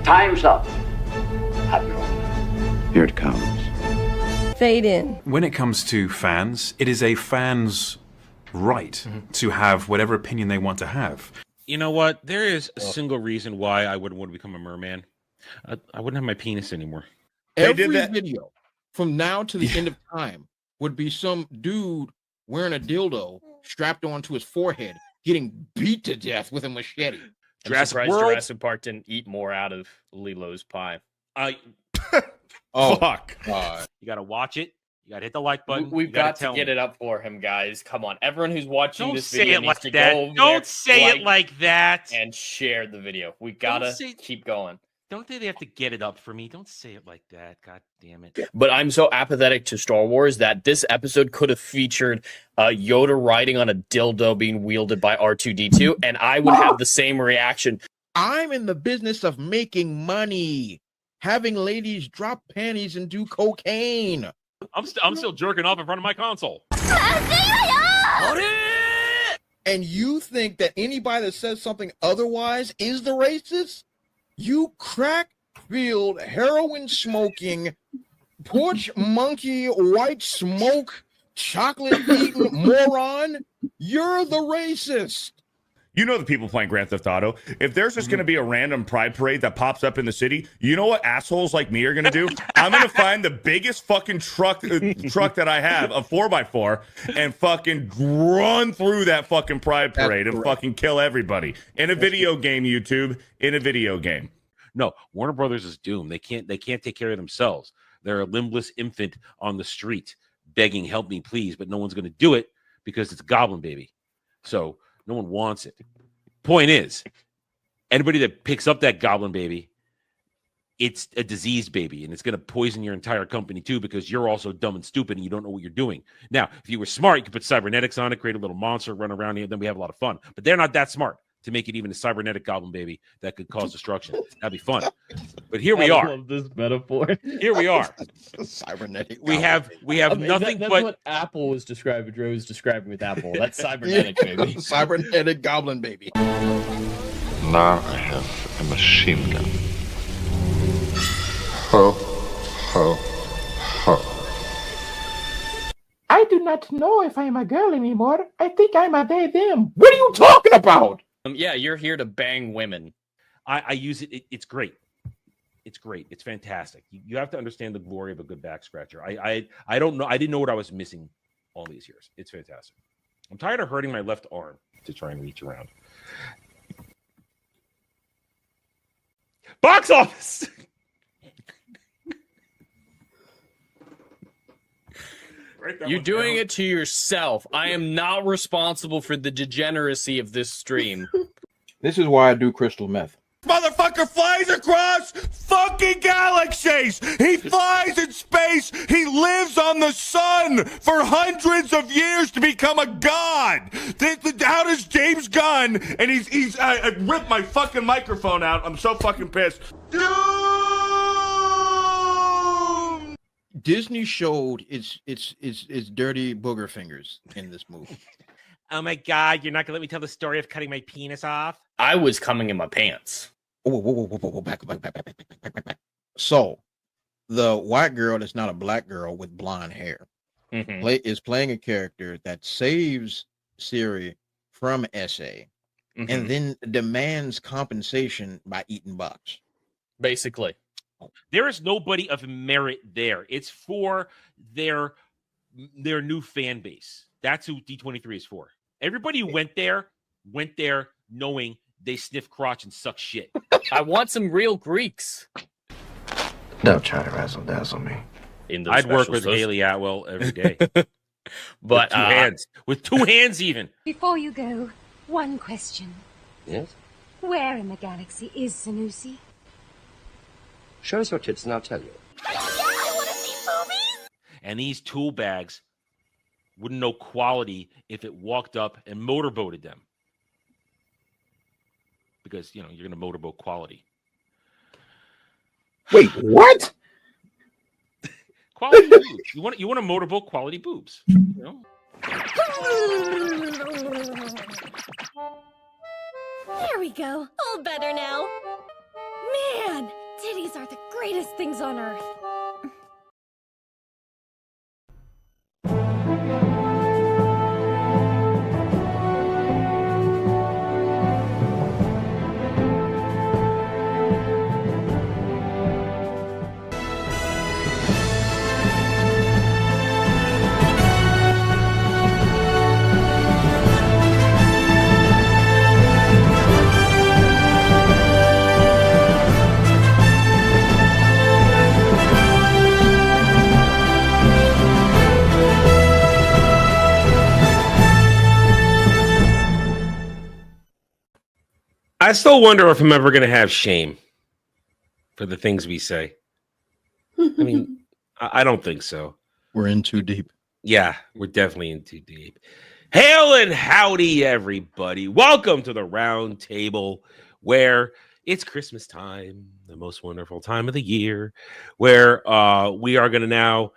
Time's up. Admiral. Here it comes. Fade in. When it comes to fans, it is a fan's right to have whatever opinion they want to have. You know what? There is a single reason why I wouldn't want to become a merman. I wouldn't have my penis anymore. Every video from now to the end of time would be some dude wearing a dildo strapped onto his forehead, getting beat to death with a machete. Jurassic Park didn't eat more out of Lilo's pie. Fuck. You got to watch it. You got to hit the like button. We've got to get it up for him, guys. Come on. Everyone who's watching this video needs to that. go over Don't say it like that. And share the video. We got to keep going. Don't they have to get it up for me? Don't say it like that. God damn it. But I'm so apathetic to Star Wars that this episode could have featured Yoda riding on a dildo being wielded by R2-D2, and I would have the same reaction. I'm in the business of making money, having ladies drop panties and do cocaine. I'm still jerking off in front of my console. And you think that anybody that says something otherwise is the racist? You crack-filled, heroin-smoking, porch monkey, white smoke, chocolate-eating moron. You're the racist. You know the people playing Grand Theft Auto. If there's just going to be a random pride parade that pops up in the city, you know what assholes like me are going to do? I'm going to find the biggest fucking truck that I have, a 4x4, and fucking run through that fucking pride parade and fucking kill everybody. In a video game, YouTube. In a video game. No, Warner Brothers is doomed. They can't take care of themselves. They're a limbless infant on the street begging, help me, please, but no one's going to do it because it's a Goblin Baby. So no one wants it. Point is, anybody that picks up that Goblin Baby, it's a diseased baby, and it's going to poison your entire company too because you're also dumb and stupid and you don't know what you're doing. Now, if you were smart, you could put cybernetics on it, create a little monster, run around here, then we have a lot of fun. But they're not that smart to make it even a cybernetic Goblin Baby that could cause destruction. That'd be fun. But here we are. I love this metaphor. Here we are. Cybernetic. We have nothing that's but what Apple was describing. Joe was describing with Apple. That's cybernetic, baby. Cybernetic Goblin Baby. Now I have a machine gun. Ho, ho, ho. I do not know if I am a girl anymore. I think I'm a they, them. What are you talking about? Yeah, you're here to bang women. I use it. It's great. It's great. It's fantastic. You have to understand the glory of a good back scratcher. I don't know. I didn't know what I was missing all these years. It's fantastic. I'm tired of hurting my left arm to try and reach around. Box office. You're doing it to yourself. I am not responsible for the degeneracy of this stream. This is why I do crystal meth. Motherfucker flies across fucking galaxies. He flies in space. He lives on the sun for hundreds of years to become a god. How does James Gunn, and he's ripped my fucking microphone out. I'm so fucking pissed. Disney showed its dirty booger fingers in this movie. Oh my God, you're not going to let me tell the story of cutting my penis off? I was coming in my pants. Whoa, back. So, the white girl that's not a black girl with blonde hair is playing a character that saves Siri from SA and then demands compensation by eating bugs. Basically. There is nobody of merit there. It's for their new fan base. That's who D23 is for. Everybody who went there knowing they sniff crotch and suck shit. I want some real Greeks. Don't try to razzle dazzle me. I'd work with Haley Atwell every day. But with two hands even. Before you go, one question. Yes? Where in the galaxy is Sanusi? Show us your tits and I'll tell you. Yeah, I want to see movies! And these tool bags wouldn't know quality if it walked up and motorboated them. Because, you're going to motorboat quality. Wait, what? Quality boobs. You want to motorboat quality boobs. There we go. All better now. Man, Titties are the greatest things on earth. I still wonder if I'm ever going to have shame for the things we say. I mean, I don't think so. We're in too deep. Yeah, we're definitely in too deep. Hail and howdy, everybody. Welcome to the round table where it's Christmas time, the most wonderful time of the year, where we are going to now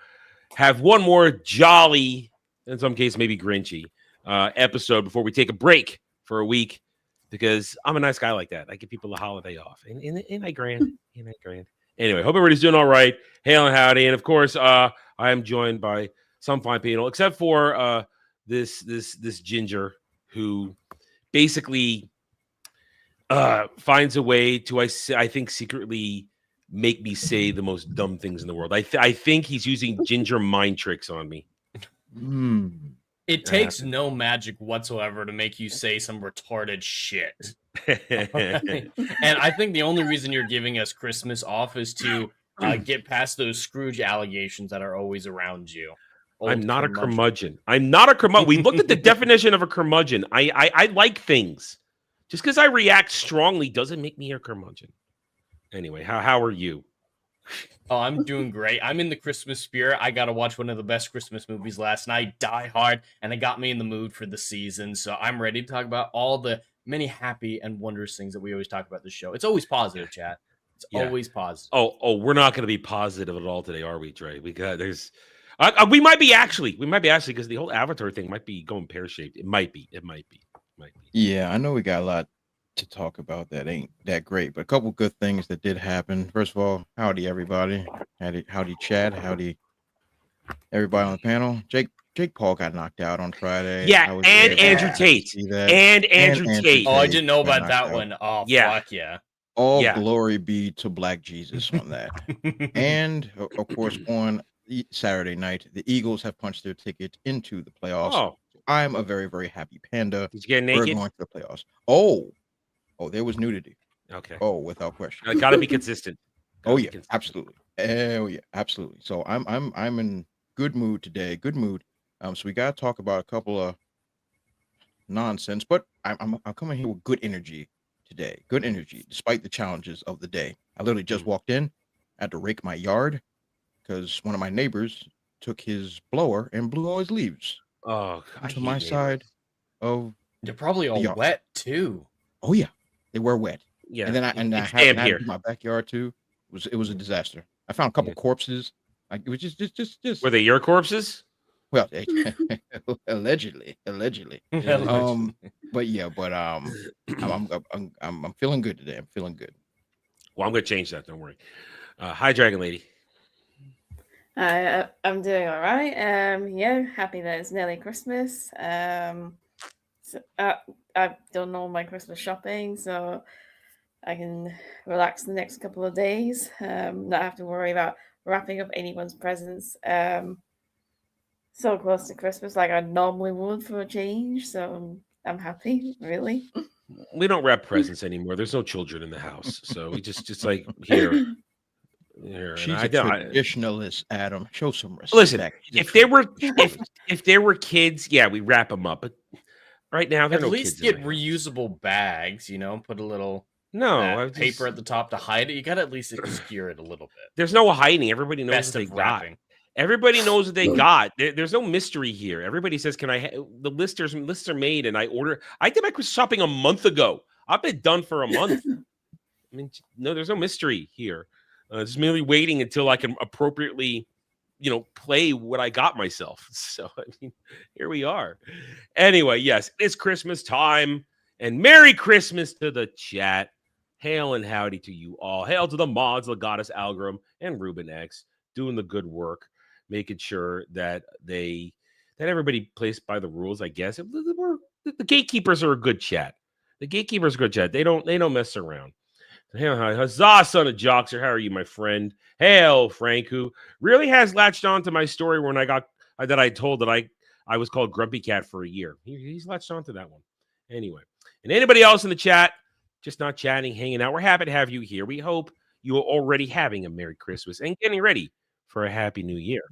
have one more jolly, in some cases maybe grinchy, episode before we take a break for a week. Because I'm a nice guy like that. I give people a holiday off. Ain't I grand? Ain't I grand? Anyway, hope everybody's doing all right. Hail and howdy. And of course, I am joined by some fine people, except for this ginger who basically finds a way to, I think, secretly make me say the most dumb things in the world. I think he's using ginger mind tricks on me. It takes no magic whatsoever to make you say some retarded shit. And I think the only reason you're giving us Christmas off is to get past those Scrooge allegations that are always around you. I'm not a curmudgeon. I'm not a curmudgeon. We looked at the definition of a curmudgeon. I like things. Just because I react strongly doesn't make me a curmudgeon. Anyway, how are you? Oh, I'm doing great. I'm in the Christmas spirit. I got to watch one of the best Christmas movies last night, Die Hard, and it got me in the mood for the season. So I'm ready to talk about all the many happy and wondrous things that we always talk about the show. It's always positive, chat. It's always positive. Oh, we're not going to be positive at all today, are we, Trey? We might be actually because the whole Avatar thing might be going pear-shaped. It might be. Yeah, I know we got a lot to talk about that ain't that great, but a couple good things that did happen. First of all, howdy everybody. Howdy Chad. Howdy everybody on the panel. Jake Paul got knocked out on Friday. Yeah, and Andrew Tate. And Andrew Tate. Oh, I didn't know about that one. Oh, yeah. Fuck yeah. All glory be to Black Jesus on that. And of course, on Saturday night, the Eagles have punched their ticket into the playoffs. Oh. I'm a very, very happy panda. Did you get naked? We're going to the playoffs. Oh, there was nudity. Okay. Oh, without question. I gotta be consistent. Absolutely. Oh yeah, absolutely. So I'm in good mood today. Good mood. So we gotta talk about a couple of nonsense, but I'm coming here with good energy today. Good energy, despite the challenges of the day. I literally just walked in, I had to rake my yard because one of my neighbors took his blower and blew all his leaves to my side of. They're probably all wet too. Oh yeah. They were wet. Yeah, and then I had to do my backyard too. It was a disaster. I found a couple corpses. It was just. Were they your corpses? Well, allegedly. But I'm feeling good today. I'm feeling good. Well, I'm gonna change that. Don't worry. Hi, Dragon Lady. I'm doing all right. Yeah, happy that it's nearly Christmas. I've done all my Christmas shopping, so I can relax the next couple of days. Not have to worry about wrapping up anyone's presents. So close to Christmas, like I normally would for a change. So I'm happy, really. We don't wrap presents anymore. There's no children in the house, so we just like here. She's a traditionalist, Adam. Show some respect. Listen, if there were kids, yeah, we wrap them up, but. Right now, at least get reusable bags, put a little paper at the top to hide it. You got to at least obscure it a little bit. There's no hiding. Everybody knows what they got. Everybody knows what they got. There's no mystery here. Everybody says, "Can I?" The lists are made, and I order. I did my Christmas shopping a month ago. I've been done for a month. I mean, no, there's no mystery here. Just merely waiting until I can appropriately. Play what I got myself. So, I mean, here we are. Anyway, yes, it's Christmas time. And Merry Christmas to the chat. Hail and howdy to you all. Hail to the mods, Legatus Algrim, and Ruben X, doing the good work, making sure that everybody plays by the rules, I guess. The gatekeepers are a good chat. The gatekeepers are good chat. They don't mess around. Hail, huzzah, son of Joxer. How are you, my friend? Hail, Frank, who really has latched on to my story when I told that I was called Grumpy Cat for a year. He's latched on to that one. Anyway, and anybody else in the chat, just not chatting, hanging out, we're happy to have you here. We hope you are already having a Merry Christmas and getting ready for a Happy New Year.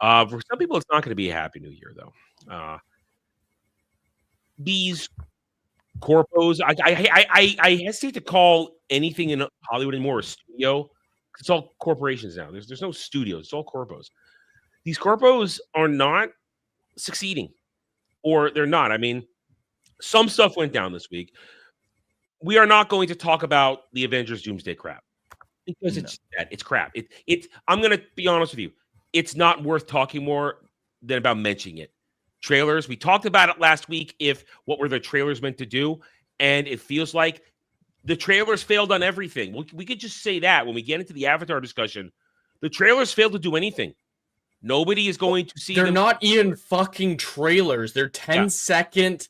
For some people, it's not going to be a Happy New Year, though. These corpos, I hesitate to call anything in Hollywood anymore a studio. It's all corporations now. There's no studios. It's all corpos. These corpos are not succeeding, or they're not. I mean, some stuff went down this week. We are not going to talk about the Avengers Doomsday crap because it's crap. I'm going to be honest with you. It's not worth talking more than about mentioning it. Trailers, we talked about it last week. What were the trailers meant to do? And it feels like the trailers failed on everything. We could just say that when we get into the Avatar discussion. The trailers failed to do anything. Nobody is going to see They're them. not even fucking trailers. They're 10-second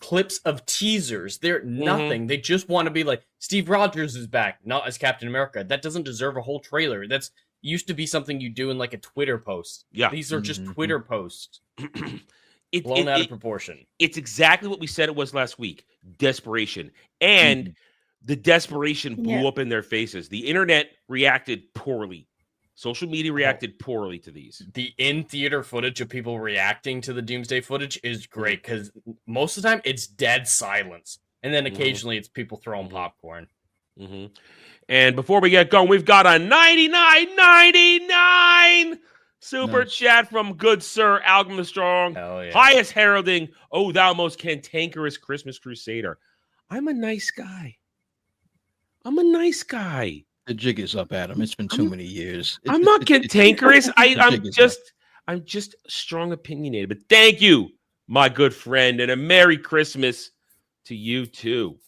clips of teasers. They're nothing. They just want to be like, Steve Rogers is back, not as Captain America. That doesn't deserve a whole trailer. That's used to be something you do in like a Twitter post. Yeah. These are just Twitter posts. Blown out of proportion. It's exactly what we said it was last week. Desperation. And the desperation blew up in their faces. The internet reacted poorly. Social media reacted poorly to these. The in-theater footage of people reacting to the Doomsday footage is great because most of the time it's dead silence. And then occasionally it's people throwing popcorn. And before we get going, we've got a $99.99 super chat from good sir Algrim the Strong. Hell yeah. Highest heralding, oh thou most cantankerous Christmas crusader. I'm a nice guy. The jig is up, Adam. It's been too many years. I'm not cantankerous. I'm just strong opinionated. But thank you, my good friend, and a Merry Christmas to you too.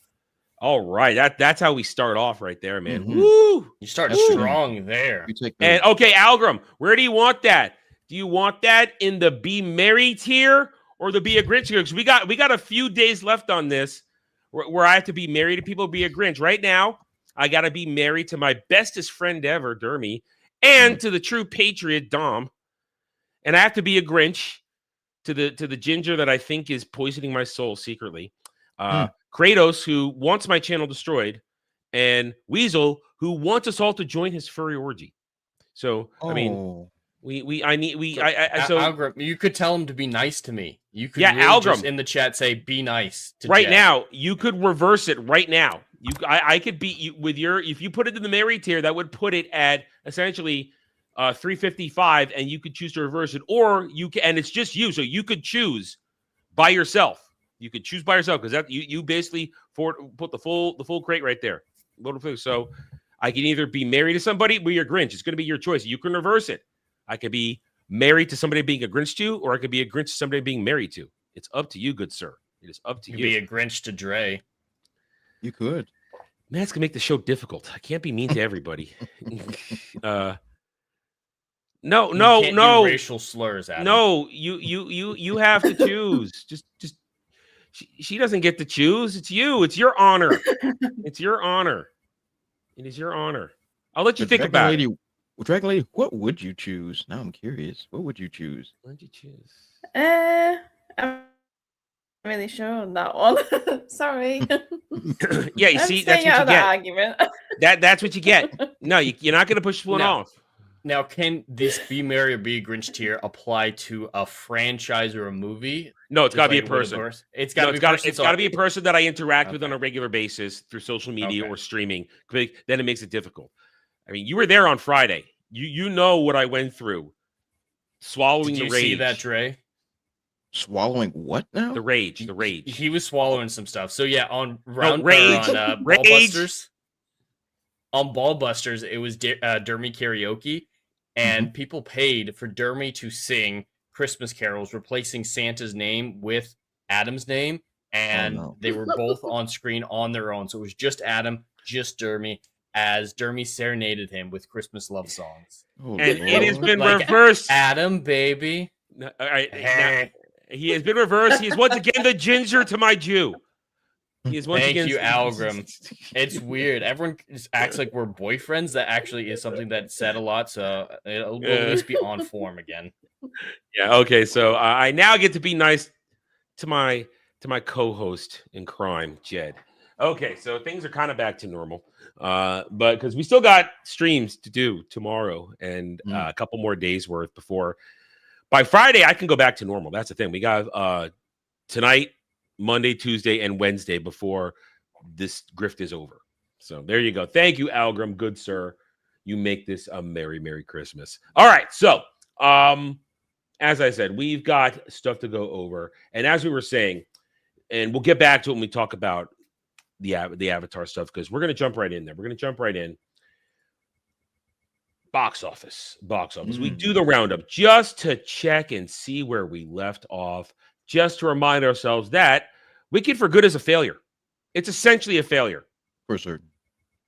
All right, that's how we start off right there, man. Woo! You start strong there. And okay, Algrim, where do you want that? Do you want that in the Be Merry tier or the Be a Grinch tier? Because we got a few days left on this where I have to be married to people, be a Grinch. Right now, I got to be married to my bestest friend ever, Dermy, and to the true patriot, Dom. And I have to be a Grinch to the ginger that I think is poisoning my soul secretly. Kratos, who wants my channel destroyed, and Weasel, who wants us all to join his furry orgy. So, I mean, Algrim, you could tell him to be nice to me. You could Algrim, just in the chat say be nice to right Jet. now. You could reverse it right now. I could beat you with if you put it in the Merry tier, that would put it at essentially 355, and you could choose to reverse it, or you can, and it's just you, so you could choose by yourself. You could choose by yourself because that you basically put the full crate right there. So I can either be married to somebody or you're Grinch. It's going to be your choice. You can reverse it. I could be married to somebody being a Grinch to, or I could be a Grinch to somebody being married to. It's up to you, good sir. It is up to you. Be a Grinch to Dre. You could. Man, it's gonna make the show difficult. I can't be mean to everybody. No. Racial slurs, Adam. No, you have to choose. just she doesn't get to choose. It's you. It's your honor. It's your honor. It is your honor. I'll let you think about it. Dragon Lady, what would you choose? Now I'm curious. What would you choose? What would you choose? I'm really sure on that one. Sorry. Yeah, you see, that's what you get. Argument. That's what you get. No, you're not going to push one off. Now, can this Be Merry or Be a Grinch tier apply to a franchise or a movie? No, it's got to be a person. It's got to be a person that I interact with on a regular basis through social media or streaming. Then it makes it difficult. I mean, you were there on Friday. You know what I went through. Swallowing the rage. Did you see that, Dre? Swallowing what now? The rage. He was swallowing some stuff. So yeah, on Ballbusters. On Ballbusters, it was Dermy karaoke, and people paid for Dermy to sing Christmas carols, replacing Santa's name with Adam's name, and they were both on screen on their own. So it was just Adam, just Dermy, as Dermy serenaded him with Christmas love songs. And it has been reversed. Adam, baby. All right, now, he has been reversed. He is once again the ginger to my Jew. He is once Thank again. you, Algrim. It's weird. Everyone just acts like we're boyfriends. That actually is something that's said a lot. So it'll at least be on form again. Yeah. Okay. So I now get to be nice to my co-host in crime, Jed. Okay. So things are kind of back to normal, but because we still got streams to do tomorrow and a couple more days worth before. By Friday, I can go back to normal. That's the thing. We got tonight, Monday, Tuesday, and Wednesday before this grift is over. So there you go. Thank you, Algrim. Good sir. You make this a Merry, Merry Christmas. All right. So, as I said, we've got stuff to go over. And as we were saying, and we'll get back to it when we talk about the Avatar stuff, because we're going to jump right in there. We're going to jump right in. Box office. We do the roundup just to check and see where we left off, just to remind ourselves that Wicked for Good is a failure. It's essentially a failure. For certain.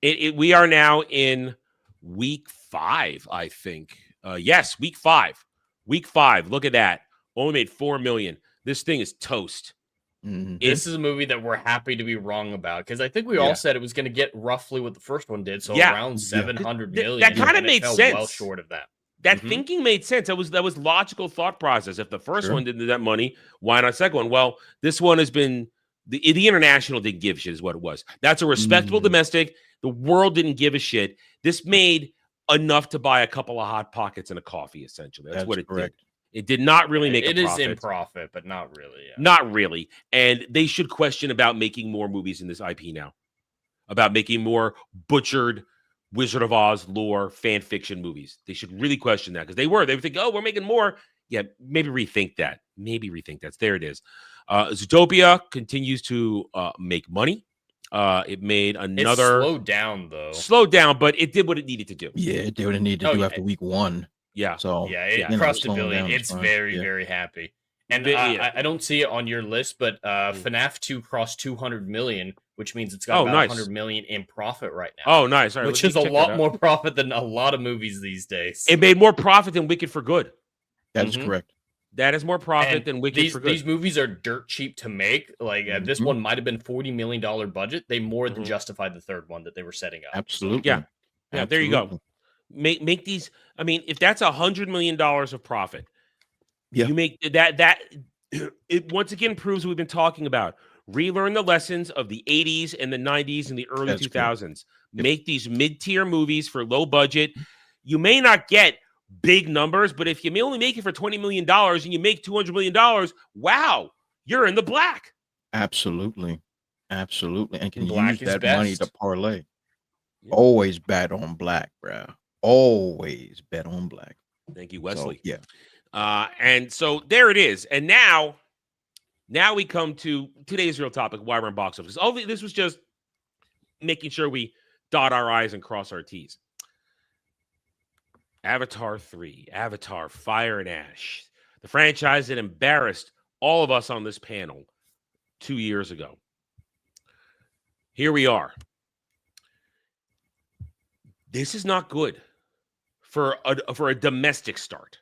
We are now in week 5, I think. Yes, week 5. Week 5. Look at that. Only made $4 million. This thing is toast. This is a movie that we're happy to be wrong about, because I think we all said it was going to get roughly what the first one did, so around 700 million. That kind of made sense. Well short of that. That thinking made sense. That was logical thought process. If the first one didn't do that money, why not second one? Well, this one has been the international didn't give a shit is what it was. That's a respectable domestic. The world didn't give a shit. This made enough to buy a couple of Hot Pockets and a coffee, essentially. That's what it did. It did not really make a profit. It is in profit, but not really. Yeah. Not really. And they should question about making more movies in this IP now. About making more butchered Wizard of Oz lore fan fiction movies. They should really question that, because they would think, oh, we're making more. Yeah, maybe rethink that. There it is. Zootopia continues to make money. It made another. It slowed down, though. Slowed down, but it did what it needed to do. Yeah, it did what it needed to do after week 1. Yeah. So it crossed a billion. It's very happy. And I don't see it on your list, but FNAF 2 crossed 200 million, which means it's got about 100 million in profit right now. Oh, nice. All right, which is a lot more profit than a lot of movies these days. It made more profit than Wicked for Good. That is correct. That is more profit than Wicked for Good. These movies are dirt cheap to make. Like this one might have been $40 million budget. They more than justified the third one that they were setting up. Absolutely. Yeah. There you go. Make these. I mean, if that's $100 million of profit, you make that. It once again proves what we've been talking about. Relearn the lessons of the 80s and the 90s and the early 2000s. Make these mid-tier movies for low budget. You may not get big numbers, but if you may only make it for $20 million and you make $200 million, wow, you're in the black. Absolutely. And can black use that money to parlay. Yeah. Always bet on black, bro. Always bet on black. Thank you, Wesley. So, and so there it is. And now we come to today's real topic, why we're in box office. Oh, this was just making sure we dot our I's and cross our T's. Avatar 3, Avatar Fire and Ash, the franchise that embarrassed all of us on this panel 2 years ago. Here we are. This is not good for a domestic start.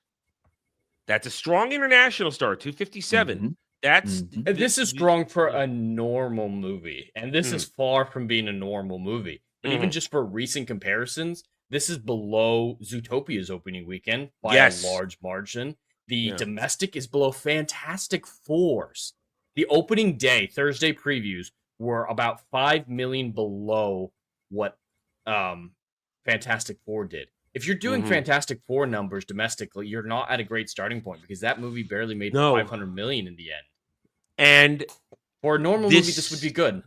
That's a strong international start, 257. This is strong for a normal movie, and this is far from being a normal movie. But even just for recent comparisons, this is below Zootopia's opening weekend by a large margin. The domestic is below Fantastic Four's. The opening day, Thursday previews, were about 5 million below what Fantastic Four did. If you're doing Fantastic Four numbers domestically, you're not at a great starting point, because that movie barely made 500 million in the end. And for a normal movie, this would be good.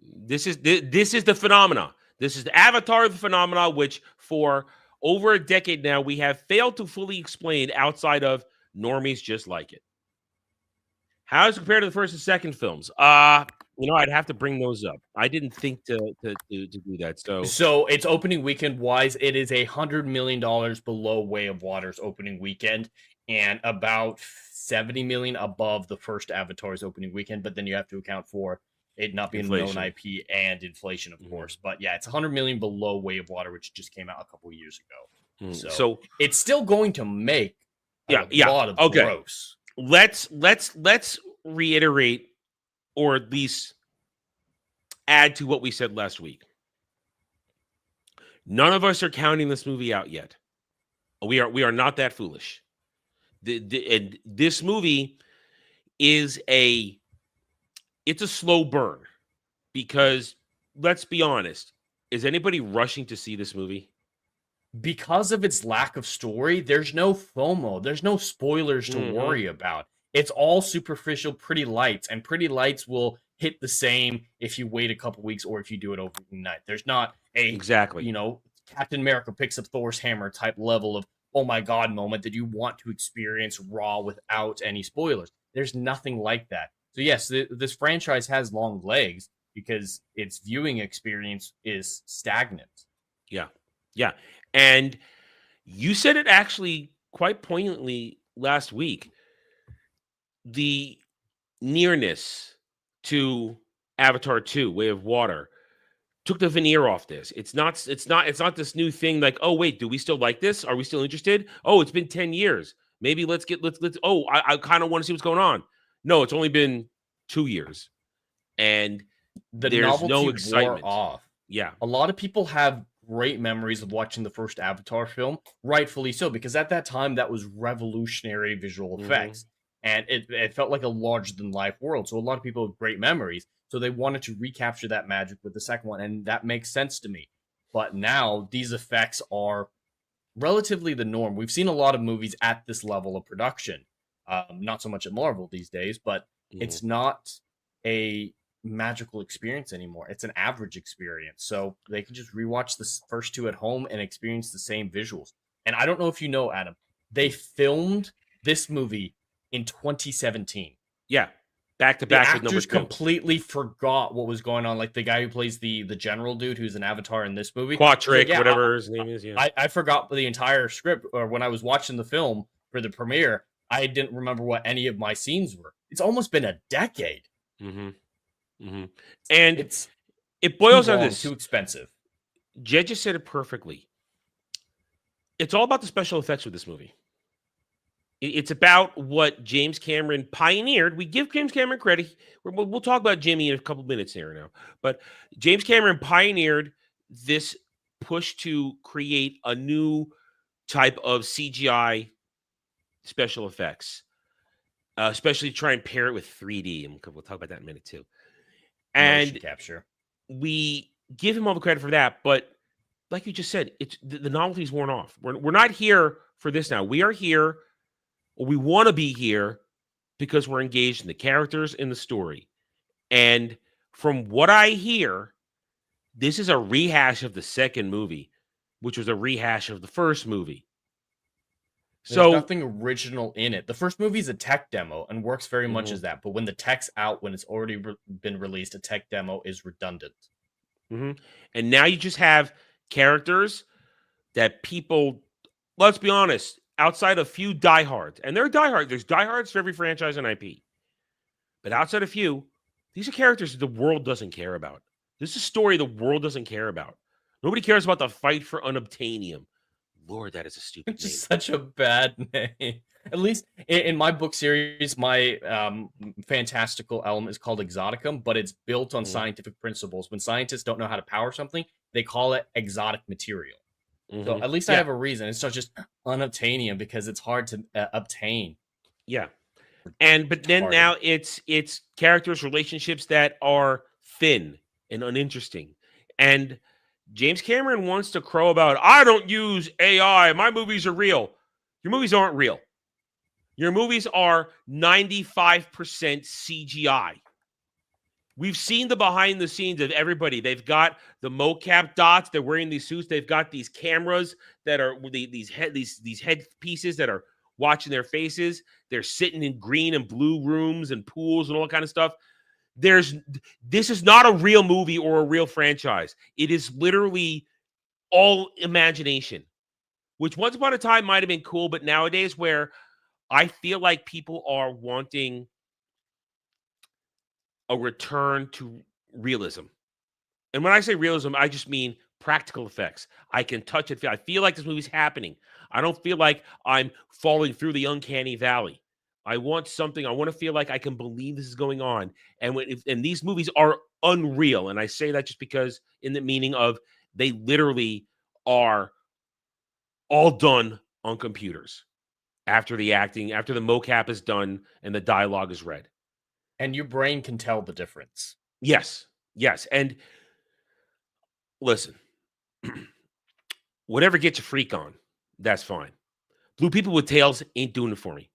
This is the phenomena. This is the Avatar phenomena, which for over a decade now we have failed to fully explain outside of normies just like it. How does it compare to the first and second films? I'd have to bring those up. I didn't think to do that. So it's opening weekend wise, it is $100 million below Way of Water's opening weekend. and about 70 million above the first Avatar's opening weekend. But then you have to account for it not being a known Inflation. IP and inflation, of course. But yeah, it's 100 million below Way of Water, which just came out a couple years ago. So it's still going to make a lot of gross. Let's reiterate, or at least add to what we said last week. None of us are counting this movie out yet. We are not that foolish. And this movie is it's a slow burn, because let's be honest, is anybody rushing to see this movie? Because of its lack of story, there's no FOMO. There's no spoilers to worry about. It's all superficial pretty lights, and pretty lights will hit the same if you wait a couple weeks or if you do it overnight. There's not a Captain America picks up Thor's hammer type level of oh my god moment that you want to experience raw without any spoilers. There's nothing like that. So yes, this franchise has long legs because its viewing experience is stagnant. Yeah. And you said it actually quite poignantly last week. The nearness to Avatar 2, Way of Water, took the veneer off this. It's not this new thing like, oh wait, do we still like this? Are we still interested? Oh, it's been 10 years. Maybe let's I kind of want to see what's going on. No, it's only been 2 years. And there's no excitement. Wore off. Yeah. A lot of people have great memories of watching the first Avatar film, rightfully so, because at that time that was revolutionary visual effects. And it felt like a larger-than-life world. So a lot of people have great memories. So they wanted to recapture that magic with the second one, and that makes sense to me. But now these effects are relatively the norm. We've seen a lot of movies at this level of production. Not so much at Marvel these days, but it's not a magical experience anymore. It's an average experience. So they can just rewatch the first two at home and experience the same visuals. And I don't know if you know, Adam, they filmed this movie in 2017. Yeah. Back to back with number 2. Completely forgot what was going on. Like the guy who plays the general dude who's an Avatar in this movie. Quatrick, whatever his name is. Yeah. I forgot the entire script, or when I was watching the film for the premiere, I didn't remember what any of my scenes were. It's almost been a decade. And it boils down to this. Too expensive. Jed just said it perfectly. It's all about the special effects with this movie. It's about what James Cameron pioneered. We give James Cameron credit. We'll talk about Jimmy in a couple minutes here now. But James Cameron pioneered this push to create a new type of CGI special effects, especially try and pair it with 3D. And we'll talk about that in a minute too. And motion capture. We give him all the credit for that. But like you just said, it's the novelty's worn off. We're not here for this now. We are here. We want to be here because we're engaged in the characters in the story. And from what I hear, this is a rehash of the second movie, which was a rehash of the first movie. There's nothing original in it. The first movie is a tech demo and works very much as that. But when the tech's out, when it's already been released, a tech demo is redundant. And now you just have characters that people, let's be honest, outside of few diehards, and they're diehard. There's diehards for every franchise and IP. But outside of few, these are characters the world doesn't care about. This is a story the world doesn't care about. Nobody cares about the fight for unobtainium. Lord, that is a stupid name. It's such a bad name. At least in my book series, my fantastical element is called Exoticum, but it's built on scientific principles. When scientists don't know how to power something, they call it exotic material. So at least I have a reason. It's not just unobtainium because it's hard to obtain. Yeah. But then now it's characters, relationships that are thin and uninteresting. And James Cameron wants to crow about, I don't use AI. My movies are real. Your movies aren't real. Your movies are 95% CGI. We've seen the behind the scenes of everybody. They've got the mocap dots. They're wearing these suits. They've got these cameras that are these head pieces that are watching their faces. They're sitting in green and blue rooms and pools and all that kind of stuff. This is not a real movie or a real franchise. It is literally all imagination, which once upon a time might have been cool, but nowadays where I feel like people are wanting a return to realism. And when I say realism, I just mean practical effects. I can touch it. I feel like this movie's happening. I don't feel like I'm falling through the uncanny valley. I want something. I want to feel like I can believe this is going on. And and these movies are unreal, and I say that just because, in the meaning of, they literally are all done on computers after the acting, after the mocap is done and the dialogue is read. And your brain can tell the difference. Yes. And listen, whatever gets your freak on, that's fine. Blue people with tails ain't doing it for me.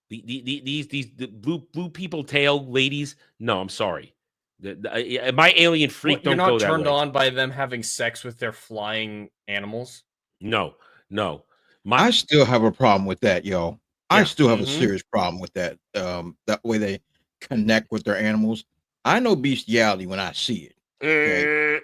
The blue people tail ladies, no, I'm sorry. My alien freak You're don't go not that turned way. on by them having sex with their flying animals? No. I still have a problem with that, yo. I Yeah. still have a serious problem with that. That way they connect with their animals. I know bestiality when I see it. Okay?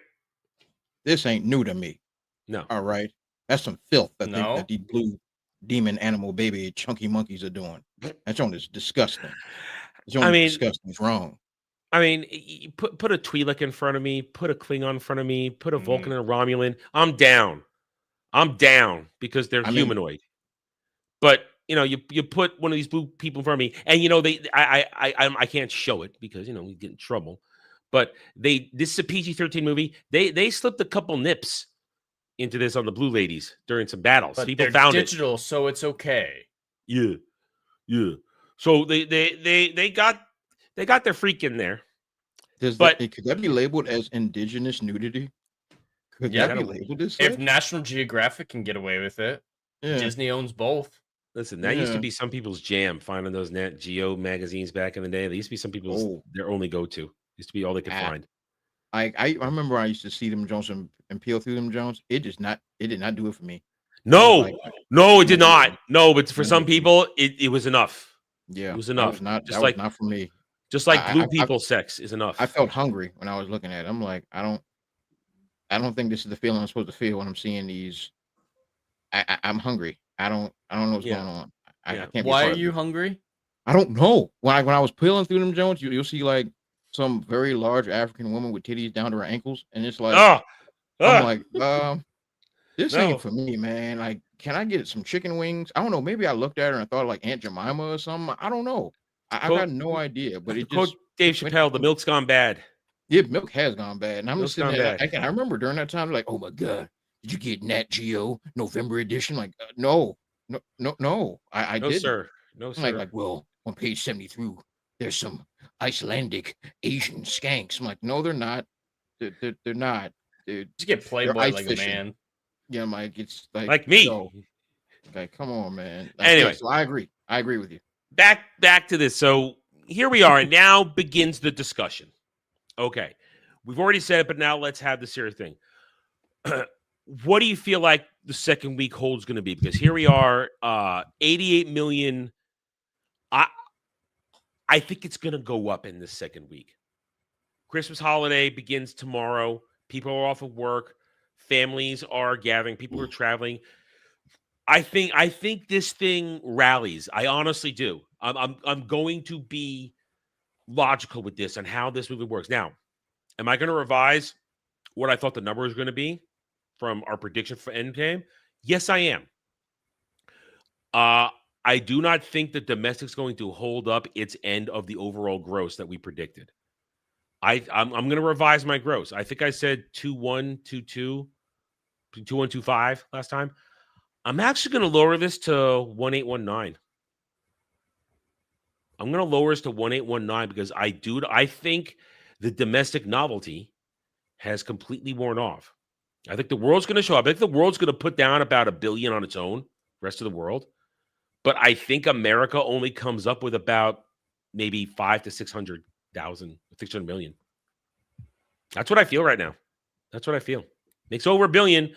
This ain't new to me. No. All right. That's some filth that No. that these blue demon animal baby chunky monkeys are doing. That's on is disgusting. It's on disgusting. It's wrong. I mean, put a Twi'lek in front of me, put a Klingon in front of me, put a Vulcan and a Romulan. I'm down. Because they're humanoid. But you put one of these blue people in front of me, and I can't show it because we get in trouble. But this is a PG-13 movie. They slipped a couple nips into this on the blue ladies during some battles. But People they're found digital, so it's okay. Yeah. So they got their freak in there. Could that be labeled as indigenous nudity? Could that be labeled as If such? National Geographic can get away with it, Disney owns both. Listen, that used to be some people's jam, finding those Nat Geo magazines back in the day. They used to be some people's their only go-to. Used to be all they could find. I remember I used to see them Jones and peel through them Jones. It did not do it for me. No, it did not. No, but for some people, it was enough. Yeah, it was enough. That was not for me. Just like blue people sex is enough. I felt hungry when I was looking at it. I'm like, I don't think this is the feeling I'm supposed to feel when I'm seeing these. I'm hungry. I don't know what's going on. I can't. Why are you hungry? I don't know. When I was peeling through them Jones, you'll see like some very large African woman with titties down to her ankles, and it's like, I'm like, this ain't for me, man. Like, can I get some chicken wings? I don't know. Maybe I looked at her and I thought like Aunt Jemima or something. I don't know. I got no idea. But it just Dave Chappelle, the milk's gone bad. Yeah, milk has gone bad. And I'm Milk's just sitting gone there. bad. I remember during that time, like, oh my God, did you get Nat Geo November edition? Like, no. I No, didn't. sir. No, sir. I'm like, well, on page 73, there's some Icelandic Asian skanks. I'm like, no, they're not. They're not. Dude. Just get Playboy like a man. Yeah, I'm like, it's like me. So, like, come on, man. Like, Anyway, yeah, so I agree. I agree with you. Back to this. So here we are, and now begins the discussion. Okay, we've already said it, but now let's have the serious thing. What do you feel like the second week holds going to be? Because here we are, 88 million. I think it's going to go up in this second week. Christmas holiday begins tomorrow. People are off of work. Families are gathering. People are traveling. I think this thing rallies. I honestly do. I'm going to be logical with this and how this movie works. Now, am I going to revise what I thought the number was going to be from our prediction for Endgame? Yes, I am. I do not think the domestic's going to hold up its end of the overall gross that we predicted. I'm going to revise my gross. I think I said 2.122, 2.125 last time. I'm actually going to lower this to 1.819. I'm going to lower this to 1.819 because I think the domestic novelty has completely worn off. I think the world's going to show up. I think the world's going to put down about $1 billion on its own, rest of the world. But I think America only comes up with about maybe 500 to 600 million. That's what I feel right now. That's what I feel. Makes over $1 billion.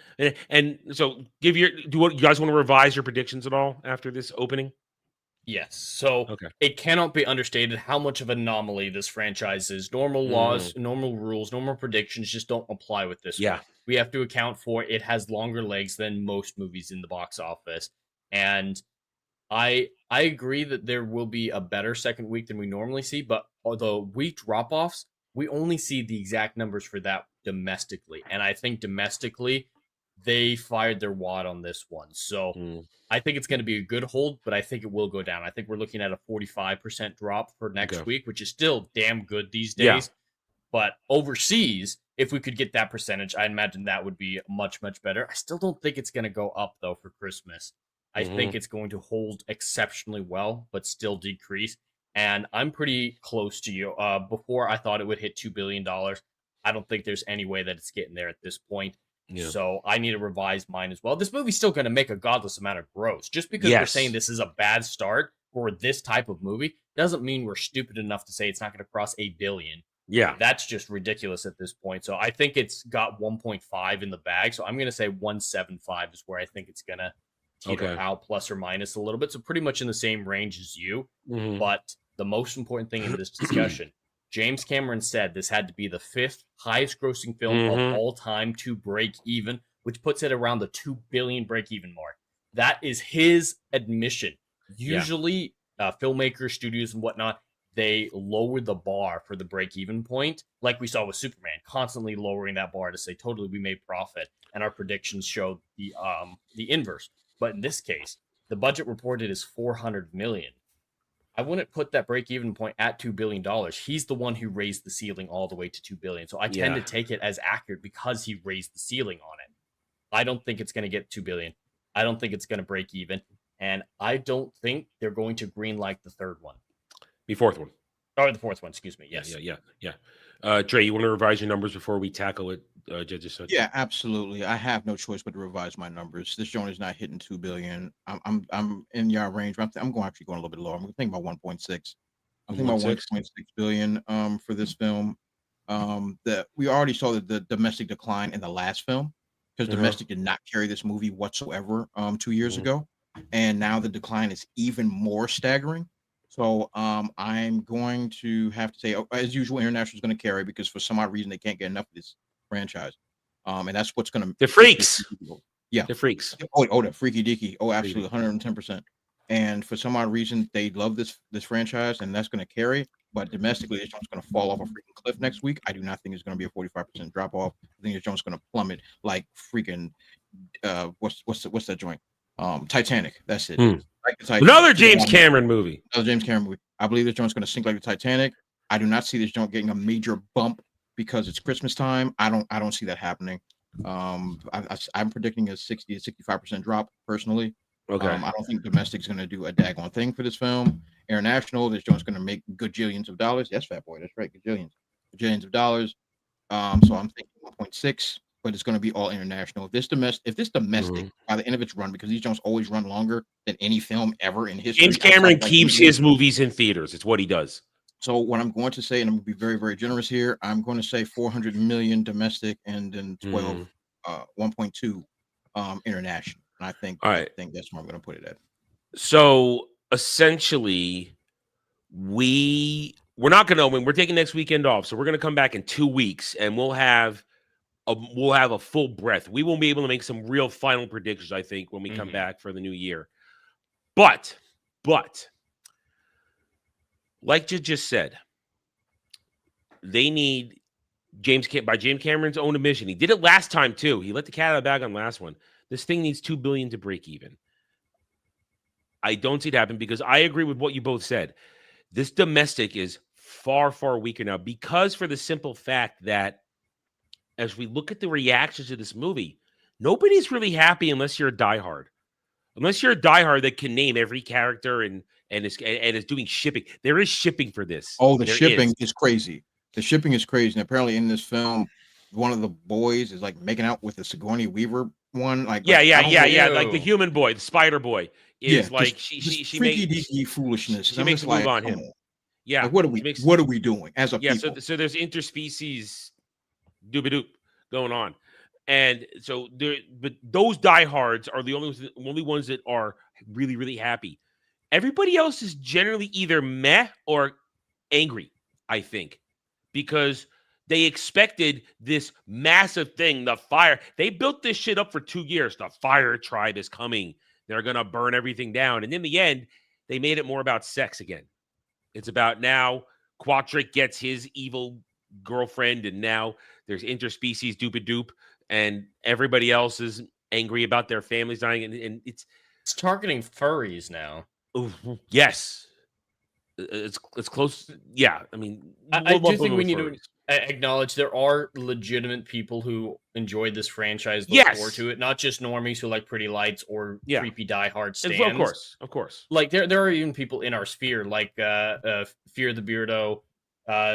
And so do you guys want to revise your predictions at all after this opening? Yes. So It cannot be understated how much of an anomaly this franchise is. Normal laws, normal rules, normal predictions just don't apply with this one. We have to account for it has longer legs than most movies in the box office. And I agree that there will be a better second week than we normally see, but the week drop-offs, we only see the exact numbers for that domestically. And I think domestically, they fired their wad on this one. So I think it's going to be a good hold, but I think it will go down. I think we're looking at a 45% drop for next week, which is still damn good these days. Yeah. But overseas, if we could get that percentage, I imagine that would be much, much better. I still don't think it's going to go up, though, for Christmas. I think it's going to hold exceptionally well, but still decrease. And I'm pretty close to you. Before, I thought it would hit $2 billion. I don't think there's any way that it's getting there at this point. Yeah. So I need to revise mine as well. This movie's still going to make a godless amount of gross. Just because we're saying this is a bad start for this type of movie doesn't mean we're stupid enough to say it's not going to cross $1 billion. Yeah. That's just ridiculous at this point. So I think it's got 1.5 in the bag. So I'm going to say 1.75 is where I think it's going to teeter out, plus or minus a little bit. So pretty much in the same range as you. But the most important thing in this discussion, James Cameron said this had to be the 5th highest grossing film of all time to break even, which puts it around the 2 billion break even mark. That is his admission. Usually filmmakers, studios and whatnot, they lower the bar for the break even point, like we saw with Superman, constantly lowering that bar to say totally we made profit, and our predictions show the inverse. But in this case, the budget reported is $400 million. I wouldn't put that break-even point at $2 billion. He's the one who raised the ceiling all the way to $2 billion. So I tend to take it as accurate because he raised the ceiling on it. I don't think it's going to get $2 billion. I don't think it's going to break even. And I don't think they're going to greenlight the third one. The fourth one. Or the fourth one, excuse me. Yes. Yeah. Dre, you want to revise your numbers before we tackle it? Judges said. Yeah, absolutely. I have no choice but to revise my numbers. This joint is not hitting 2 billion. I'm in your range. I'm going actually going a little bit lower. I'm thinking about 1.6. I'm thinking about 1.6 billion for this film. That we already saw the domestic decline in the last film because domestic did not carry this movie whatsoever 2 years ago, and now the decline is even more staggering. So I'm going to have to say, as usual, international is going to carry because for some odd reason they can't get enough of this franchise, and that's what's going to. The freaks. Yeah, the freaks. Oh, the freaky deaky. Oh, absolutely, 110%. And for some odd reason, they love this franchise, and that's going to carry. But domestically, this joint's going to fall off a freaking cliff next week. I do not think it's going to be a 45% drop off. I think this joint's going to plummet like freaking. What's that joint? Titanic. That's it. Like the Titanic. Another James Cameron movie. Another James Cameron movie. I believe this joint's going to sink like the Titanic. I do not see this joint getting a major bump because it's Christmas time. I don't see that happening. I'm predicting a 60 to 65% drop personally. Okay. I don't think domestic's going to do a daggone thing for this film. International, this joint's going to make gajillions of dollars. Yes, fat boy, that's right, gajillions of dollars. So I'm thinking 1.6, but it's going to be all international. If this domestic by the end of its run, because these joints always run longer than any film ever in history. James Cameron keeps his movies in theaters. It's what he does. So what I'm going to say, and I'm going to be very, very generous here, I'm going to say 400 million domestic and then 1.2 international. And I think that's where I'm going to put it at. So essentially, we're not going to win. We're taking next weekend off, so we're going to come back in 2 weeks, and we'll have a full breath. We won't be able to make some real final predictions, I think, when we come back for the new year. But like you just said, they need by James Cameron's own admission. He did it last time too. He let the cat out of the bag on the last one. This thing needs $2 billion to break even. I don't see it happen because I agree with what you both said. This domestic is far, far weaker now because for the simple fact that as we look at the reactions to this movie, nobody's really happy unless you're a diehard. Unless you're a diehard that can name every character and is doing shipping. There is shipping for this. Oh, the shipping is crazy. The shipping is crazy. And apparently in this film, one of the boys is like making out with the Sigourney Weaver one. Like Like the human boy, the spider boy is like she makes foolishness. She makes a move on him. Yeah. Like, what are we doing as a people? So there's interspecies doobie-doop going on. And so but those diehards are the only ones that are really, really happy. Everybody else is generally either meh or angry, I think, because they expected this massive thing, the fire. They built this shit up for 2 years. The fire tribe is coming. They're going to burn everything down. And in the end, they made it more about sex again. It's about now Quatric gets his evil girlfriend, and now there's interspecies doop-a-doop, and everybody else is angry about their families dying, and it's targeting furries now. Yes. It's close. Yeah, I mean, I do think we need to acknowledge there are legitimate people who enjoyed this franchise, look forward to it, not just normies who like Pretty Lights or creepy diehard stands. Of course. Like there are even people in our sphere, like Fear the Beardo,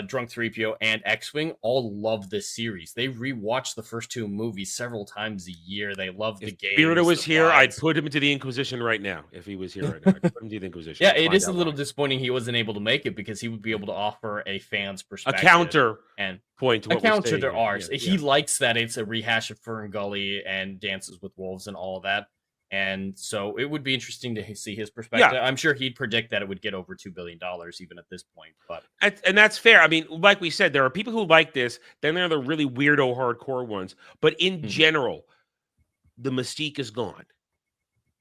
Drunk 3PO, and X-Wing all love this series. They rewatch the first two movies several times a year. They love the game. If Beardo was here, I'd put him into the Inquisition right now. If he was here right now, I'd put him into the Inquisition. Yeah, it is a little disappointing he wasn't able to make it, because he would be able to offer a fan's perspective. A counter and point to what a counter to here. ours. Yeah, he likes that it's a rehash of Fern Gully and Dances with Wolves and all of that. And so it would be interesting to see his perspective. Yeah. I'm sure he'd predict that it would get over $2 billion even at this point. But and that's fair. I mean, like we said, there are people who like this. Then there are the really weirdo hardcore ones. But in general, the mystique is gone,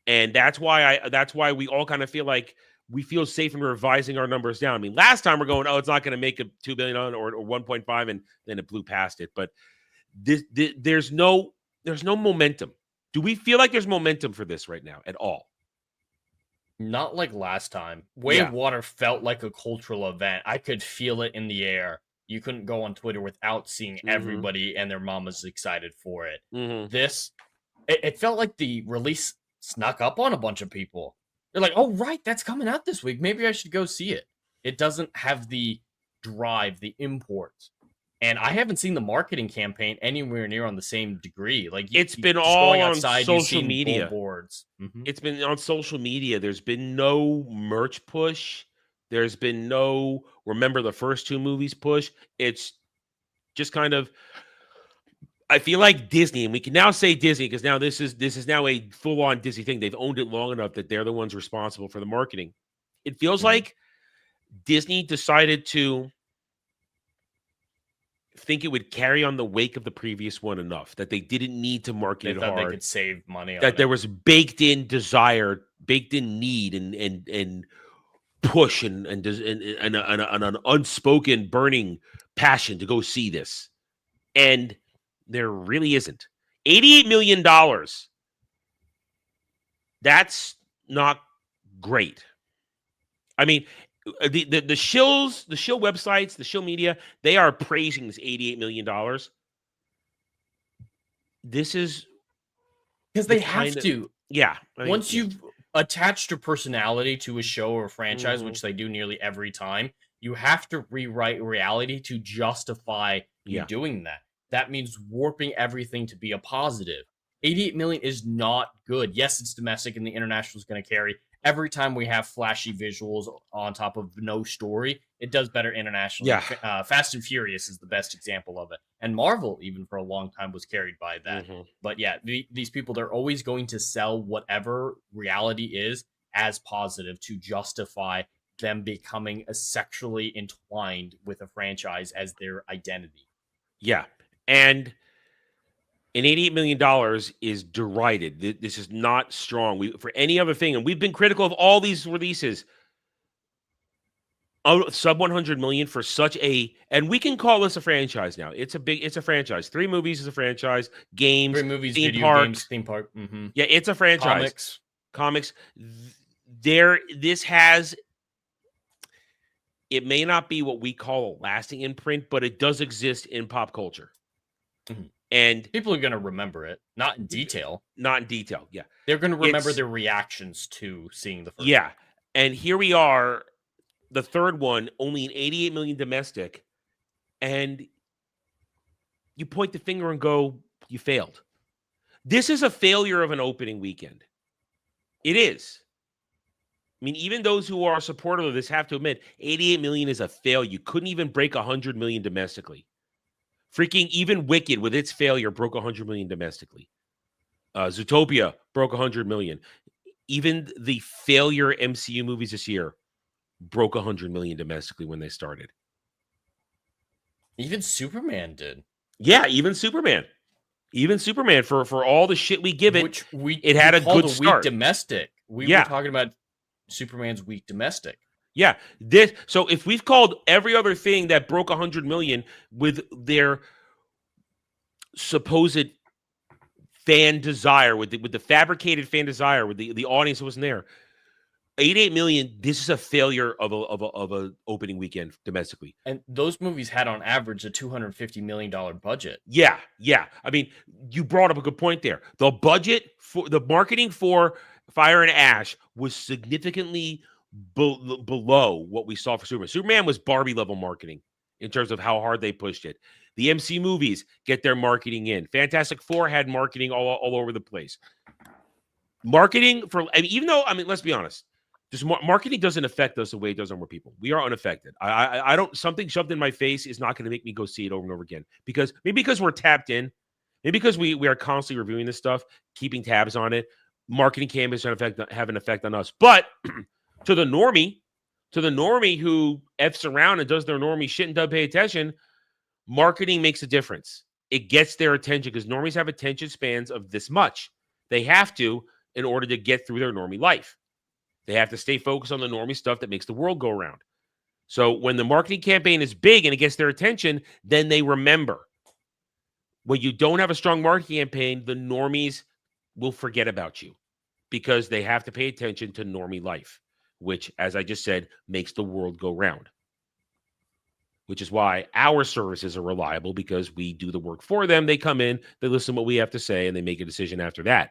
and that's why we all kind of feel like we feel safe in revising our numbers down. I mean, last time we're going, it's not going to make a $2 billion or 1.5, and then it blew past it. But there's no momentum. Do we feel like there's momentum for this right now at all? not like last time. Way of Water felt like a cultural event. I could feel it in the air. You couldn't go on Twitter without seeing everybody and their mamas excited for it. This, it felt like the release snuck up on a bunch of people. They're like, oh, right, that's coming out this week. Maybe I should go see it. It doesn't have the drive, the import. And I haven't seen the marketing campaign anywhere near on the same degree. Like it's been all on social media. It's been on social media. There's been no merch push. There's been no remember the first two movies push. It's just kind of, I feel like Disney, and we can now say Disney because now this is now a full-on Disney thing. They've owned it long enough that they're the ones responsible for the marketing. It feels like Disney decided to think it would carry on the wake of the previous one enough that they didn't need to market it hard. They could save money on that it. There was baked-in desire, baked-in need, and push and an unspoken burning passion to go see this. And there really isn't. $88 million. That's not great. I mean, the shill websites, the shill media, they are praising this $88 million. This is because they have to. Yeah. Once you've attached a personality to a show or a franchise, which they do nearly every time, you have to rewrite reality to justify you doing that. That means warping everything to be a positive. 88 million is not good. Yes, it's domestic and the international is going to carry. Every time we have flashy visuals on top of no story, it does better internationally. Yeah. Fast and Furious is the best example of it. And Marvel, even for a long time, was carried by that. But yeah, these people, they're always going to sell whatever reality is as positive to justify them becoming sexually entwined with a franchise as their identity. Yeah. And $88 million is derided. This is not strong. For any other thing, and we've been critical of all these releases. Sub 100 million for such a, and we can call this a franchise now. It's a franchise. 3 movies is a franchise. Games, 3 movies, theme video parks, games, theme park. Yeah, it's a franchise. Comics. This has. It may not be what we call a lasting imprint, but it does exist in pop culture. And people are going to remember it, not in detail. Not in detail, yeah. They're going to remember their reactions to seeing the first one. And here we are, the third one, only an 88 million domestic, and you point the finger and go, you failed. This is a failure of an opening weekend. It is. I mean, even those who are supportive of this have to admit, 88 million is a fail. You couldn't even break 100 million domestically. Freaking even Wicked, with its failure, broke 100 million domestically. Zootopia broke 100 million. Even the failure MCU movies this year broke 100 million domestically when they started. Even Superman did. Yeah, even Superman. Even Superman, for all the shit we give it, Which it had a called good start. Weak domestic. We Yeah. were talking about Superman's weak domestic. Yeah, so if we've called every other thing that broke 100 million with their supposed fan desire, with the fabricated fan desire, with the audience that wasn't there, 88 million. This is a failure of a opening weekend domestically. And those movies had on average a $250 million budget. Yeah. I mean, you brought up a good point there. The budget for the marketing for Fire and Ash was significantly below what we saw for Superman. Superman was Barbie level marketing in terms of how hard they pushed it. The MC movies get their marketing in. Fantastic Four had marketing all over the place. Marketing for, I mean, even though, I mean, let's be honest, just marketing doesn't affect us the way it does on more people. We are unaffected. I don't, something shoved in my face is not going to make me go see it over and over again, because maybe because we're tapped in, maybe because we are constantly reviewing this stuff, keeping tabs on it. Marketing campaigns have an effect on us, but to the normie who F's around and does their normie shit and doesn't pay attention, marketing makes a difference. It gets their attention because normies have attention spans of this much. They have to in order to get through their normie life. They have to stay focused on the normie stuff that makes the world go around. So when the marketing campaign is big and it gets their attention, then they remember. When you don't have a strong marketing campaign, the normies will forget about you because they have to pay attention to normie life, which, as I just said, makes the world go round. Which is why our services are reliable, because we do the work for them. They come in, they listen to what we have to say, and they make a decision after that.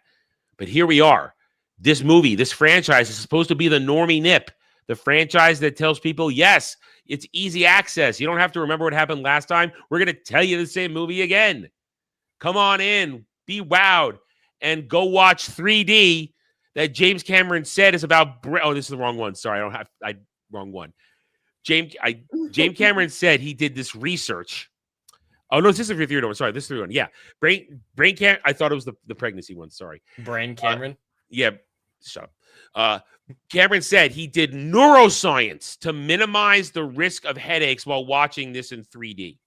But here we are. This movie, this franchise is supposed to be the normie nip, the franchise that tells people, yes, it's easy access. You don't have to remember what happened last time. We're going to tell you the same movie again. Come on in, be wowed, and go watch 3D that James Cameron said is about... Oh, this is the wrong one. Sorry, wrong one. James Cameron said he did this research. Oh, no, this is the 3D one. Sorry, this is the 3D one. Yeah. Brain Cameron. I thought it was the pregnancy one. Sorry. Brain Cameron? Yeah. Shut up. Cameron said he did neuroscience to minimize the risk of headaches while watching this in 3D.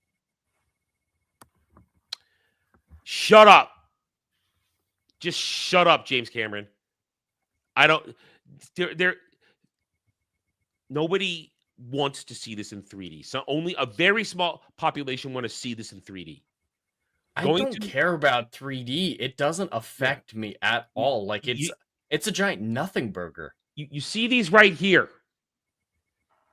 Shut up. Just shut up, James Cameron. Nobody wants to see this in 3D. So only a very small population want to see this in 3D. I don't care about 3D. It doesn't affect me at all. Like it's a giant nothing burger. You see these right here.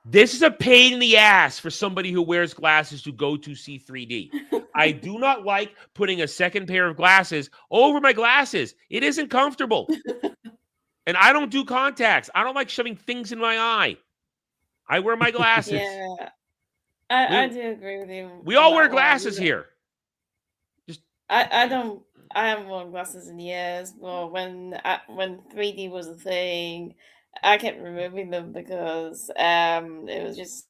This is a pain in the ass for somebody who wears glasses to go to see 3D. I do not like putting a second pair of glasses over my glasses. It isn't comfortable. And I don't do contacts. I don't like shoving things in my eye. I wear my glasses. Yeah, I do agree with you. We all wear glasses here. I don't. I haven't worn glasses in years. Well, when 3D was a thing, I kept removing them because it was just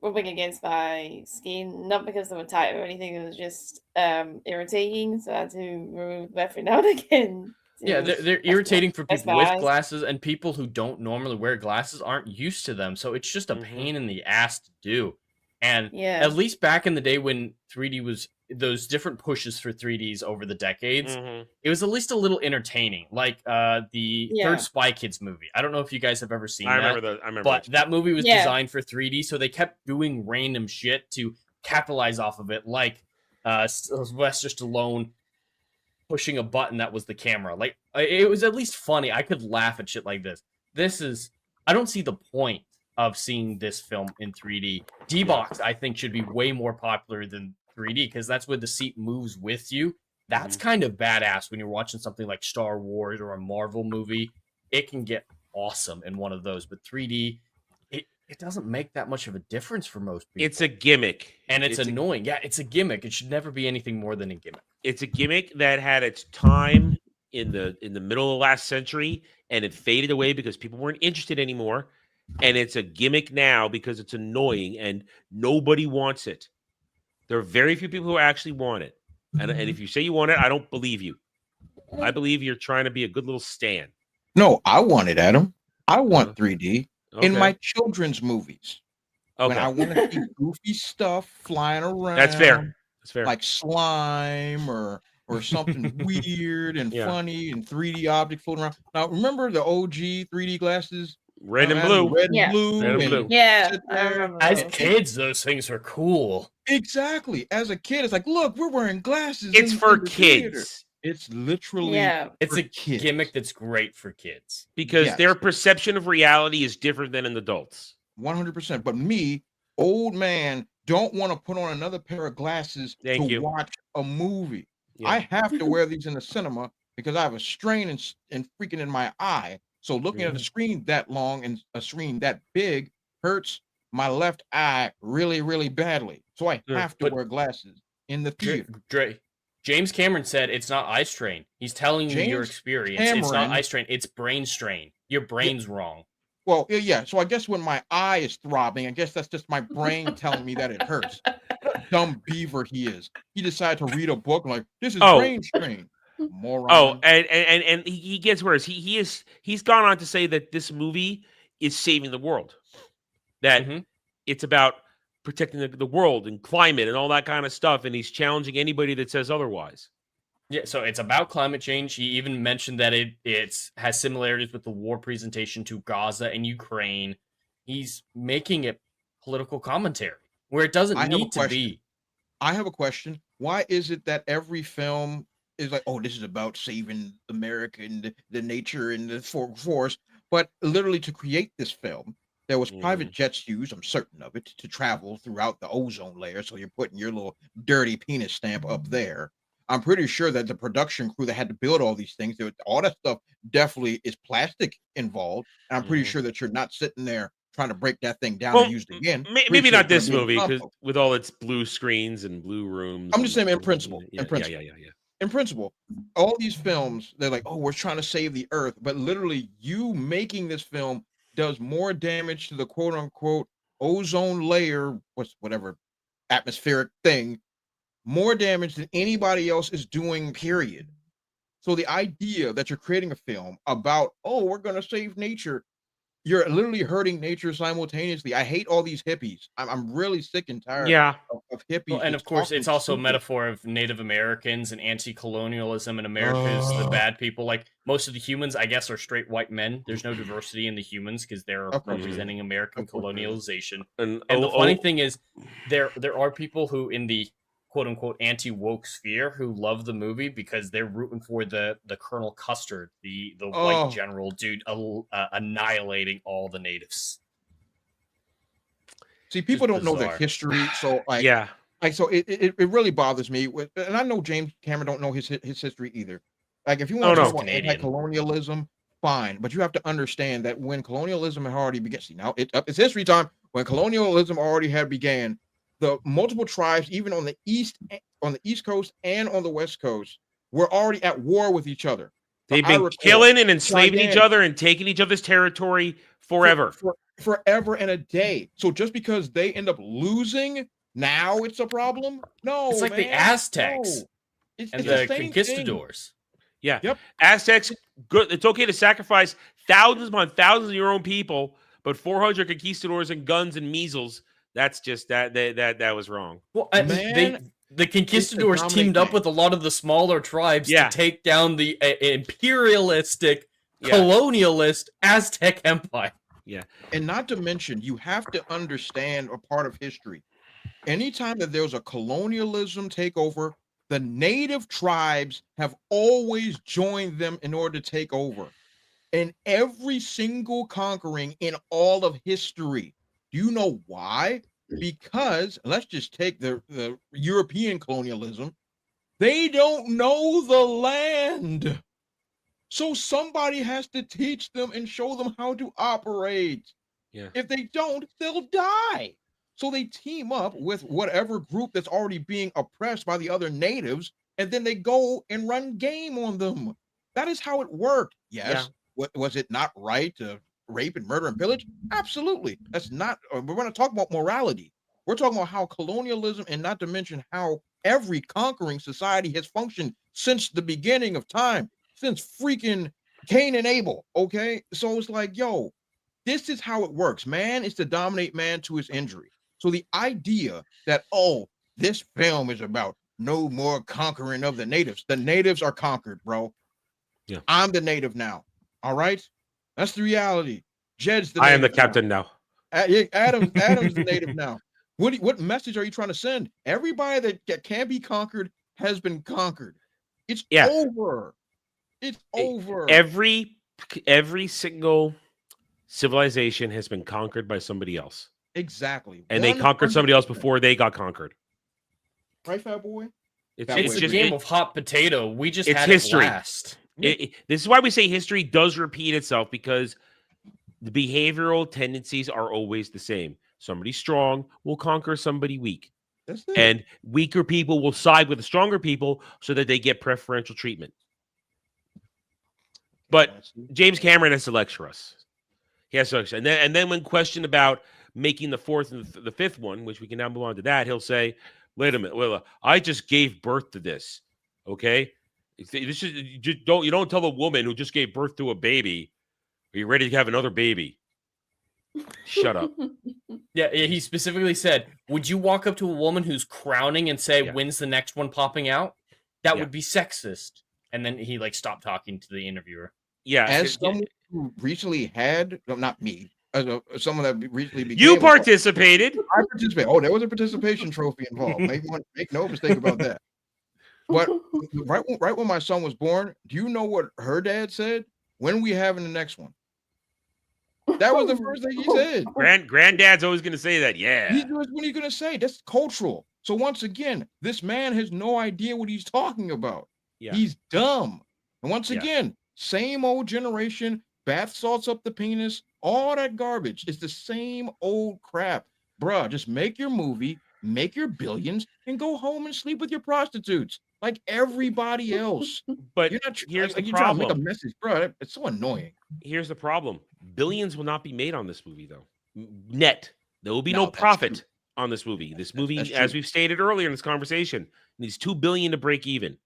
rubbing against my skin. Not because they were tight or anything. It was just irritating. So I had to remove them every now and again. Yeah, they're irritating for people with glasses, and people who don't normally wear glasses aren't used to them. So it's just a pain in the ass to do. And at least back in the day when 3D was those different pushes for 3Ds over the decades, it was at least a little entertaining. Like the third Spy Kids movie. I don't know if you guys have ever seen that. I remember. But that movie was designed for 3D, so they kept doing random shit to capitalize off of it, like Sylvester Stallone pushing a button that was the camera. Like, it was at least funny. I could laugh at shit like this. I don't see the point of seeing this film in 3D. D-Box, I think, should be way more popular than 3D, because that's where the seat moves with you. That's kind of badass when you're watching something like Star Wars or a Marvel movie. It can get awesome in one of those, but 3D, it doesn't make that much of a difference for most people. It's a gimmick. And it's annoying. Yeah, it's a gimmick. It should never be anything more than a gimmick. It's a gimmick that had its time in the middle of last century, and it faded away because people weren't interested anymore. And it's a gimmick now because it's annoying and nobody wants it. There are very few people who actually want it. And if you say you want it, I don't believe you. I believe you're trying to be a good little stan. No, I want it, Adam. I want 3D in my children's movies. When I want to see goofy stuff flying around. That's fair. That's fair. like slime or something weird and Yeah. funny and 3D object floating around. Now, remember the OG 3D glasses? Red and Adam, blue. red and Yeah. blue, Red and and blue. Yeah, sit I there. remember As those. kids, those things are cool. Exactly. As a kid, it's like, look, we're wearing glasses. It's in for the theater. kids It's literally Yeah. It's for a kids. gimmick that's great for kids. because Yes. their perception of reality is different than an adult's. 100%. But me, old man, don't want to put on another pair of glasses Thank to you. watch a movie. Yeah. I have to wear these in the cinema because I have a strain and freaking in my eye. So looking at a screen that long and a screen that big hurts my left eye really, really badly. So I Yeah, have to but- wear glasses in the theater. James Cameron said it's not eye strain. He's telling you your James experience. It's not Cameron- eye strain. It's brain strain. Your brain's wrong. Well, yeah. So I guess when my eye is throbbing, I guess that's just my brain telling me that it hurts. Dumb beaver he is. He decided to read a book like this is Oh. brain strain. Moron. Oh, and he gets worse. He's gone on to say that this movie is saving the world. That Mhm. it's about protecting the world and climate and all that kind of stuff, and he's challenging anybody that says otherwise. Yeah, so it's about climate change. He even mentioned that it has similarities with the war presentation to Gaza and Ukraine. He's making it political commentary where it doesn't I have a need to question. be. I have a question. Why is it that every film is like, oh, this is about saving America and the nature and the forest? But literally to create this film, there was private jets used, I'm certain of it, to travel throughout the ozone layer. So you're putting your little dirty penis stamp up there. I'm pretty sure that the production crew that had to build all these things, all that stuff definitely is plastic involved. And I'm pretty sure that you're not sitting there trying to break that thing down and use it again. Maybe Pretty sure not it's gonna this be in movie, because compost. with all its blue screens and blue rooms. I'm and just saying in blue- principle. Yeah, In principle. yeah. In principle, all these films, they're like, oh, we're trying to save the earth. But literally, you making this film does more damage to the quote unquote ozone layer, whatever atmospheric thing, more damage than anybody else is doing, period. So the idea that you're creating a film about, oh, we're going to save nature, you're literally hurting nature simultaneously. I hate all these hippies. I'm really sick and tired Yeah. of hippies. Well, and just of course, talking it's also a stupid. metaphor of Native Americans and anti-colonialism, and America's the bad people. Like most of the humans, I guess, are straight white men. There's no diversity in the humans because they're Of course. representing American Of course there is. colonialization. And, And the funny thing is, there are people who in the quote unquote anti-woke sphere who love the movie because they're rooting for the Colonel Custard, the white general dude, annihilating all the natives. See, people Just don't know the bizarre. history, so like, yeah. so it really bothers me. And I know James Cameron don't know his history either. Like, if you Oh, want to no. talk about Canadian. anti-colonialism, fine, but you have to understand that when colonialism had already began, see now it's history time. When colonialism already had began, the multiple tribes, even on the east coast and on the west coast, were already at war with each other. They've I been recall killing and enslaving each Cheyenne- other and taking each other's territory forever. forever and a day. So just because they end up losing, now it's a problem? No, It's like the man, Aztecs no. It's and the the same thing. conquistadors. Yeah. Yep. Aztecs, good. It's okay to sacrifice thousands upon thousands of your own people, but 400 conquistadors and guns and measles, that's just that was wrong. Well, Man, the conquistadors dominate teamed up man. with a lot of the smaller tribes Yeah. to take down the imperialistic, Yeah. colonialist Aztec Empire. And not to mention, you have to understand a part of history. Anytime that there's a colonialism takeover, the native tribes have always joined them in order to take over. And every single conquering in all of history. Do you know why? Because let's just take the European colonialism. They don't know the land. So somebody has to teach them and show them how to operate. Yeah. If they don't, they'll die. So they team up with whatever group that's already being oppressed by the other natives, and then they go and run game on them. That is how it worked. Yes. Was it not right to rape and murder and pillage? Absolutely. That's not. We're going to talk about morality. We're talking about how colonialism, and not to mention how every conquering society has functioned since the beginning of time, since freaking Cain and Abel. Okay. So it's like, yo, this is how it works. Man is to dominate man to his injury. So the idea that, oh, This film is about no more conquering of the natives. The natives are conquered, bro. Yeah. I'm the native now. All right? That's the reality. Jed's the I am the native now. captain now. Adam's the native now. What message are you trying to send? Everybody that can be conquered has been conquered. It's over. It's over. Every single civilization has been conquered by somebody else. Exactly. And they conquered somebody else before they got conquered. Right, fat boy? It's a game of hot potato. We just it's had history. it last. This is why we say history does repeat itself, because the behavioral tendencies are always the same. Somebody strong will conquer somebody weak. And weaker people will side with the stronger people so that they get preferential treatment. But James Cameron has to lecture us. He has to lecture. And then when questioned about making the fourth and the fifth one, which we can now move on to that, he'll say, wait a minute, well, I just gave birth to this. Okay? This is, you don't tell a woman who just gave birth to a baby, are you ready to have another baby? Shut up. Yeah, he specifically said, would you walk up to a woman who's crowning and say, when's the next one popping out? That would be sexist. And then he stopped talking to the interviewer. Yeah. As someone who recently had, no, not me, as someone that recently became. You participated. I participated. Oh, there was a participation trophy involved. Make no mistake about that. But right when my son was born, do you know what her dad said? When are we having the next one? That was the first thing he said. Granddad's always going to say that. Yeah. What are you going to say? That's cultural. So once again, this man has no idea what he's talking about. Yeah. He's dumb. And once again, same old generation, bath salts up the penis, all that garbage. It's the same old crap. Bruh, just make your movie, make your billions, and go home and sleep with your prostitutes like everybody else. But you're not here's the you're problem. trying to make a message, bro. It's so annoying. Here's the problem. Billions will not be made on this movie, though. Net. There will be no profit on this movie. This movie, as we've stated earlier in this conversation, needs $2 billion to break even.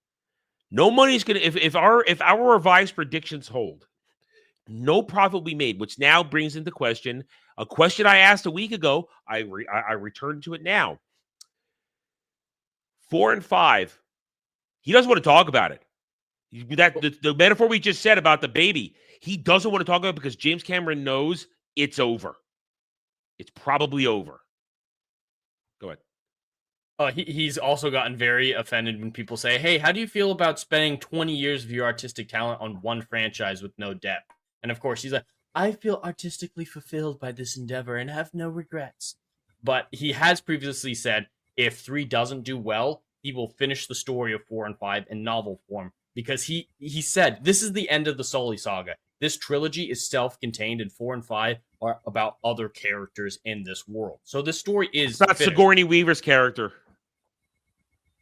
No money's gonna if our revised predictions hold, no profit will be made, which now brings into question a question I asked a week ago. I return to it now. 4 and 5. He doesn't want to talk about it. The metaphor we just said about the baby, he doesn't want to talk about it because James Cameron knows it's over. It's probably over. Go ahead. He's also gotten very offended when people say, hey, how do you feel about spending 20 years of your artistic talent on one franchise with no depth? And of course, he's like, I feel artistically fulfilled by this endeavor and have no regrets. But he has previously said if 3 doesn't do well, he will finish the story of 4 and 5 in novel form. Because he said, this is the end of the Sully saga. This trilogy is self-contained, and 4 and 5 are about other characters in this world. So this story is it's not finished. Sigourney Weaver's character.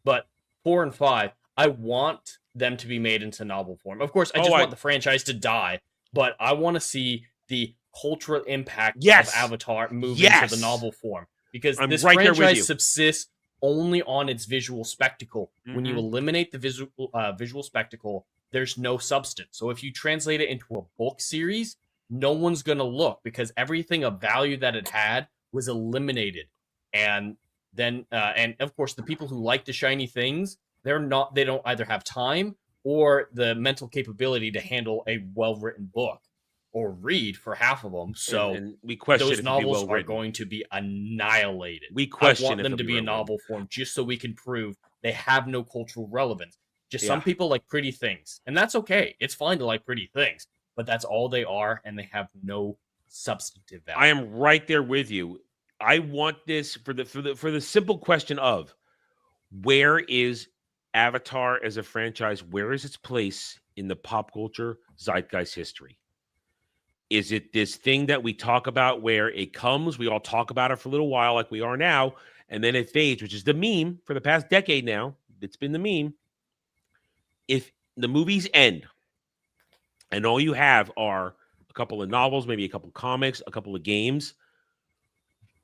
But 4 and 5, I want them to be made into novel form. Of course, I just want the franchise to die, but I want to see the cultural impact of Avatar move into the novel form. Because this franchise subsists only on its visual spectacle. Mm-hmm. When you eliminate the visual spectacle, there's no substance. So if you translate it into a book series, no one's going to look because everything of value that it had was eliminated. And then, and of course, the people who like the shiny things, they don't either have time or the mental capability to handle a well-written book or read for half of them. So and we question those novels are going to be annihilated. We question I want them to be in novel form just so we can prove they have no cultural relevance. Just some people like pretty things, and that's okay. It's fine to like pretty things, but that's all they are, and they have no substantive value. I am right there with you. I want this for the simple question of where is Avatar as a franchise? Where is its place in the pop culture zeitgeist history? Is it this thing that we talk about where it comes, we all talk about it for a little while like we are now, and then it fades, which is the meme for the past decade now. It's been the meme. If the movies end and all you have are a couple of novels, maybe a couple of comics, a couple of games,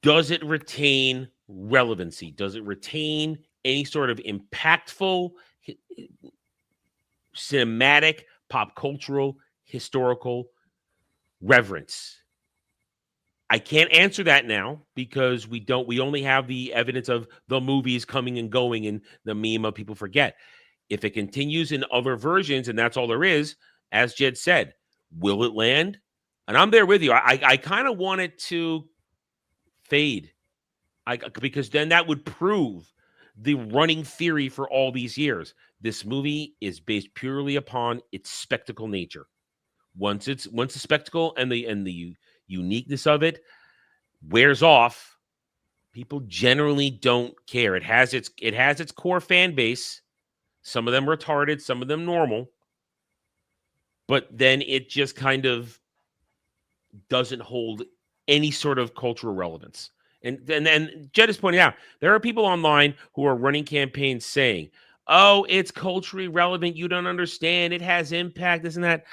does it retain relevancy? Does it retain any sort of impactful, cinematic, pop cultural, historical reverence? I can't answer that now because we only have the evidence of the movies coming and going and the meme of people forget. If it continues in other versions and that's all there is, as Jed said, will it land? And I'm there with you. I kind of want it to fade. Because then that would prove the running theory for all these years. This movie is based purely upon its spectacle nature. Once the spectacle and the uniqueness of it wears off, people generally don't care. It has its core fan base. Some of them retarded, some of them normal. But then it just kind of doesn't hold any sort of cultural relevance. And then Jed is pointing out, there are people online who are running campaigns saying, oh, it's culturally relevant. You don't understand. It has impact, this and that.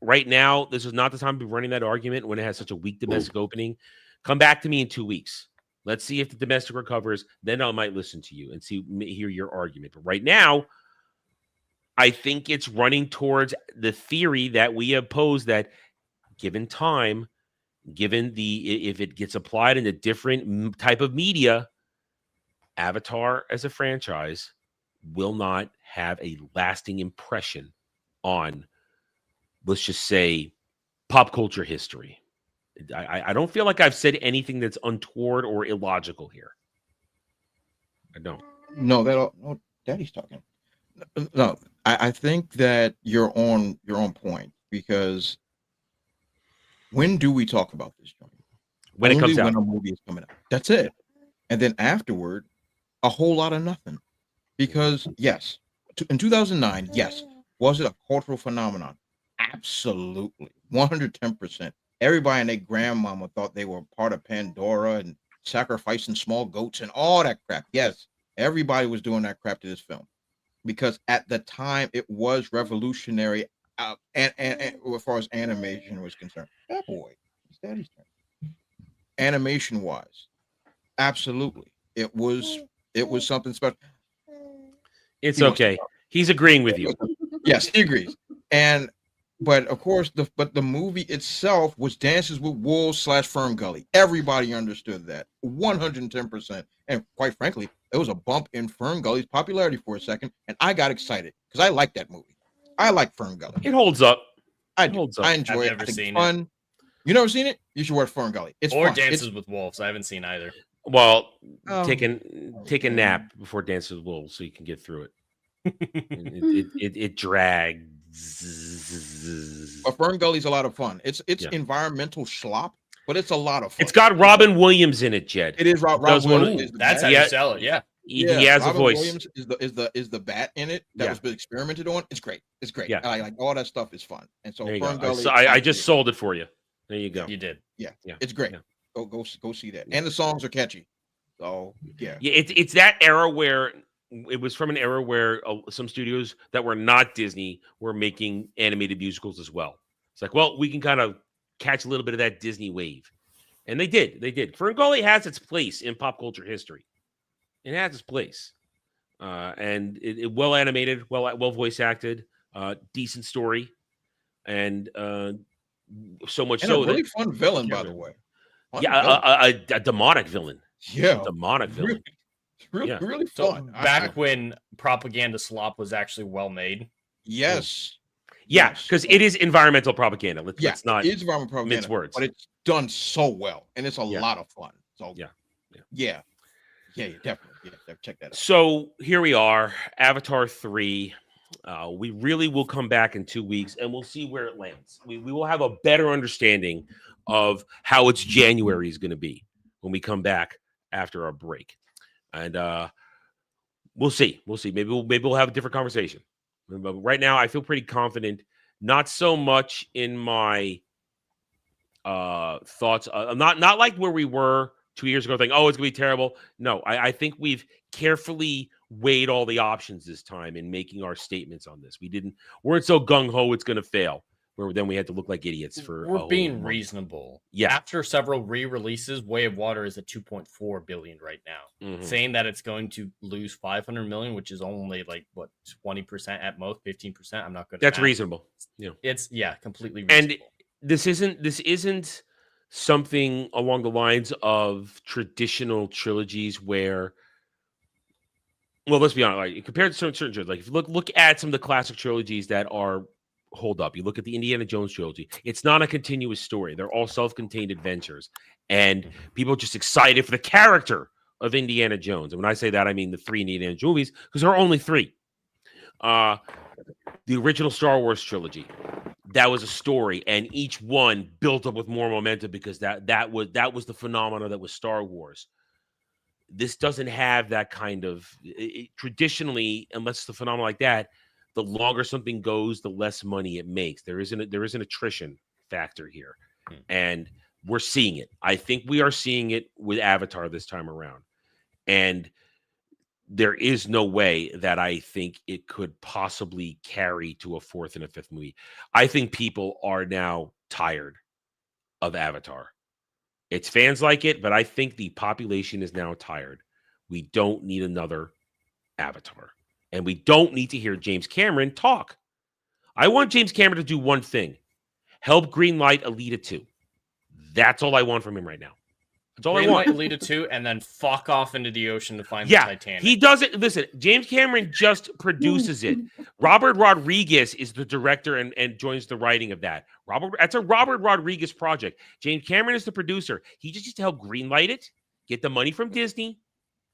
Right now, this is not the time to be running that argument when it has such a weak domestic opening. Come back to me in 2 weeks. Let's see if the domestic recovers. Then I might listen to you and hear your argument. But right now, I think it's running towards the theory that we have posed that given time, given if it gets applied in a different type of media, Avatar as a franchise will not have a lasting impression on, let's just say, pop culture history. I don't feel like I've said anything that's untoward or illogical here. I don't. No, Daddy's talking. No, I think that you're on point, because when do we talk about this joint? When it comes out. When a movie is coming out. That's it. And then afterward, a whole lot of nothing. Because yes, in 2009, yes, was it a cultural phenomenon? Absolutely, 110%. Everybody and their grandmama thought they were part of Pandora and sacrificing small goats and all that crap. Yes, everybody was doing that crap to this film, because at the time it was revolutionary, and as far as animation was concerned. That boy, it's Daddy's turn. Animation wise, absolutely, it was something special. It's okay. He's agreeing with you. Yes, he agrees. But of course, the movie itself was Dances with Wolves / Fern Gully. Everybody understood that 110%. And quite frankly, there was a bump in Fern Gully's popularity for a second, and I got excited because I like that movie. I like Fern Gully. It holds up. I enjoy it. I've never seen it. You never seen it? You should watch Fern Gully. It's or fun. Dances with Wolves. I haven't seen either. Well, take a nap before Dances with Wolves so you can get through it. It drags. But Fern Gully's a lot of fun. It's environmental slop, but it's a lot of fun. It's got Robin Williams in it, Jed. It is Robin Williams. That's how you sell it. Yeah. He has Robin a voice. Williams is the bat in it that was experimented on. It's great. It's great. Yeah. I like all that stuff is fun. And so Fern Gully. I just sold it for you. There you go. You did. Yeah. It's great. Yeah. Go see that. And the songs are catchy. So yeah. It's that era where it was from an era where some studios that were not Disney were making animated musicals as well. It's like, well, we can kind of catch a little bit of that Disney wave. And they did. Fern Gully has its place in pop culture history. It has its place. And it well animated, well voice acted, decent story. And so much and so a really fun villain, by the way. A demonic villain. Yeah. A demonic villain. Really so fun. Back when propaganda slop was actually well made. Yes. Yeah, because it is environmental propaganda. Let's not it is environmental propaganda, mince words. but it's done so well, and it's a lot of fun. So yeah, definitely. Yeah, check that out. So here we are, Avatar 3. We really will come back in 2 weeks, and we'll see where it lands. We will have a better understanding of how its January is going to be when we come back after our break. And we'll see. Maybe we'll have a different conversation. But right now, I feel pretty confident. Not so much in my thoughts. Not like where we were 2 years ago, thinking, "Oh, it's gonna be terrible." No, I think we've carefully weighed all the options this time in making our statements on this. Weren't so gung ho it's gonna fail. Where then we had to look like idiots for. We're being reasonable. Yeah. After several re-releases, Way of Water is at 2.4 billion right now. Mm-hmm. Saying that it's going to lose 500 million, which is only 20% at most, 15%. I'm not good. That's reasonable. Yeah. It's completely reasonable. And this isn't something along the lines of traditional trilogies where, well, let's be honest, like compared to certain trilogies, like if you look at some of the classic trilogies that are hold up, you look at the Indiana Jones trilogy, it's not a continuous story. They're all self-contained adventures, and people are just excited for the character of Indiana Jones. And when I say that, I mean the 3 Indiana Jones movies, because there are only 3. The original Star Wars trilogy, that was a story, and each one built up with more momentum because that was the phenomena that was Star Wars. This doesn't have that kind of traditionally, unless it's a phenomenon like that. The longer something goes, the less money it makes. There is an attrition factor here, and we're seeing it. I think we are seeing it with Avatar this time around, and there is no way that I think it could possibly carry to a 4th and a 5th movie. I think people are now tired of Avatar. Its fans like it, but I think the population is now tired. We don't need another Avatar. And we don't need to hear James Cameron talk. I want James Cameron to do one thing. Help greenlight Alita 2. That's all I want from him right now. That's all I want. Alita 2 and then fuck off into the ocean to find the Titanic. He does it. Listen, James Cameron just produces it. Robert Rodriguez is the director and joins the writing of that. That's a Robert Rodriguez project. James Cameron is the producer. He just needs to help greenlight it, get the money from Disney,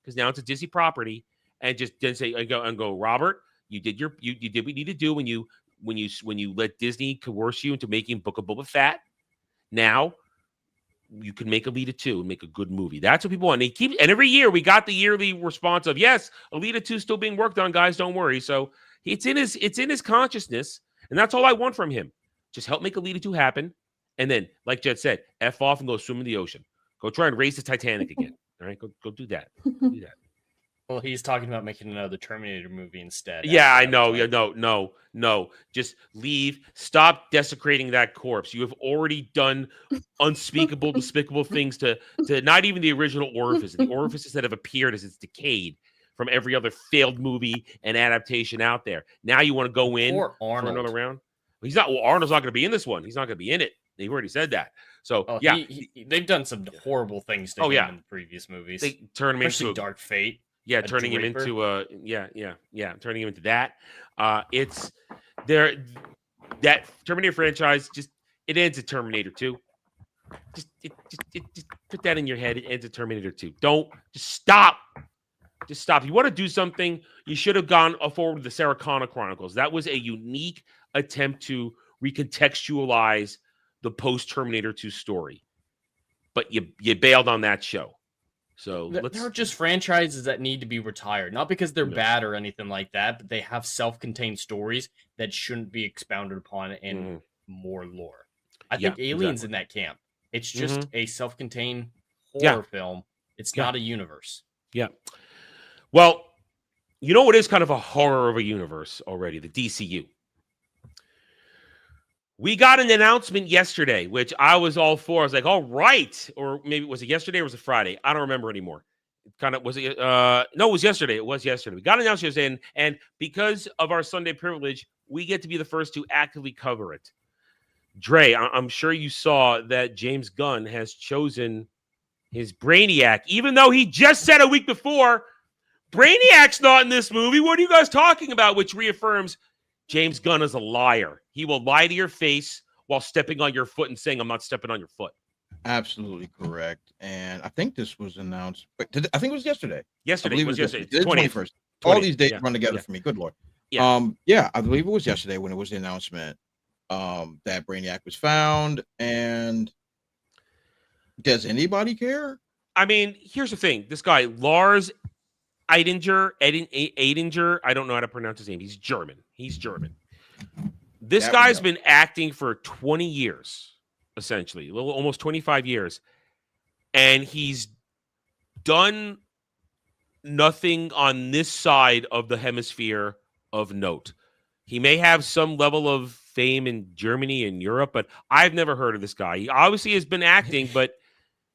because now it's a Disney property, and just then say and go, Robert, you did what you need to do when you let Disney coerce you into making Book of Boba Fett. Now you can make Alita 2 and make a good movie. That's what people want. And every year we got the yearly response of, yes, Alita 2 is still being worked on, guys. Don't worry. So it's in his consciousness, and that's all I want from him. Just help make Alita 2 happen. And then, like Jed said, F off and go swim in the ocean. Go try and raise the Titanic again. All right, go do that. Go do that. Well, he's talking about making another Terminator movie instead. Yeah, I know. Yeah, no. Just leave. Stop desecrating that corpse. You have already done unspeakable, despicable things to not even the original orifices. The orifices that have appeared as it's decayed from every other failed movie and adaptation out there. Now you want to go in for another round? He's not. Well, Arnold's not going to be in this one. He's not going to be in it. They've already said that. So yeah, they've done some horrible things to him in the previous movies. They turn him into Dark Fate. Yeah, turning him into turning him into that. It's there. That Terminator franchise it ends at Terminator 2. Just put that in your head. It ends at Terminator 2. Just stop. Just stop. If you want to do something, you should have gone forward with the Sarah Connor Chronicles. That was a unique attempt to recontextualize the post-Terminator 2 story. But you bailed on that show. So there are just franchises that need to be retired, not because they're bad or anything like that, but they have self-contained stories that shouldn't be expounded upon in more lore. I think Alien's in that camp. It's just a self-contained horror film. It's not a universe. Yeah. Well, you know what is kind of a horror of a universe already? The DCU. We got an announcement yesterday, which I was all for. I was like, all right. Or maybe was it yesterday or was it Friday? I don't remember anymore. No, it was yesterday. It was yesterday. We got an announcement yesterday, and because of our Sunday privilege, we get to be the first to actively cover it. Dre, I'm sure you saw that James Gunn has chosen his Brainiac, even though he just said a week before, Brainiac's not in this movie. What are you guys talking about? Which reaffirms James Gunn is a liar. He will lie to your face while stepping on your foot and saying, I'm not stepping on your foot. Absolutely correct. And I think this was announced. I think it was yesterday. Yesterday. It was yesterday. The 21st. All these dates run together for me. Good Lord. Yeah. I believe it was yesterday when it was the announcement that Brainiac was found. And does anybody care? I mean, here's the thing. This guy, Lars Eidinger, I don't know how to pronounce his name. He's German. This guy's been acting for 20 years, essentially, almost 25 years. And he's done nothing on this side of the hemisphere of note. He may have some level of fame in Germany and Europe, but I've never heard of this guy. He obviously has been acting, but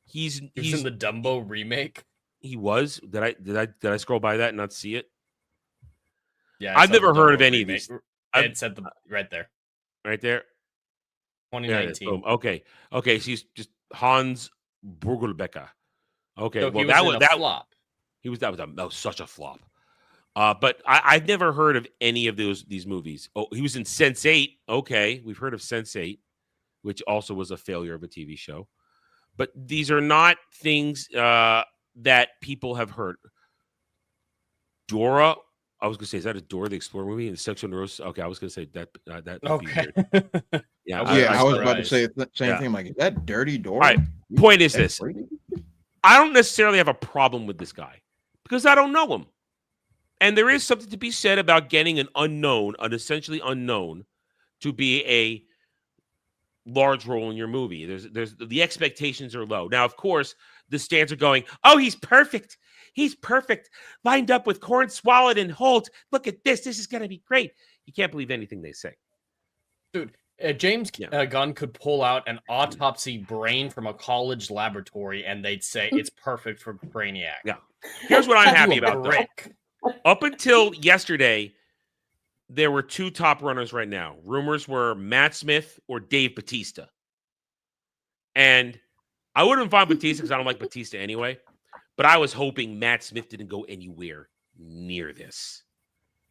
he's in the Dumbo remake. He was. Did I scroll by that and not see it? Yeah, I've never heard of any of these. It said right there. Right there. 2019. Okay. So he's just Hans Burgelbecker. Okay, So well he was in a flop. That was such a flop. But I've never heard of any of these movies. Oh, he was in Sense8. Okay, we've heard of Sense8, which also was a failure of a TV show. But these are not things that people have heard. Dora, I was going to say, is that a Dora the Explorer movie? And Sexual Neurosis? Okay, I was going to say that would Okay. be weird. Yeah, I was about to say the same thing. Like, is that Dirty Dora? All right, point is this. I don't necessarily have a problem with this guy because I don't know him. And there is something to be said about getting an essentially unknown, to be a large role in your movie. There's the expectations are low. Now, of course, the stands are going, oh, he's perfect. He's perfect. Lined up with Hornswoggle and Holt. Look at this. This is going to be great. You can't believe anything they say. Dude, James Gunn could pull out an autopsy brain from a college laboratory and they'd say it's perfect for Brainiac. Yeah. Here's what I'm happy about, though. Up until yesterday, there were two top runners right now. Rumors were Matt Smith or Dave Bautista. And I wouldn't find Bautista because I don't like Bautista anyway. But I was hoping Matt Smith didn't go anywhere near this.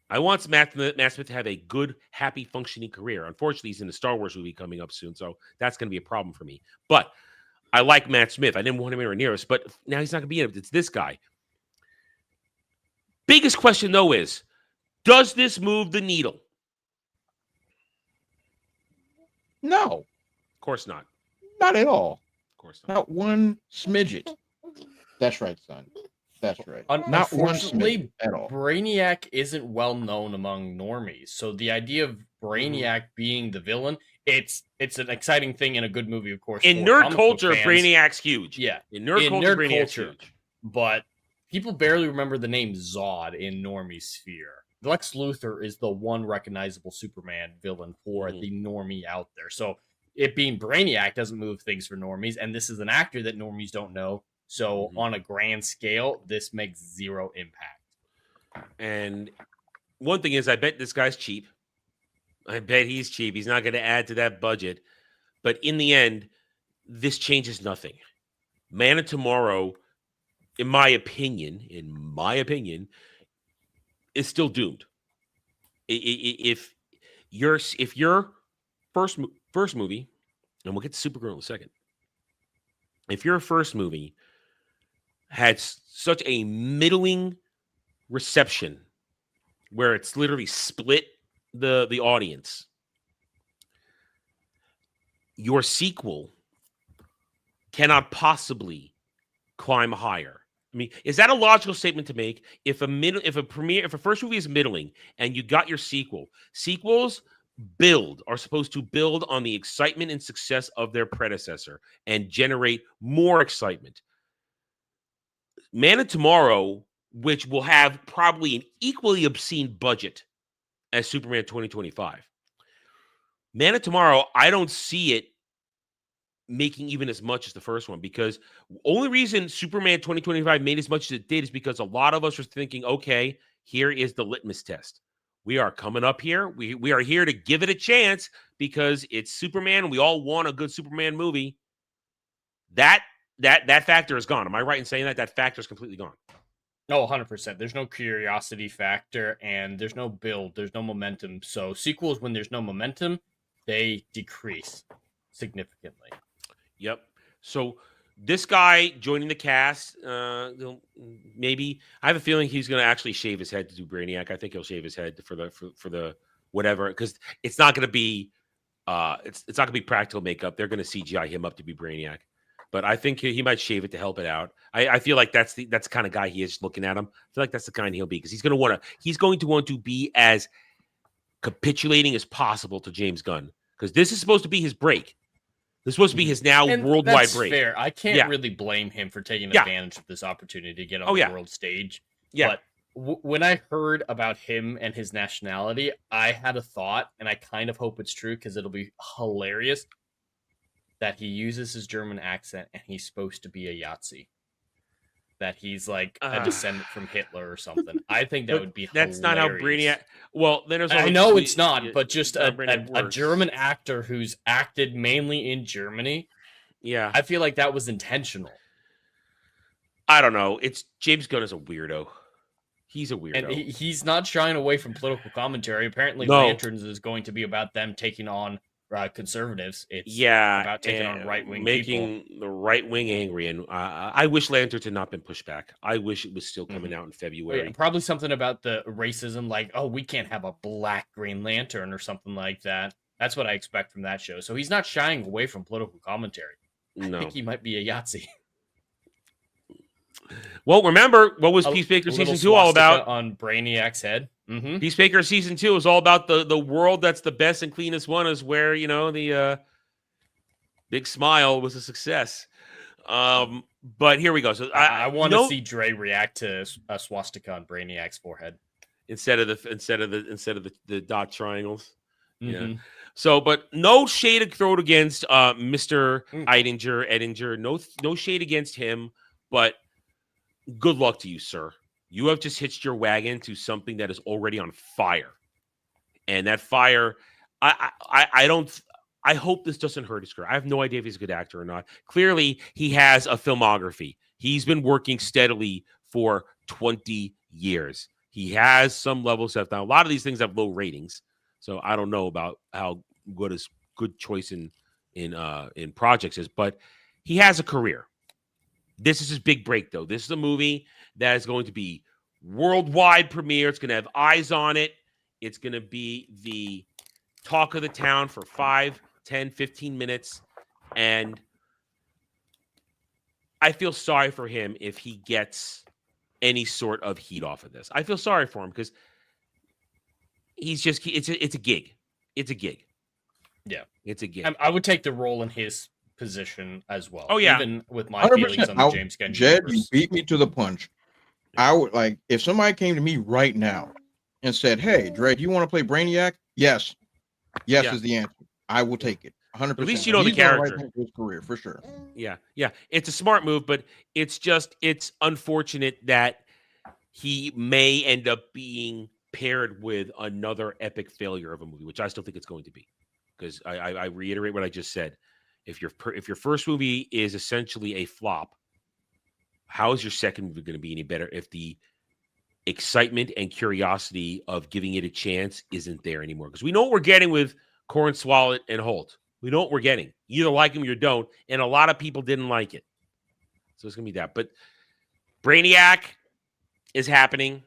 I want Matt Smith to have a good, happy, functioning career. Unfortunately, he's in a Star Wars movie coming up soon, so that's going to be a problem for me. But I like Matt Smith. I didn't want him anywhere near us, but now he's not going to be in it. It's this guy. Biggest question, though, is, does this move the needle? No. Of course not. Not at all. Of course not. Not one smidget. That's right, son. That's right. Not one smidget at all. Brainiac isn't well known among normies. So the idea of Brainiac being the villain, it's an exciting thing in a good movie, of course. In nerd culture, Brainiac's huge. Yeah. In nerd culture, Brainiac's huge. But people barely remember the name Zod in normie sphere. Lex Luthor is the one recognizable Superman villain for the normie out there. So it being Brainiac doesn't move things for normies, and this is an actor that normies don't know. So on a grand scale, this makes zero impact. And one thing is, I bet this guy's cheap. I bet he's cheap. He's not going to add to that budget. But in the end, this changes nothing. Man of Tomorrow, in my opinion, is still doomed. If your first movie, and we'll get to Supergirl in a second. If your first movie had such a middling reception, where it's literally split the audience, your sequel cannot possibly climb higher. I mean, is that a logical statement to make? If a first movie is middling and you got your sequels are supposed to build on the excitement and success of their predecessor and generate more excitement. Man of Tomorrow, which will have probably an equally obscene budget as Superman 2025. Man of Tomorrow, I don't see it making even as much as the first one, because only reason Superman 2025 made as much as it did is because a lot of us were thinking, okay, here is the litmus test. We are coming up here. We are here to give it a chance because it's Superman and we all want a good Superman movie. That factor is gone. Am I right in saying that? That factor is completely gone. No, 100%. There's no curiosity factor and there's no build. There's no momentum. So sequels, when there's no momentum, they decrease significantly. Yep. So this guy joining the cast, maybe I have a feeling he's going to actually shave his head to do Brainiac. I think he'll shave his head for the whatever, because it's not going to be it's not going to be practical makeup. They're going to CGI him up to be Brainiac. But I think he might shave it to help it out. I feel like that's the kind of guy he is. Looking at him, I feel like that's the kind he'll be, because he's going to want to be as capitulating as possible to James Gunn, because this is supposed to be his break. This is supposed to be his now worldwide break. Fair. I can't really blame him for taking advantage of this opportunity to get on the world stage. Yeah. But when I heard about him and his nationality, I had a thought, and I kind of hope it's true because it'll be hilarious, that he uses his German accent and he's supposed to be a Yahtzee. That he's like a descendant from Hitler or something. I think that would be hilarious. That's not how Brainiac... Well, then I know it's not, but just a German actor who's acted mainly in Germany Yeah. I feel like that was intentional. I don't know. It's James Gunn is a weirdo. He's a weirdo. And he's not shying away from political commentary. Apparently, No. Lanterns is going to be about them taking on conservatives. It's Yeah, about taking on right-wing making people. the right wing angry. And I wish Lanterns had not been pushed back. I wish it was still coming out in February. Yeah, probably something about the racism, like, oh, we can't have a black Green Lantern or something like that. That's what I expect from that show. So he's not shying away from political commentary. No. I think he might be a Yahtzee. Well, remember, what was Peacemaker Season 2 all about? On Brainiac's head. Mm-hmm. Peacemaker Season 2 is all about the world that's the best and cleanest one, is where, you know, the big smile was a success. But here we go. So I want to see Dre react to a swastika on Brainiac's forehead instead of the dot triangles. Mm-hmm. Yeah. So, but no shade of throat against Mr. Edinger. No shade against him, but good luck to you, sir. You have just hitched your wagon to something that is already on fire. And that fire, I hope this doesn't hurt his career. I have no idea if he's a good actor or not. Clearly, he has a filmography. He's been working steadily for 20 years. He has some level of stuff. Now, a lot of these things have low ratings, so I don't know about how good his good choice in projects is, but he has a career. This is his big break, though. This is a movie that is going to be worldwide premiere. It's going to have eyes on it. It's going to be the talk of the town for 5, 10, 15 minutes. And I feel sorry for him if he gets any sort of heat off of this. I feel sorry for him because it's a gig. It's a gig. Yeah. It's a gig. I would take the role in his position as well. Oh, yeah. Even with my feelings on the James Gunn Jed, universe. you beat me to the punch. I would like, if somebody came to me right now and said, hey, Dre, do you want to play Brainiac? Yes. Yes is the answer. I will take it. 100%. At least you know the character. Right his career, for sure. Yeah. It's a smart move, but it's unfortunate that he may end up being paired with another epic failure of a movie, which I still think it's going to be. Because I reiterate what I just said. If your first movie is essentially a flop, how is your second movie going to be any better if the excitement and curiosity of giving it a chance isn't there anymore? Because we know what we're getting with Corn, Swallet, and Holt. We know what we're getting. You either like them or you don't, and a lot of people didn't like it. So it's going to be that. But Brainiac is happening,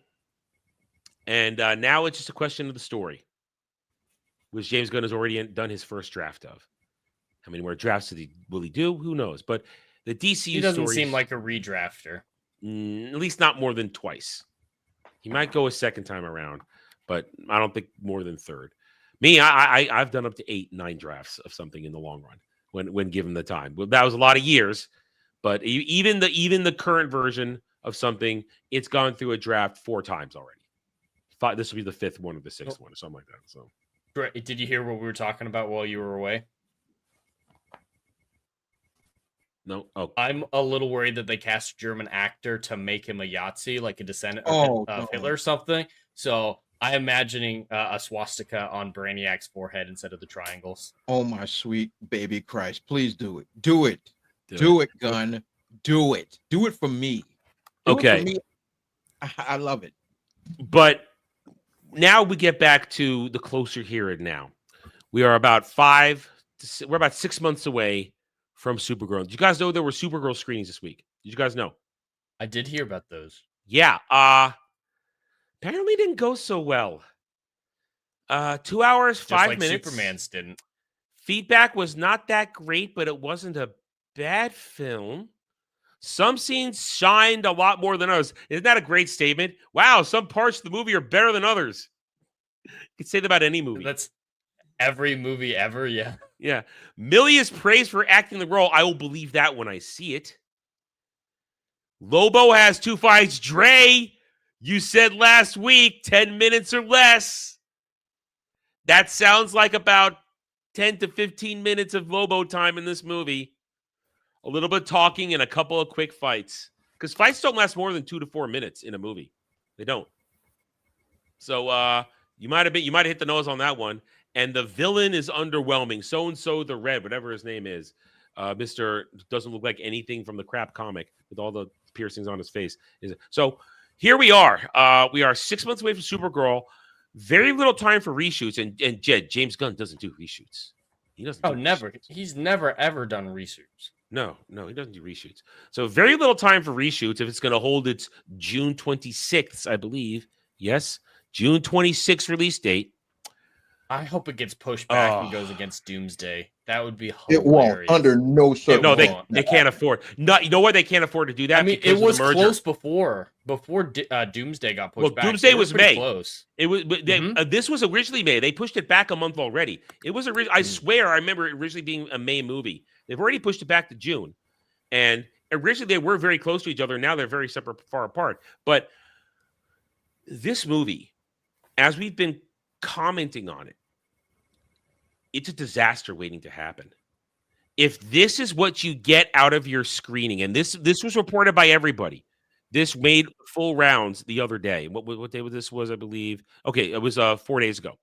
and now it's just a question of the story, which James Gunn has already done his first draft of. How many more drafts will he do? Who knows? But the DCU he doesn't seem like a redrafter. At least not more than twice. He might go a second time around, but I don't think more than third. Me, I've done up to 8, 9 drafts of something in the long run when given the time. Well, that was a lot of years, but even the current version of something, it's gone through a draft 4 times already. This will be the 5th one or the 6th one or something like that. So, did you hear what we were talking about while you were away? No. Oh, I'm a little worried that they cast a German actor to make him a Yahtzee, like a descendant of Hitler or something. So I'm imagining a swastika on Brainiac's forehead instead of the triangles. Oh my sweet baby Christ! Please do it. Do it. Do it, Gunn. Do it. Do it for me. Do okay. It for me. I love it. But now we get back to the closer here and now. We are about 6 months away from Supergirl. Did you guys know there were Supergirl screenings this week? Did you guys know? I did hear about those. Yeah. Apparently didn't go so well. 2 hours, 5 minutes. Superman's didn't. Feedback was not that great, but it wasn't a bad film. Some scenes shined a lot more than others. Isn't that a great statement? Wow, some parts of the movie are better than others. You could say that about any movie. That's every movie ever, yeah. Yeah. Millie is praised for acting the role. I will believe that when I see it. Lobo has 2 fights. Dre, you said last week 10 minutes or less. That sounds like about 10 to 15 minutes of Lobo time in this movie. A little bit of talking and a couple of quick fights. Because fights don't last more than 2 to 4 minutes in a movie. They don't. So you might have hit the nose on that one. And the villain is underwhelming. So-and-so the Red, whatever his name is. Mr. doesn't look like anything from the crap comic with all the piercings on his face. So here we are. We are 6 months away from Supergirl. Very little time for reshoots, and James Gunn doesn't do reshoots. He doesn't. Oh, never. Reshoots. He's never ever done reshoots. No, he doesn't do reshoots. So very little time for reshoots if it's going to hold its June 26th, I believe. Yes, June 26th release date. I hope it gets pushed back and goes against Doomsday. That would be hilarious. It won't, under no circumstances. No, they can't afford. No, you know why they can't afford to do that? I mean, it was close before Doomsday got pushed back. Doomsday was May. Close. It was. This was originally May. They pushed it back a month already. It was. I swear, I remember it originally being a May movie. They've already pushed it back to June, and originally they were very close to each other. Now they're very separate, far apart. But this movie, as we've been commenting on it, it's a disaster waiting to happen. If this is what you get out of your screening, and this was reported by everybody, this made full rounds the other day. What day this was, I believe. Okay, it was 4 days ago.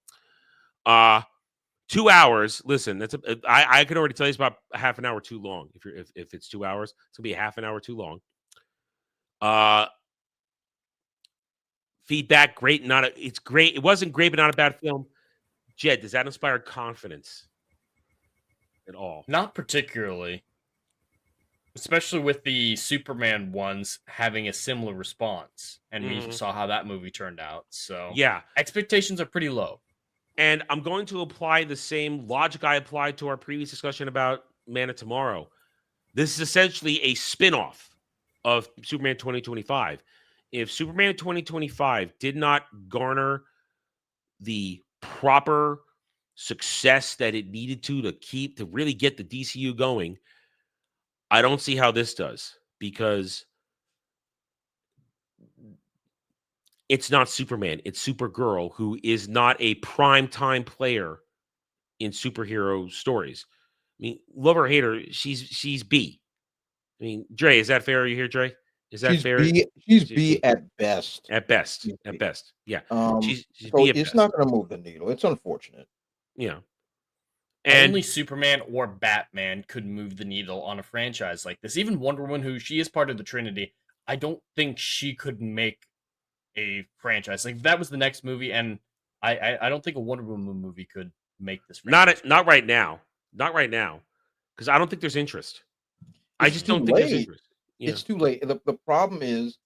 2 hours. Listen, I can already tell you it's about a half an hour too long. If it's 2 hours, it's gonna be a half an hour too long. Feedback, great. It's great. It wasn't great, but not a bad film. Jed, does that inspire confidence at all? Not particularly. Especially with the Superman ones having a similar response. And we saw how that movie turned out. So yeah, expectations are pretty low. And I'm going to apply the same logic I applied to our previous discussion about Man of Tomorrow. This is essentially a spin-off of Superman 2025. If Superman 2025 did not garner the proper success that it needed to really get the DCU going, I don't see how this does, because it's not Superman, it's Supergirl, who is not a prime time player in superhero stories. I mean, love her or hate her, she's B. I mean, Dre, is that fair? Are you here, Dre? Is that fair? She's B at best. At best. At best. Yeah. She's so B at it's best. not going to move the needle. It's unfortunate. Yeah. And only Superman or Batman could move the needle on a franchise like this. Even Wonder Woman, who she is part of the Trinity, I don't think she could make a franchise. Like, if that was the next movie, and I don't think a Wonder Woman movie could make this franchise. Not right now. Not right now. Because I don't think there's interest. I just don't think there's interest. Yeah. It's too late. The problem is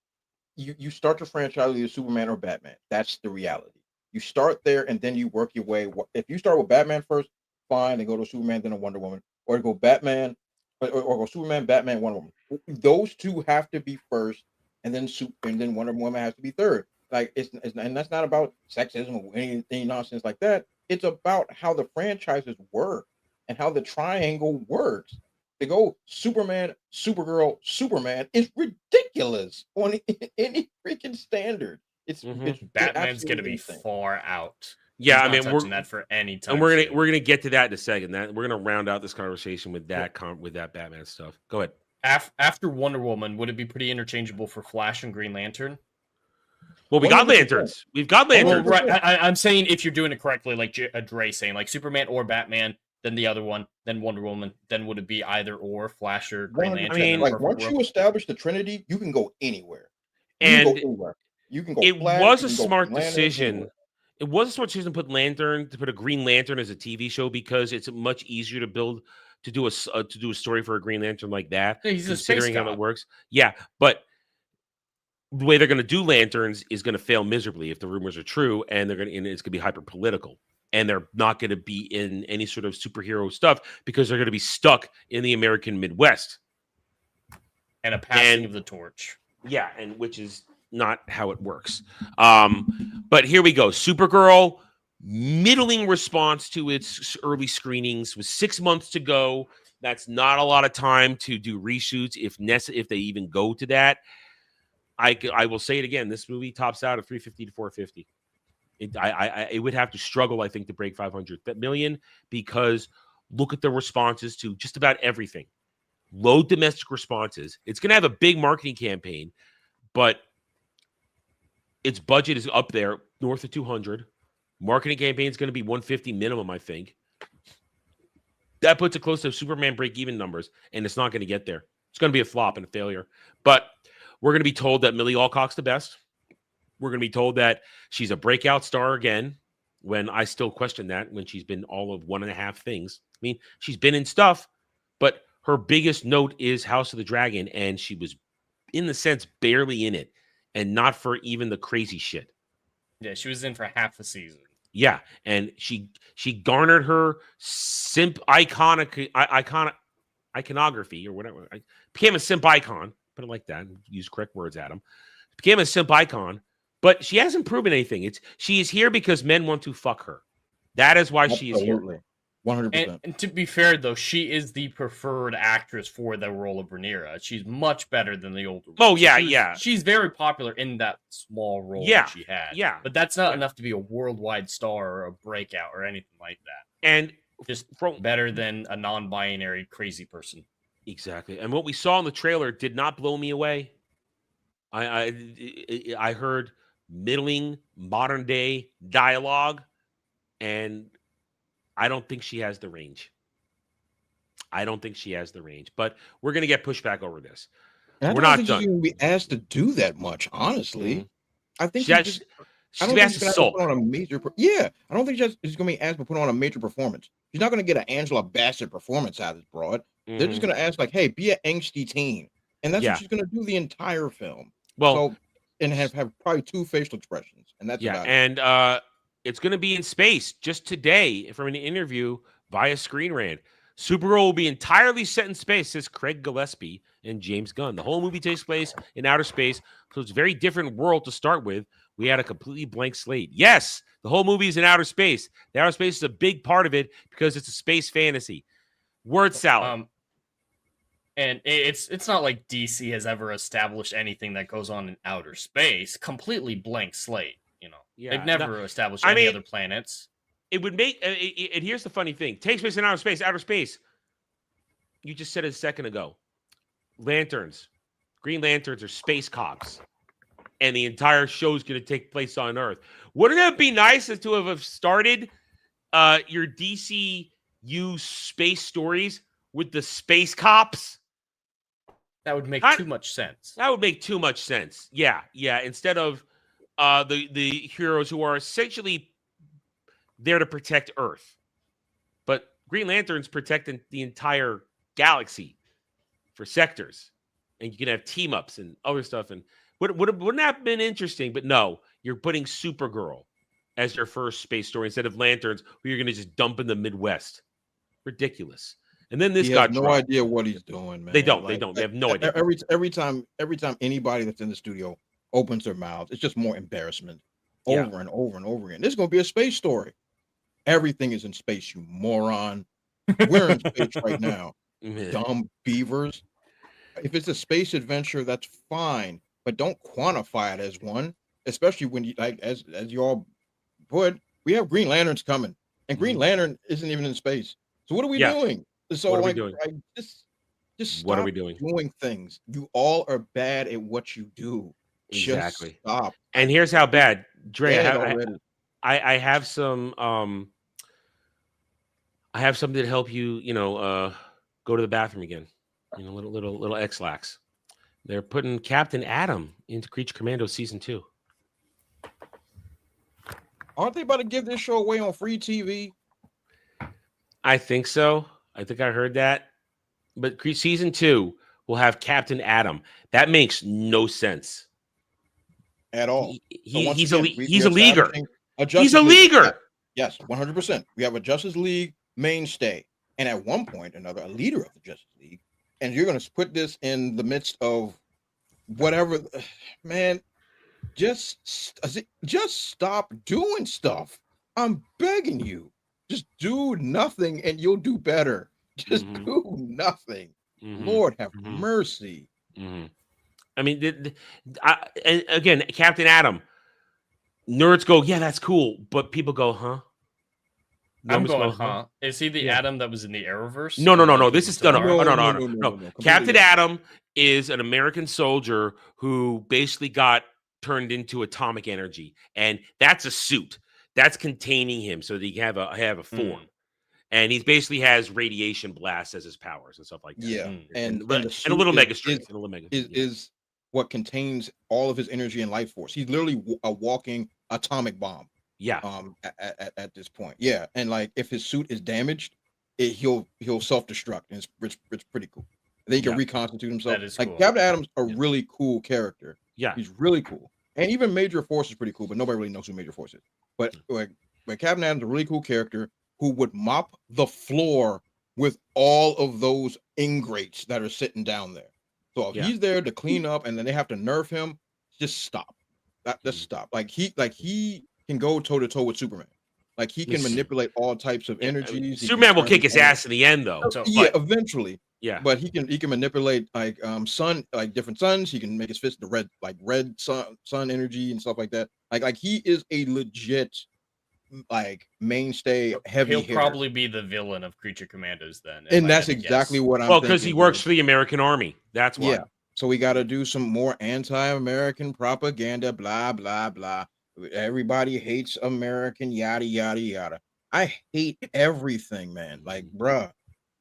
you start the franchise with either Superman or Batman. That's the reality. You start there and then you work your way. If you start with Batman first, fine, and go to Superman, then a Wonder Woman, or go Batman, or go Superman, Batman, Wonder Woman. Those two have to be first, and then Wonder Woman has to be third. Like and that's not about sexism or anything nonsense like that. It's about how the franchises work and how the triangle works. To go Superman, Supergirl, Superman is ridiculous on any freaking standard. It's Batman's going to be far out. Yeah, I mean, we're that for any time. And we're gonna get to that in a second. That we're gonna round out this conversation with that Batman stuff. Go ahead. After Wonder Woman, would it be pretty interchangeable for Flash and Green Lantern? Well, we got lanterns. We've got lanterns. Well, right. I'm saying if you're doing it correctly, like Dre saying, like Superman or Batman, then the other one, then Wonder Woman, then would it be either or Flash or Green Lantern? I mean, like once you establish the Trinity, you can go anywhere. You can go. It was a smart decision. It was a smart decision to put a Green Lantern as a TV show, because it's much easier to do a story for a Green Lantern like that. Yeah, he's considering how it works. Yeah, but the way they're going to do lanterns is going to fail miserably if the rumors are true, and it's going to be hyper political, and they're not going to be in any sort of superhero stuff because they're going to be stuck in the American Midwest and a passing of the torch. Yeah, and which is not how it works. But here we go. Supergirl, middling response to its early screenings, with 6 months to go. That's not a lot of time to do reshoots if they even go to that. I will say it again. This movie tops out at 350 to 450. It would have to struggle, I think, to break 500 million, because look at the responses to just about everything. Low domestic responses. It's going to have a big marketing campaign, but its budget is up there, north of 200. Marketing campaign is going to be 150 minimum, I think. that puts it close to Superman break-even numbers, and it's not going to get there. It's going to be a flop and a failure. But we're going to be told that Millie Alcock's the best. We're going to be told that she's a breakout star again, when I still question that, when she's been all of 1.5 things. I mean, she's been in stuff, but her biggest note is House of the Dragon, and she was, in the sense, barely in it, and not for even the crazy shit. Yeah, she was in for half a season. Yeah, and she garnered her simp iconography or whatever. I became a simp icon, put it like that, use correct words, Adam. Became a simp icon, but she hasn't proven anything. She is here because men want to fuck her. That is why she is here. 100%. And to be fair, though, she is the preferred actress for the role of Rhaenyra. She's much better than the older. Oh, yeah, She's very popular in that small role that she had. Yeah. But that's not enough to be a worldwide star or a breakout or anything like that. And just better than a non-binary crazy person. Exactly. And what we saw in the trailer did not blow me away. I heard middling modern day dialogue, and I don't think she has the range. But we're going to get pushback over this. And we're I don't not think done. she's going to be asked to do that much, honestly. Mm-hmm. I think she's she's asked to put on a major. I don't think she's going to be asked to put on a major performance. She's not going to get an Angela Bassett performance out of this broad. Mm-hmm. They're just going to ask, like, "Hey, be an angsty teen," and that's what she's going to do the entire film. Well, and have probably 2 facial expressions, and that's about it. And it's going to be in space. Just today, from an interview via Screen Rant, Supergirl will be entirely set in space, says Craig Gillespie and James Gunn. The whole movie takes place in outer space, so it's a very different world to start with. We had a completely blank slate. Yes, the whole movie is in outer space. The outer space is a big part of it because it's a space fantasy. Word salad. And it's not like DC has ever established anything that goes on in outer space. Completely blank slate, you know. Yeah, they've never established any other planets. It would make and here's the funny thing: takes place in outer space. Outer space. You just said it a second ago. Lanterns, Green Lanterns are space cops, and the entire show is going to take place on Earth. Wouldn't it be nice to have started your DCU space stories with the space cops? That would make too much sense. That would make too much sense. Yeah. Instead of the heroes who are essentially there to protect Earth, but Green Lantern's protecting the entire galaxy for sectors, and you can have team ups and other stuff. And wouldn't that have been interesting? But no, you're putting Supergirl as your first space story instead of Lanterns, who you're going to just dump in the Midwest. Ridiculous. And then this got no idea what he's doing, man. They don't. They have no idea. Every time anybody that's in the studio opens their mouth, it's just more embarrassment over and over and over again. This is going to be a space story. Everything is in space, you moron. We're in space right now. Dumb beavers. If it's a space adventure, that's fine, but don't quantify it as one. Especially when you as you all put, we have Green Lanterns coming, and Green Lantern isn't even in space. So what are we doing? So what are we doing? Just stop what are we doing? Doing things. You all are bad at what you do. Exactly. Just stop. And here's how bad, Dre. I have some. I have something to help you. Go to the bathroom again. Little X-lax. They're putting Captain Atom into Creature Commando season 2. Aren't they about to give this show away on free TV? I think so. I think I heard that. But season 2 will have Captain Atom. That makes no sense at all. He's a leaguer. He's a leaguer. Yes, 100%. We have a Justice League mainstay, and at one point, a leader of the Justice League. And you're going to put this in the midst of whatever, man. Just stop doing stuff. I'm begging you. Just do nothing and you'll do better. Just do nothing. Lord have mercy. I mean, and again, Captain Atom. Nerds go, yeah, that's cool, but people go, huh? I'm going, huh? Is he the Atom that was in the Arrowverse? No. This is no. Captain Atom is an American soldier who basically got turned into atomic energy, and that's a suit that's containing him so that he can have a form. and he basically has radiation blasts as his powers and stuff like that. Yeah, and the a suit little is- mega strength. And a little mega is what contains all of his energy and life force. He's literally a walking atomic bomb. Yeah. At this point, yeah, and like if his suit is damaged, he'll self-destruct, and it's pretty cool. Then he can reconstitute himself. That is like cool. Captain Adam's a really cool character. Yeah, he's really cool, and even Major Force is pretty cool, but nobody really knows who Major Force is. But like Captain Adam's a really cool character who would mop the floor with all of those ingrates that are sitting down there. So if he's there to clean up, and then they have to nerf him, just stop. Just stop. Like he can go toe to toe with Superman. Like he can manipulate all types of energies. Superman will kick his ass in the end, though. So, yeah, eventually. Yeah, but he can manipulate like sun, like different suns. He can make his fist the red sun energy and stuff like that. Like he is a legit like mainstay heavy. He'll hitter. probably be the villain of Creature Commandos then. And that's exactly what I'm. Well, because he works for the American Army. That's why. Yeah. So we got to do some more anti-American propaganda. Blah blah blah. Everybody hates American. Yada yada yada. I hate everything, man. Like, bruh,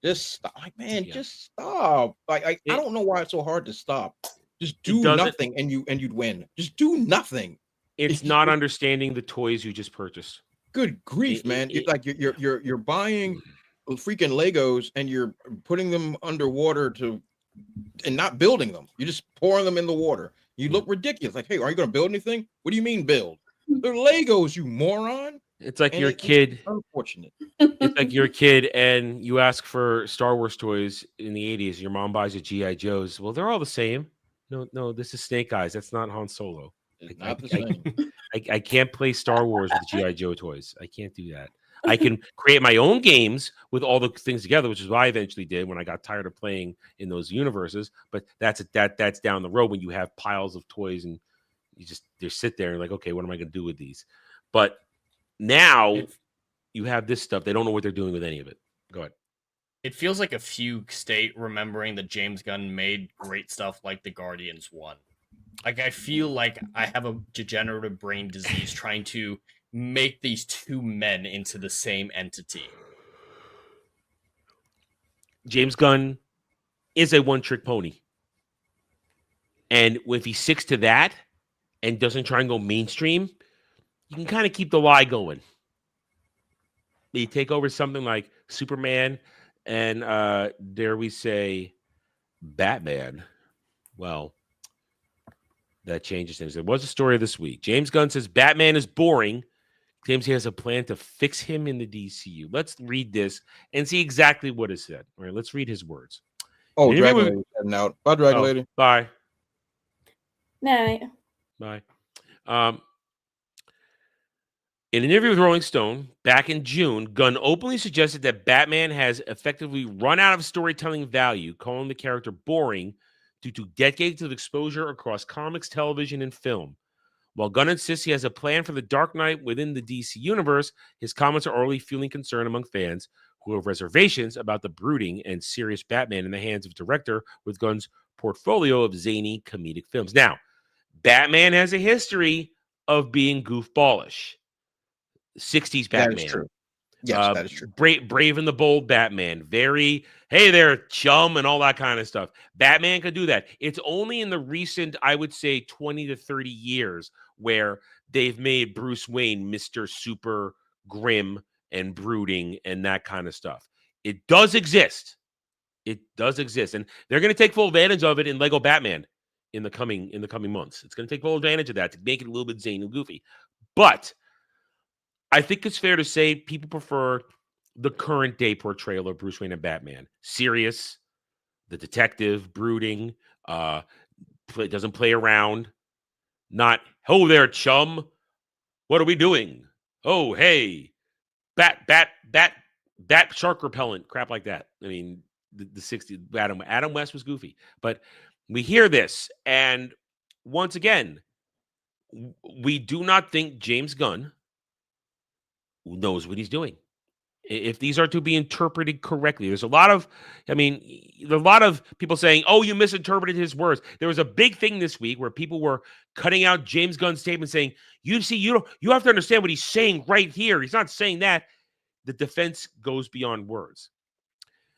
just stop. Like, man, just stop. Like, I don't know why it's so hard to stop. Just do nothing, and you'd win. Just do nothing. It's not understanding the toys you just purchased. Good grief, man! You're buying freaking Legos and you're putting them underwater and not building them. You're just pouring them in the water. You look ridiculous. Like, hey, are you going to build anything? What do you mean build? They're Legos, you moron. It's like your kid. Unfortunate. It's like your kid, and you ask for Star Wars toys in the 80s. Your mom buys you GI Joes. Well, they're all the same. No, this is Snake Eyes. That's not Han Solo. Not the same. I can't play Star Wars with GI Joe toys. I can't do that. I can create my own games with all the things together, which is what I eventually did when I got tired of playing in those universes. But that's down the road when you have piles of toys and you sit there and like, okay, what am I going to do with these? But now you have this stuff. They don't know what they're doing with any of it. Go ahead. It feels like a fugue state remembering that James Gunn made great stuff like the Guardians one. Like, I feel like I have a degenerative brain disease trying to make these two men into the same entity. James Gunn is a one-trick pony. And if he sticks to that and doesn't try and go mainstream, you can kind of keep the lie going. You take over something like Superman and, dare we say, Batman. Well, that changes things. There was a story this week. James Gunn says Batman is boring. Claims he has a plan to fix him in the DCU. Let's read this and see exactly what is said. All right, let's read his words. Oh, Dragon Lady's heading out. Bye, Dragon Lady. Bye. Night. Bye. In an interview with Rolling Stone back in June, Gunn openly suggested that Batman has effectively run out of storytelling value, calling the character boring due to decades of exposure across comics, television, and film. While Gunn insists he has a plan for the Dark Knight within the DC universe, his comments are already fueling concern among fans who have reservations about the brooding and serious Batman in the hands of a director with Gunn's portfolio of zany comedic films. Now, Batman has a history of being goofballish. 60s Batman. That is true. Yes, that is true. Brave and the Bold Batman. Very, hey there, chum, and all that kind of stuff. Batman could do that. It's only in the recent, I would say, 20 to 30 years where they've made Bruce Wayne Mr. Super grim and brooding and that kind of stuff. It does exist. It does exist. And they're going to take full advantage of it in Lego Batman in the coming months. It's going to take full advantage of that to make it a little bit zany and goofy. But I think it's fair to say people prefer the current day portrayal of Bruce Wayne and Batman. Serious, the detective, brooding, doesn't play around. Not, oh there, chum. What are we doing? Oh, hey, bat, shark repellent, crap like that. I mean, the 60s, Adam West was goofy. But we hear this, and once again, we do not think James Gunn knows what he's doing. If these are to be interpreted correctly, there's a lot of people saying, oh, you misinterpreted his words. There was a big thing this week where people were cutting out James Gunn's statement saying, you have to understand what he's saying right here. He's not saying that. the defense goes beyond words.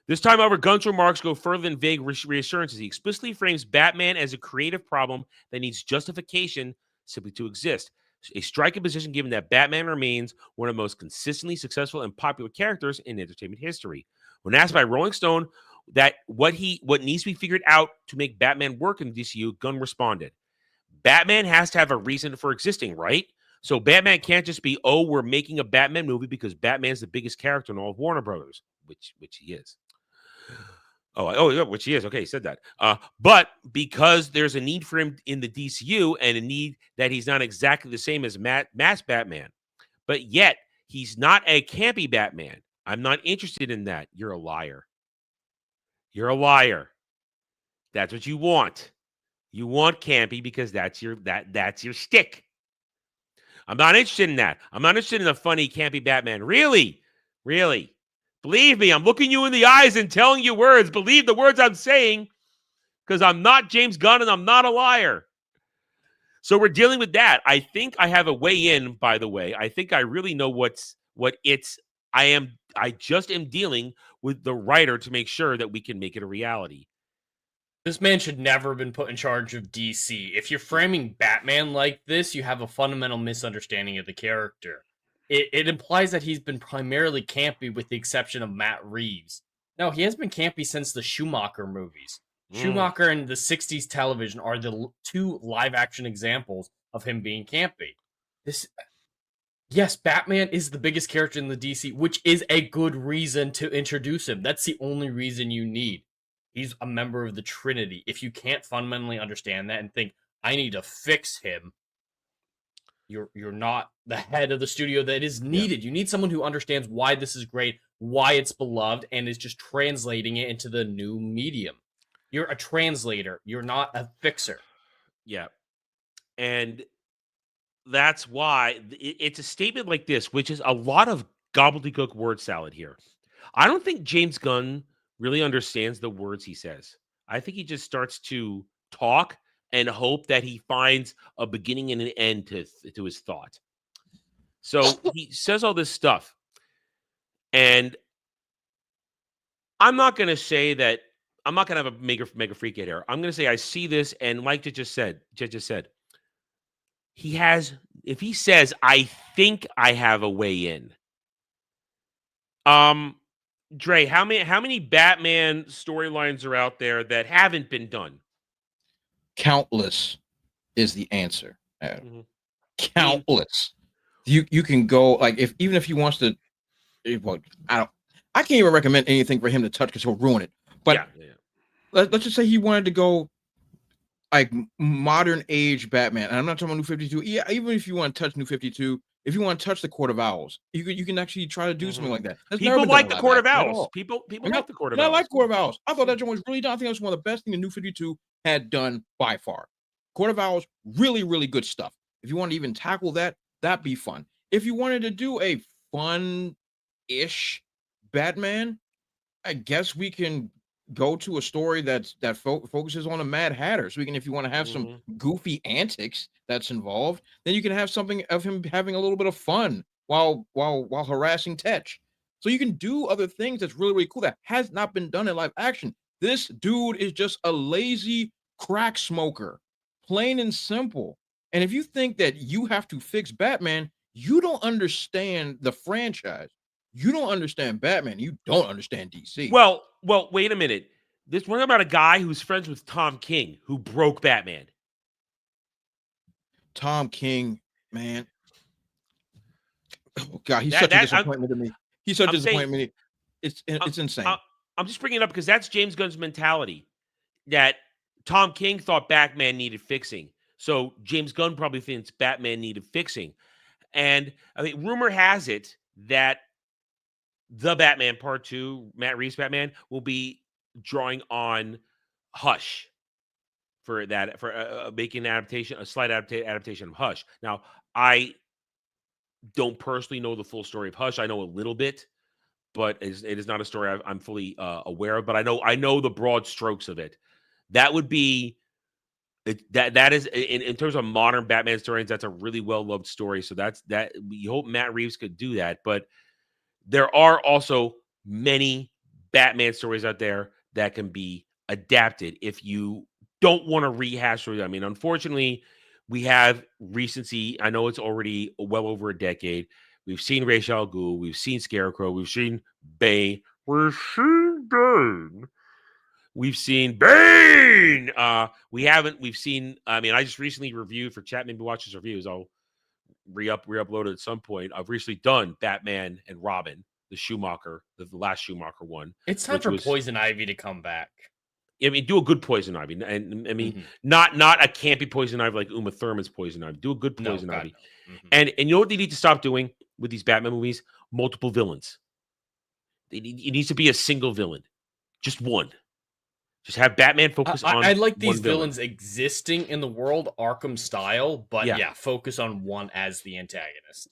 This time, however, Gunn's remarks go further than vague reassurances. He explicitly frames Batman as a creative problem that needs justification simply to exist. A striking position given that Batman remains one of the most consistently successful and popular characters in entertainment history. When asked by Rolling Stone that what needs to be figured out to make Batman work in the DCU, Gunn responded, Batman has to have a reason for existing, right? So Batman can't just be, oh, we're making a Batman movie because Batman's the biggest character in all of Warner Brothers, which he is. Oh, yeah, which he is. Okay, he said that. But because there's a need for him in the DCU and a need that he's not exactly the same as Mass Batman, but yet he's not a campy Batman. I'm not interested in that. You're a liar. You're a liar. That's what you want. You want campy because that's your shtick. I'm not interested in that. I'm not interested in a funny, campy Batman. Really? Really? Believe me, I'm looking you in the eyes and telling you words. Believe the words I'm saying because I'm not James Gunn and I'm not a liar. So we're dealing with that. I think I have a way in, by the way. I think I really know I just am dealing with the writer to make sure that we can make it a reality. This man should never have been put in charge of DC. If you're framing Batman like this, you have a fundamental misunderstanding of the character. It implies that he's been primarily campy with the exception of Matt Reeves. No, he has been campy since the Schumacher movies. Schumacher and the 60s television are the two live-action examples of him being campy. Yes, Batman is the biggest character in the DC, which is a good reason to introduce him. That's the only reason you need. He's a member of the Trinity. If you can't fundamentally understand that and think, I need to fix him, you're not the head of the studio that is needed. Yeah. You need someone who understands why this is great, why it's beloved, and is just translating it into the new medium. You're a translator. You're not a fixer. Yeah. And that's why it's a statement like this, which is a lot of gobbledygook word salad here. I don't think James Gunn really understands the words he says. I think he just starts to talk and hope that he finds a beginning and an end to his thought. So he says all this stuff. And I'm not going to say that I'm not going to have a mega freak out here. I'm going to say I see this, and like Jed just said, if he says, I think I have a way in. Dre, how many Batman storylines are out there that haven't been done? Countless is the answer. Mm-hmm. Countless. You can go like even if he wants to. Well, I can't even recommend anything for him to touch because he'll ruin it. But let's just say he wanted to go like modern age Batman. And I'm not talking about New 52. Yeah, even if you want to touch New 52, if you want to touch the Court of Owls, you can actually try to do something like that. People like the Court of Owls. People like the Court of Owls. I like Court of Owls. I thought that joint was really done. I think it was one of the best things the New 52 had done by far. Court of Owls, really, really good stuff. If you want to even tackle that, that'd be fun. If you wanted to do a fun-ish Batman, I guess we can go to a story that focuses on a Mad Hatter. So we can, if you want to have some goofy antics that's involved, then you can have something of him having a little bit of fun while harassing Tetch. So you can do other things that's really, really cool that has not been done in live action. This dude is just a lazy crack smoker, plain and simple. And if you think that you have to fix Batman, you don't understand the franchise. You don't understand Batman. You don't understand DC. Well, wait a minute. This one about a guy who's friends with Tom King who broke Batman. Tom King, man. Oh God, he's such a disappointment to me. He's such a disappointment. It's insane. I'm just bringing it up because that's James Gunn's mentality. That Tom King thought Batman needed fixing. So James Gunn probably thinks Batman needed fixing. And I mean, rumor has it that the Batman Part 2, Matt Reeves' Batman, will be drawing on Hush for making a slight adaptation of Hush. Now, I don't personally know the full story of Hush. I know a little bit, but it is not a story I'm fully aware of. But I know the broad strokes of it. That would be that is in terms of modern Batman stories. That's a really well loved story. So that we hope Matt Reeves could do that. But there are also many Batman stories out there that can be adapted if you don't want to rehash stories. I mean, unfortunately, we have recency. I know it's already well over a decade. We've seen Ra's al Ghul, we've seen Scarecrow, we've seen Bane, we've seen Bane. We've seen Bane. We've seen, I mean, I just recently reviewed for chat, maybe watch his reviews. I'll re-upload it at some point. I've recently done Batman and Robin, the Schumacher, the last Schumacher one. It's time for Poison Ivy to come back. I mean, do a good Poison Ivy, and I mean, not a campy Poison Ivy like Uma Thurman's Poison Ivy. Do a good Poison Ivy, and you know what they need to stop doing with these Batman movies? Multiple villains. It needs to be a single villain, just one. Just have Batman focus on. I like these villains existing in the world, Arkham style, but yeah, focus on one as the antagonist.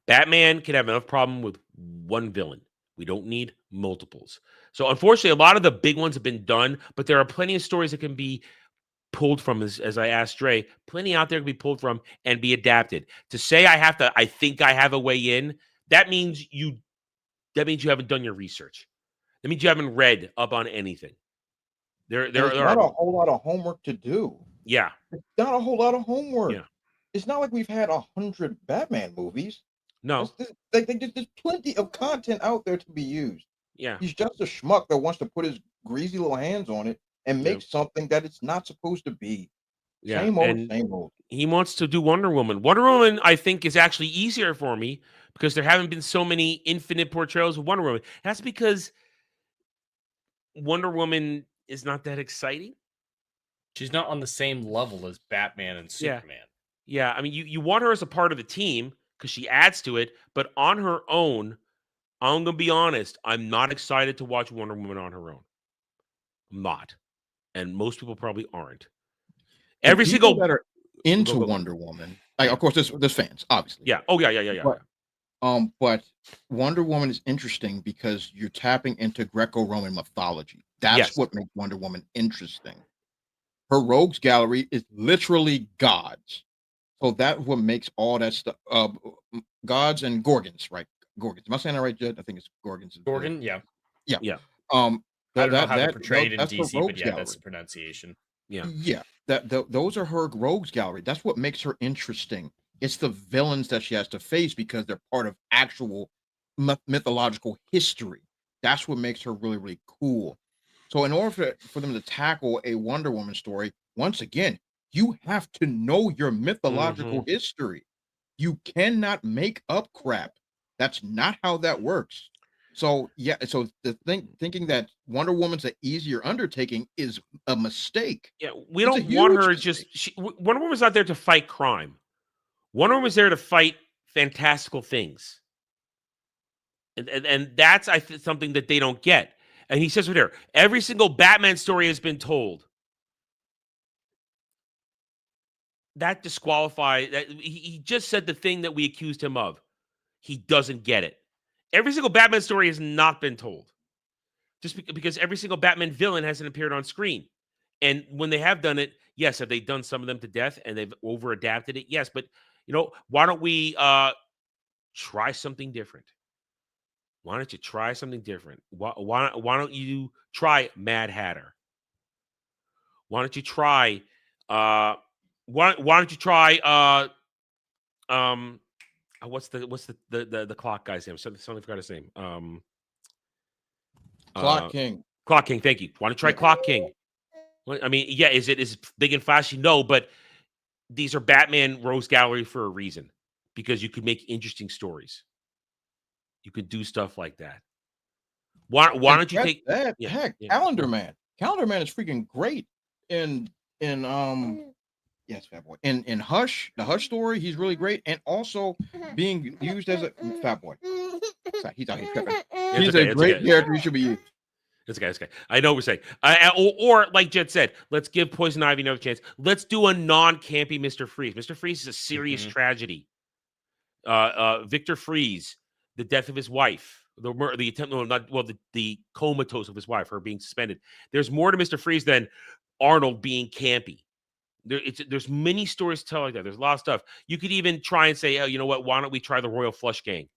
Batman can have enough problem with one villain. We don't need multiples. So unfortunately, a lot of the big ones have been done, but there are plenty of stories that can be pulled from, as I asked Dre, plenty out there can be pulled from and be adapted. To say I think I have a way in, that means you haven't done your research. That means you haven't read up on anything. There's not a whole lot of homework to do. Yeah. It's not a whole lot of homework. Yeah. It's not like we've had 100 Batman movies. No. There's plenty of content out there to be used. Yeah. He's just a schmuck that wants to put his greasy little hands on it and make something that it's not supposed to be. Yeah. Same old. He wants to do Wonder Woman. Wonder Woman, I think, is actually easier for me because there haven't been so many infinite portrayals of Wonder Woman. That's because Wonder Woman is not that exciting. She's not on the same level as Batman and Superman. Yeah. I mean, you want her as a part of the team because she adds to it, but on her own, I'm gonna be honest, I'm not excited to watch Wonder Woman on her own. I'm not, and most people probably aren't. Every single that are into Wonder Woman, like, of course, there's fans, obviously. Yeah. Oh yeah. But Wonder Woman is interesting because you're tapping into Greco-Roman mythology. That's what makes Wonder Woman interesting. Her rogues gallery is literally gods. So that's what makes all that stuff. Gods and Gorgons, right? Gorgons. Am I saying that right, Jed? I think it's Gorgons. Gorgon, yeah. Yeah. I don't know how they're portrayed in DC, but yeah, that's the pronunciation. Yeah. Yeah. Those are her rogues gallery. That's what makes her interesting. It's the villains that she has to face because they're part of actual mythological history. That's what makes her really, really cool. So in order for them to tackle a Wonder Woman story, once again, you have to know your mythological history. You cannot make up crap. That's not how that works. So yeah, so thinking that Wonder Woman's an easier undertaking is a mistake. Yeah, we don't want her Wonder Woman's not there to fight crime. Wonder Woman's there to fight fantastical things. And that's something that they don't get. And he says right here, every single Batman story has been told. That disqualifies that he just said the thing that we accused him of. He doesn't get it. Every single Batman story has not been told. Just because every single Batman villain hasn't appeared on screen. And when they have done it, yes, have they done some of them to death and they've over adapted it? Yes, but why don't we try something different? Why don't you try something different? Why don't you try Mad Hatter? Why don't you try why don't you try what's the clock guy's name? Something forgot his name. Clock King. Clock King, thank you. Why don't you try Clock King? I mean, yeah, is it big and flashy? No, but these are Batman Rose Gallery for a reason. Because you could make interesting stories. You could do stuff like that. Why don't you take that? Heck, Calendar Man. Calendar Man is freaking great in yes, Fat Boy. In Hush, the Hush story, he's really great, and also being used as a Fat Boy. He's out here tripping. He's a great character. He should be used. It's okay. I know what we're saying. Or like Jet said, let's give Poison Ivy another chance. Let's do a non-campy Mr. Freeze. Mr. Freeze is a serious tragedy. Victor Freeze, the death of his wife, the comatose of his wife, her being suspended. There's more to Mr. Freeze than Arnold being campy. There's many stories to tell like that. There's a lot of stuff. You could even try and say, oh, you know what? Why don't we try the Royal Flush Gang?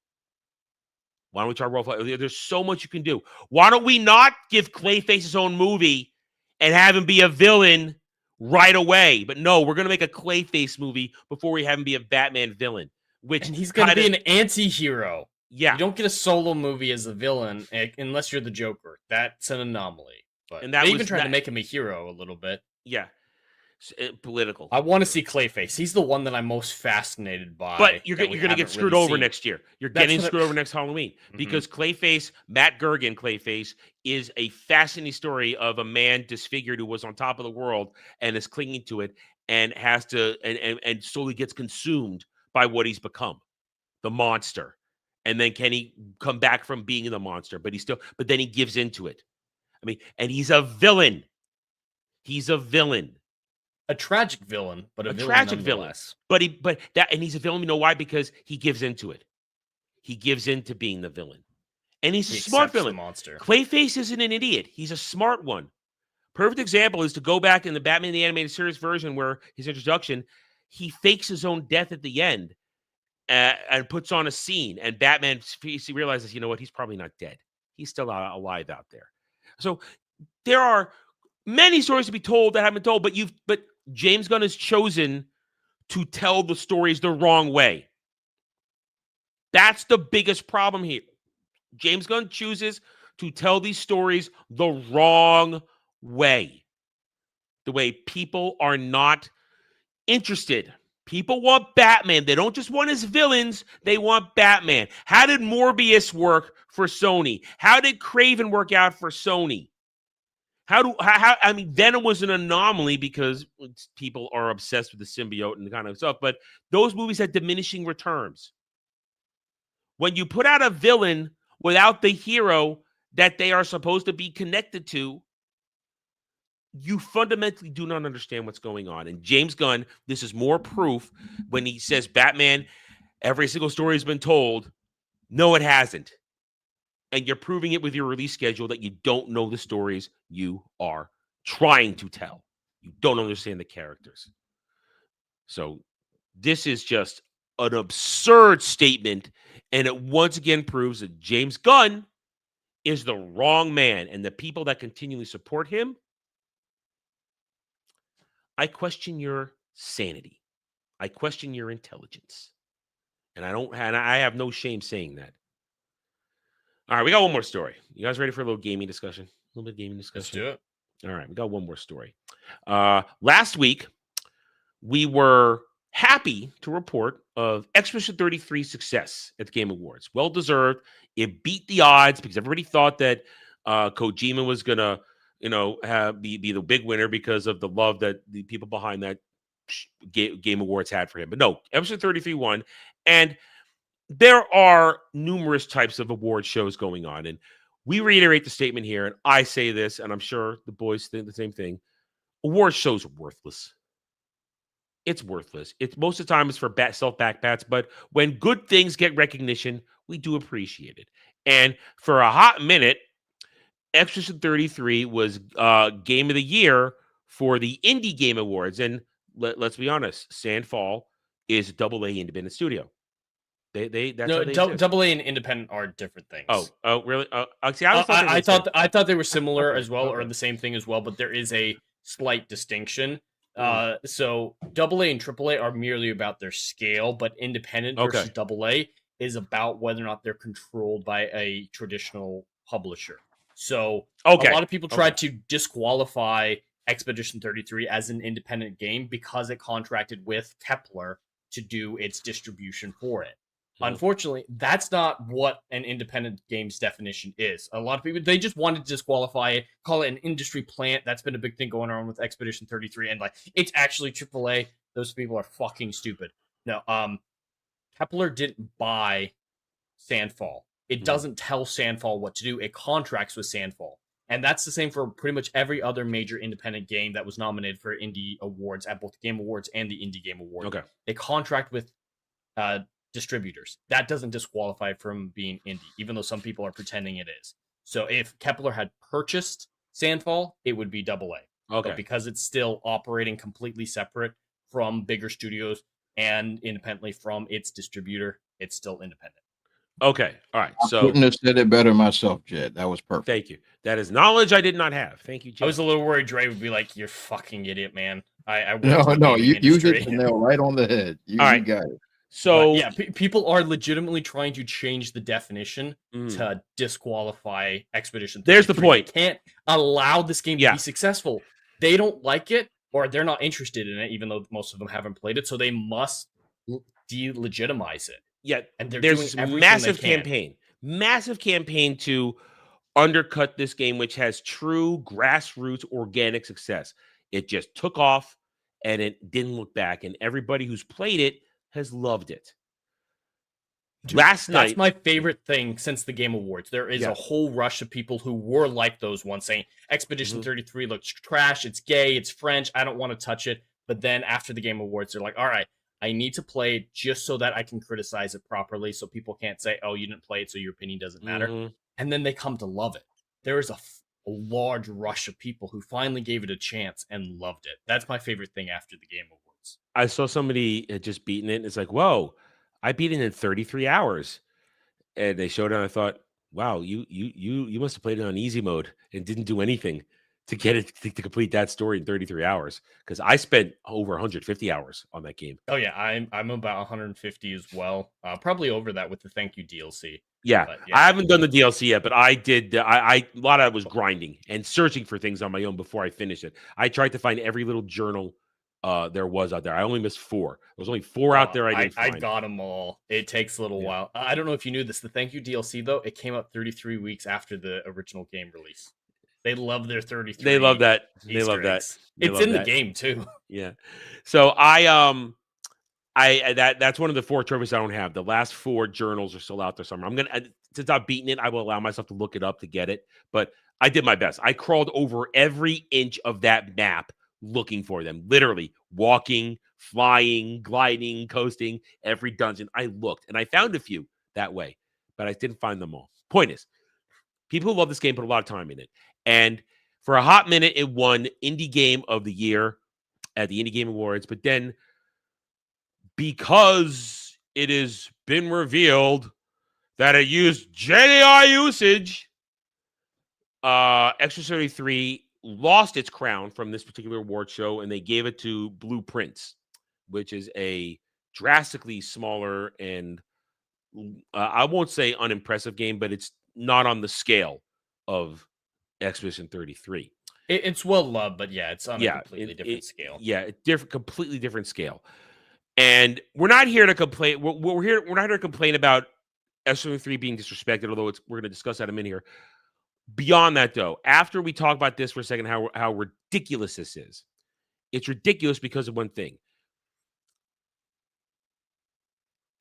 Why don't we try role play? There's so much you can do. Why don't we not give Clayface his own movie and have him be a villain right away? But no, we're going to make a Clayface movie before we have him be a Batman villain. And he's going to be an anti-hero. Yeah. You don't get a solo movie as a villain unless you're the Joker. That's an anomaly. But And that they was even tried that- to make him a hero a little bit. Yeah. Political. I want to see Clayface. He's the one that I'm most fascinated by. But you're that going we to get haven't screwed really over seen. next year. You're That's getting what screwed over next Halloween because Clayface, Matt Gergen Clayface, is a fascinating story of a man disfigured who was on top of the world and is clinging to it and has to and slowly gets consumed by what he's become, the monster. And then can he come back from being the monster? But then he gives into it. I mean, and he's a villain. He's a villain. A tragic villain, but a villain tragic villain. nonetheless. And he's a villain. You know why? Because he gives into it. He gives into being the villain, and he's He a smart accepts the villain. monster. Clayface isn't an idiot. He's a smart one. Perfect example is to go back in the Batman the Animated Series version where his introduction, he fakes his own death at the end and puts on a scene, and Batman realizes, you know what? He's probably not dead. He's still alive out there. So there are many stories to be told that haven't been told, but James Gunn has chosen to tell the stories the wrong way. That's the biggest problem here. James Gunn chooses to tell these stories the wrong way. The way people are not interested. People want Batman. They don't just want his villains. They want Batman. How did Morbius work for Sony? How did Craven work out for Sony? I mean, Venom was an anomaly because people are obsessed with the symbiote and the kind of stuff, but those movies had diminishing returns. When you put out a villain without the hero that they are supposed to be connected to, you fundamentally do not understand what's going on. And James Gunn, this is more proof when he says Batman, every single story has been told. No, it hasn't. And you're proving it with your release schedule that you don't know the stories you are trying to tell. You don't understand the characters. So this is just an absurd statement. And it once again proves that James Gunn is the wrong man. And the people that continually support him, I question your sanity. I question your intelligence. And I have no shame saying that. All right, we got one more story. You guys ready for a little gaming discussion? A little bit of gaming discussion? Let's do it. All right, we got one more story. Last week, we were happy to report of Expedition 33's success at the Game Awards. Well-deserved. It beat the odds because everybody thought that Kojima was going to, be the big winner because of the love that the people behind that Game Awards had for him. But no, Expedition 33 won. And there are numerous types of award shows going on. And we reiterate the statement here, and I say this, and I'm sure the boys think the same thing. Award shows are worthless. It's worthless. It's most of the time it's for self-back bats, but when good things get recognition, we do appreciate it. And for a hot minute, Expedition 33 was Game of the Year for the Indie Game Awards. And let's be honest, Sandfall is a AA independent studio. Double A and independent are different things. Oh, really? See, I thought they were similar as well, or the same thing as well, but there is a slight distinction. So Double A and Triple A are merely about their scale, but independent versus Double A is about whether or not they're controlled by a traditional publisher. So a lot of people tried to disqualify Expedition 33 as an independent game because it contracted with Kepler to do its distribution for it. Unfortunately, that's not what an independent game's definition is. A lot of people, they just wanted to disqualify it, call it an industry plant. That's been a big thing going on with Expedition 33. And it's actually AAA. Those people are fucking stupid. No, Kepler didn't buy Sandfall. It doesn't tell Sandfall what to do. It contracts with Sandfall. And that's the same for pretty much every other major independent game that was nominated for indie awards at both the Game Awards and the Indie Game Awards. Okay. They contract with distributors. That doesn't disqualify from being indie, even though some people are pretending it is. So if Kepler had purchased Sandfall, it would be AA. Okay. But because it's still operating completely separate from bigger studios and independently from its distributor, it's still independent. Okay. All right. So Couldn't have said it better myself, Jed. That was perfect. thank you. That is knowledge I did not have. Thank you, I Jed. was a little worried Dre would be like, "You're fucking idiot, man." I work No, in the no, gaming you hit industry. the nail right on the head. You All right. got it. So But yeah, people are legitimately trying to change the definition Mm. to disqualify Expedition 33. There's the point. They can't allow this game Yeah. to be successful. They don't like it, or they're not interested in it, even though most of them haven't played it. So they must delegitimize it. yeah, And they're there's doing this everything massive they can. massive campaign to undercut this game, which has true grassroots organic success. It just took off and it didn't look back. And everybody who's played it has loved it. Dude, Last night, that's my favorite thing since the Game Awards. There is Yeah. a whole rush of people who were like those ones saying Expedition Mhm. 33 looks trash, it's gay, it's French, I don't want to touch it. But then after the Game Awards, they're like, all right, I need to play it just so that I can criticize it properly so people can't say, oh, you didn't play it, so your opinion doesn't matter. Mhm. And then they come to love it. There is a large rush of people who finally gave it a chance and loved it. That's my favorite thing after the Game Awards. I saw somebody had just beaten it. And it's like, whoa, I beat it in 33 hours. And they showed it. And I thought, wow, you must have played it on easy mode and didn't do anything to get it to complete that story in 33 hours. Because I spent over 150 hours on that game. Oh yeah, I'm about 150 as well. Probably over that with the thank you DLC. Yeah, But, I haven't done the DLC yet, but I did. I a lot of it was grinding and searching for things on my own before I finished it. I tried to find every little journal there was out there. I only missed 4. There was only 4 out there I didn't I find. got them all. It takes a little while. I don't know if you knew this. The thank you DLC though, it came out 33 weeks after the original game release. They love their 33. They love that. They Easter love that. eggs. They It's love in that. the game too. Yeah. So that's one of the 4 trophies I don't have. The last 4 journals are still out there somewhere. Since I've beaten it, I will allow myself to look it up to get it. But I did my best. I crawled over every inch of that map looking for them. Literally walking, flying, gliding, coasting, every dungeon. I looked and I found a few that way, but I didn't find them all. Point is, people who love this game put a lot of time in it. And for a hot minute, it won Indie Game of the Year at the Indie Game Awards. But then, because it has been revealed that it used GenAI usage, Extra 33 lost its crown from this particular award show, and they gave it to Blueprints, which is a drastically smaller and I won't say unimpressive game, but it's not on the scale of Expedition 33. It's well loved, but yeah, it's on a completely different scale. Yeah, completely different scale. And we're not here to complain. We're not here to complain about S23 being disrespected, although we're going to discuss that in a minute here. Beyond that, though, after we talk about this for a second, how ridiculous this is, it's ridiculous because of one thing.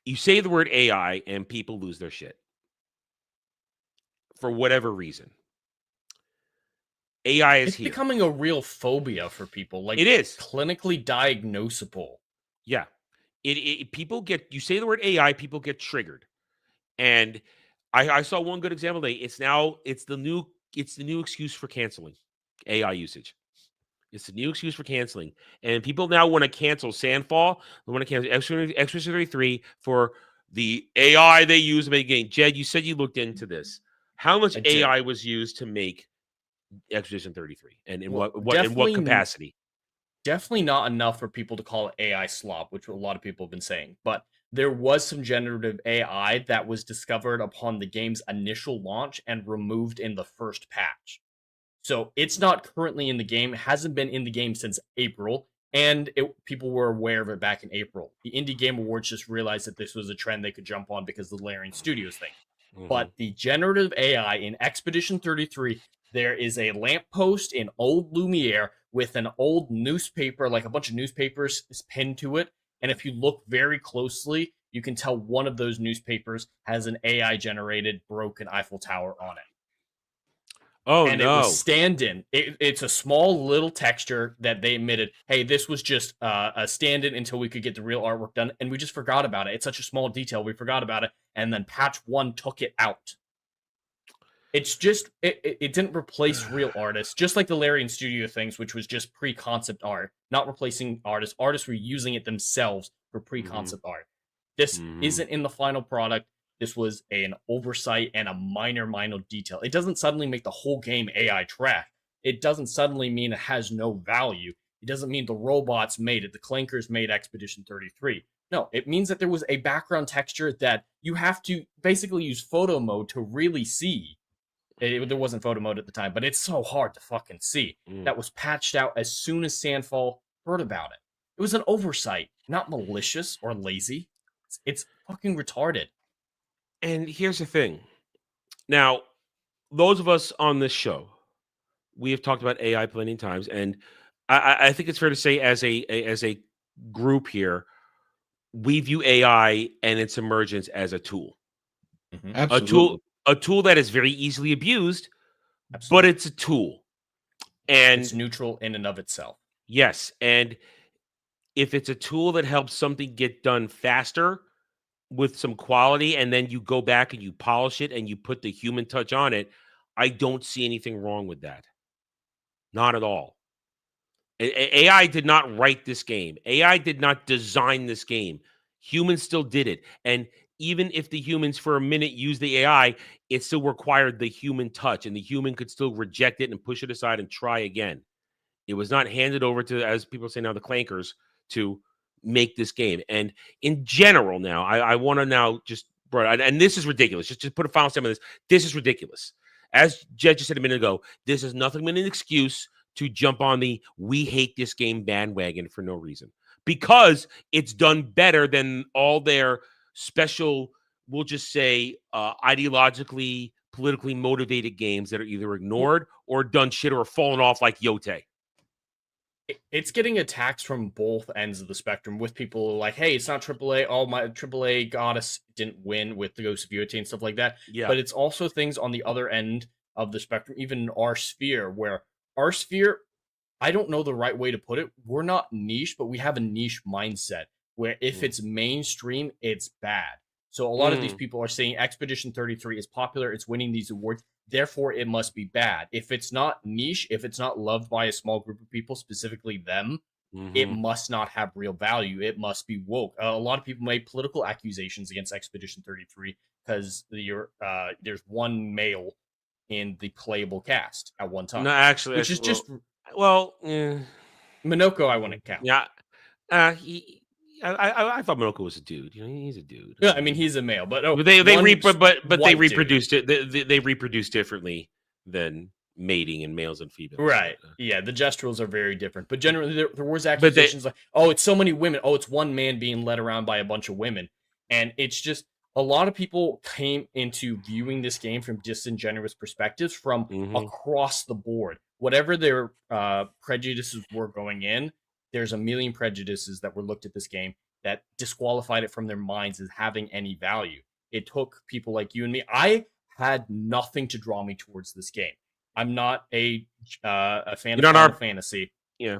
You say the word AI and people lose their shit for whatever reason. AI is it's here. becoming a real phobia for people. Like it is clinically diagnosable. Yeah, people get, you say the word AI, people get triggered, and I saw one good example today. It's the new excuse for canceling AI usage. It's the new excuse for canceling, and people now want to cancel Sandfall. They want to cancel Expedition 33 for the AI they use to make a game. Jed, you said you looked into this. How much AI was used to make Expedition 33, and in what capacity? Definitely not enough for people to call it AI slop, which a lot of people have been saying. But there was some generative AI that was discovered upon the game's initial launch and removed in the first patch. So it's not currently in the game, hasn't been in the game since April, and people were aware of it back in April. The Indie Game Awards just realized that this was a trend they could jump on because of the Larian Studios thing. Mm-hmm. But the generative AI in Expedition 33, there is a lamppost in Old Lumiere with an old newspaper, like a bunch of newspapers is pinned to it. And if you look very closely, you can tell one of those newspapers has an AI-generated broken Eiffel Tower on it. Oh, and no. It was stand-in. It's a small little texture that they admitted, hey, this was just a stand-in until we could get the real artwork done, and we just forgot about it. It's such a small detail, we forgot about it, and then patch 1 took it out. It's just, it didn't replace real artists, just like the Larian Studio things, which was just pre-concept art, not replacing artists. Artists were using it themselves for pre-concept art. This isn't in the final product. This was an oversight and a minor detail. It doesn't suddenly make the whole game AI trash. It doesn't suddenly mean it has no value. It doesn't mean the robots made it, the clankers made Expedition 33. No, it means that there was a background texture that you have to basically use photo mode to really see. There wasn't photo mode at the time, but it's so hard to fucking see. That was patched out as soon as Sandfall heard about it. It was an oversight, not malicious or lazy. It's fucking retarded. And here's the thing. Now, those of us on this show, we have talked about AI plenty of times, and I think it's fair to say, as a group here, we view AI and its emergence as a tool. Absolutely. A tool that is very easily abused, but it's a tool. And it's neutral in and of itself. Yes, and if it's a tool that helps something get done faster with some quality, and then you go back and you polish it and you put the human touch on it, I don't see anything wrong with that. Not at all. AI did not write this game. AI did not design this game. Humans still did it. And even if the humans for a minute used the AI, it still required the human touch, and the human could still reject it and push it aside and try again. It was not handed over to, as people say now, the clankers to make this game. And in general now, I want to now just, and this is ridiculous. Just put a final stamp on this. This is ridiculous. As Jed just said a minute ago, this is nothing but an excuse to jump on the "we hate this game" bandwagon for no reason, because it's done better than all their special, we'll just say, ideologically, politically motivated games that are either ignored or done shit or fallen off like Yote. It's getting attacks from both ends of the spectrum, with people like, hey, it's not AAA. Oh, my AAA goddess didn't win with the Ghost of Yote and stuff like that. Yeah. But it's also things on the other end of the spectrum, even in our sphere, where our sphere, I don't know the right way to put it. We're not niche, but we have a niche mindset where if it's mainstream, it's bad. So a lot of these people are saying Expedition 33 is popular, it's winning these awards, therefore it must be bad. If it's not niche, if it's not loved by a small group of people, specifically them, it must not have real value. It must be woke. A lot of people made political accusations against Expedition 33 because there's one male in the playable cast at one time. No, actually, which is just yeah. Minoko. I wouldn't count. Yeah, I thought Minoko was a dude. You know, he's a dude. Yeah, I mean he's a male, but they reproduce it. They reproduce differently than mating in males and females. Right. Yeah, the gesturals are very different. But generally there was accusations like, oh, it's so many women. Oh, it's one man being led around by a bunch of women. And it's just a lot of people came into viewing this game from disingenuous perspectives from across the board. Whatever their prejudices were going in, there's a million prejudices that were looked at this game that disqualified it from their minds as having any value. It took people like you and me. I had nothing to draw me towards this game. I'm not a fan of Final Fantasy. Yeah.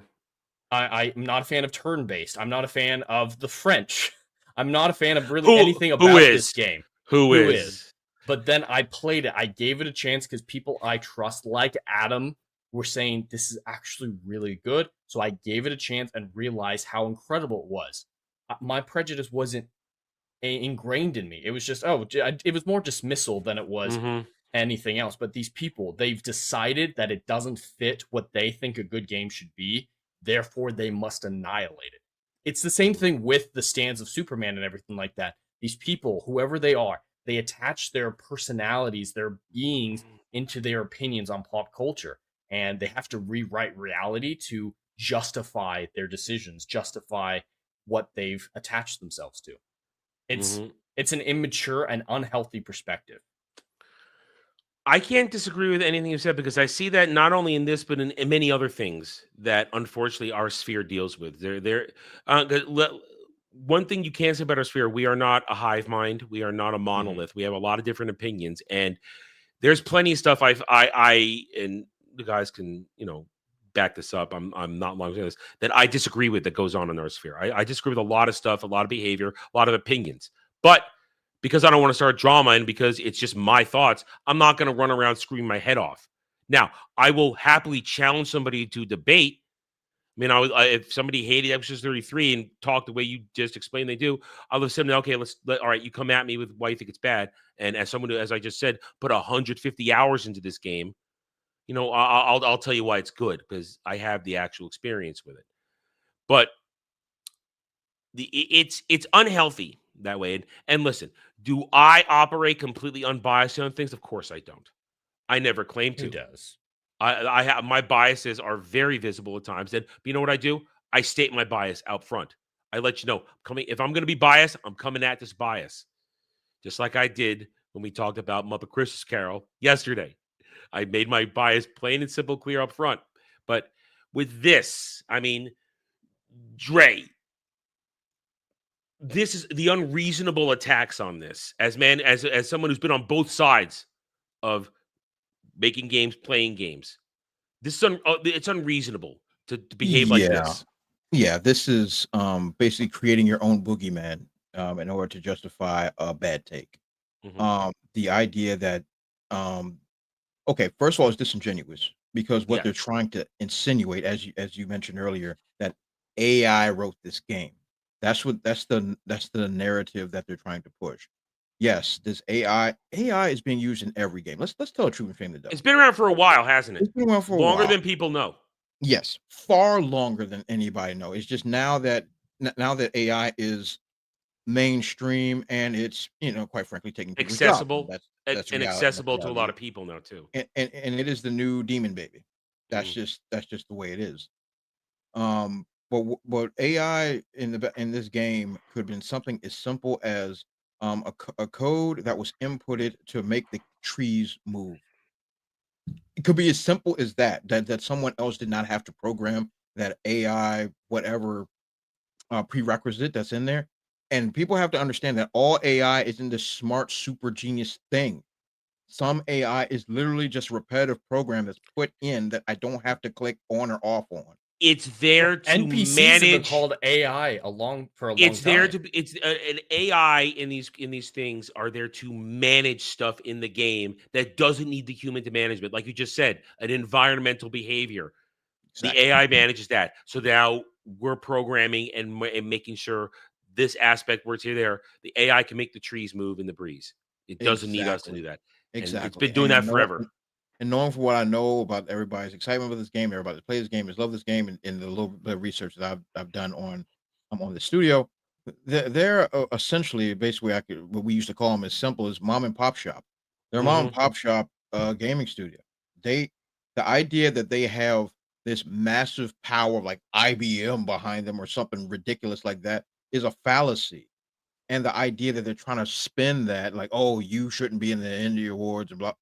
I'm not a fan of turn-based. I'm not a fan of the French. I'm not a fan of really anything about this game. Who is? But then I played it. I gave it a chance because people I trust, like Adam, were saying this is actually really good. So I gave it a chance and realized how incredible it was. My prejudice wasn't ingrained in me. It was just, it was more dismissal than it was anything else. But these people, they've decided that it doesn't fit what they think a good game should be. Therefore, they must annihilate it. It's the same thing with the stands of Superman and everything like that. These people, whoever they are, they attach their personalities, their beings into their opinions on pop culture. And they have to rewrite reality to justify their decisions, justify what they've attached themselves to. It's an immature and unhealthy perspective. I can't disagree with anything you said, because I see that not only in this, but in many other things that unfortunately our sphere deals with. One thing you can say about our sphere, we are not a hive mind. We are not a monolith. We have a lot of different opinions, and there's plenty of stuff I and the guys can, back this up. I'm not long saying this, that I disagree with that goes on in our sphere. I disagree with a lot of stuff, a lot of behavior, a lot of opinions. But because I don't want to start drama and because it's just my thoughts, I'm not going to run around screaming my head off. Now, I will happily challenge somebody to debate, I mean, if somebody hated Episode 33 and talked the way you just explained they do, I'll have said, okay, all right, you come at me with why you think it's bad. And as someone who, as I just said, put 150 hours into this game, you know, I'll tell you why it's good, because I have the actual experience with it. But it's unhealthy that way. And listen, do I operate completely unbiased on things? Of course I don't. I never claim to. Who does? I have, my biases are very visible at times. And you know what I do? I state my bias out front. I let you know, if I'm going to be biased, I'm coming at this bias. Just like I did when we talked about Muppet Christmas Carol yesterday. I made my bias plain and simple, clear up front. But with this, I mean, Dre, this is the unreasonable attacks on this. As someone who's been on both sides of making games, playing games, this is it's unreasonable to behave like this. Yeah, this is basically creating your own boogeyman in order to justify a bad take. The idea that okay, first of all, it's disingenuous because what they're trying to insinuate, as you mentioned earlier, that AI wrote this game. That's the narrative that they're trying to push. Yes, this AI is being used in every game. Let's tell the truth and shame the devil. It's been around for a while, hasn't it? It's been around for longer than people know. Yes, far longer than anybody knows. It's just now that AI is mainstream and it's, you know, quite frankly, taking people's jobs. Accessible. That's and reality. accessible to a lot of people now too. And it is the new demon baby. That's just the way it is. But AI in this game could have been something as simple as a code that was inputted to make the trees move. It could be as simple as that someone else did not have to program that AI, whatever prerequisite that's in there. And people have to understand that all AI isn't this smart, super genius thing. Some AI is literally just a repetitive program that's put in that I don't have to click on or off on. It's there to NPCs manage. have been called AI for a long time. It's there to. It's an AI in these things are there to manage stuff in the game that doesn't need the human to management. Like you just said, an environmental behavior. Exactly. The AI manages that. So now we're programming and making sure this aspect where it's there. The AI can make the trees move in the breeze. It doesn't need us to do that. Exactly. And it's been doing that forever. And knowing from what I know about everybody's excitement with this game, everybody that plays this game has loved this game, and the little bit of research that I've done on the studio, they're essentially basically what we used to call them as simple as mom and pop shop. They're a mom and pop shop gaming studio. The idea that they have this massive power like IBM behind them or something ridiculous like that is a fallacy. And the idea that they're trying to spin that like, oh, you shouldn't be in the Indie Awards and blah.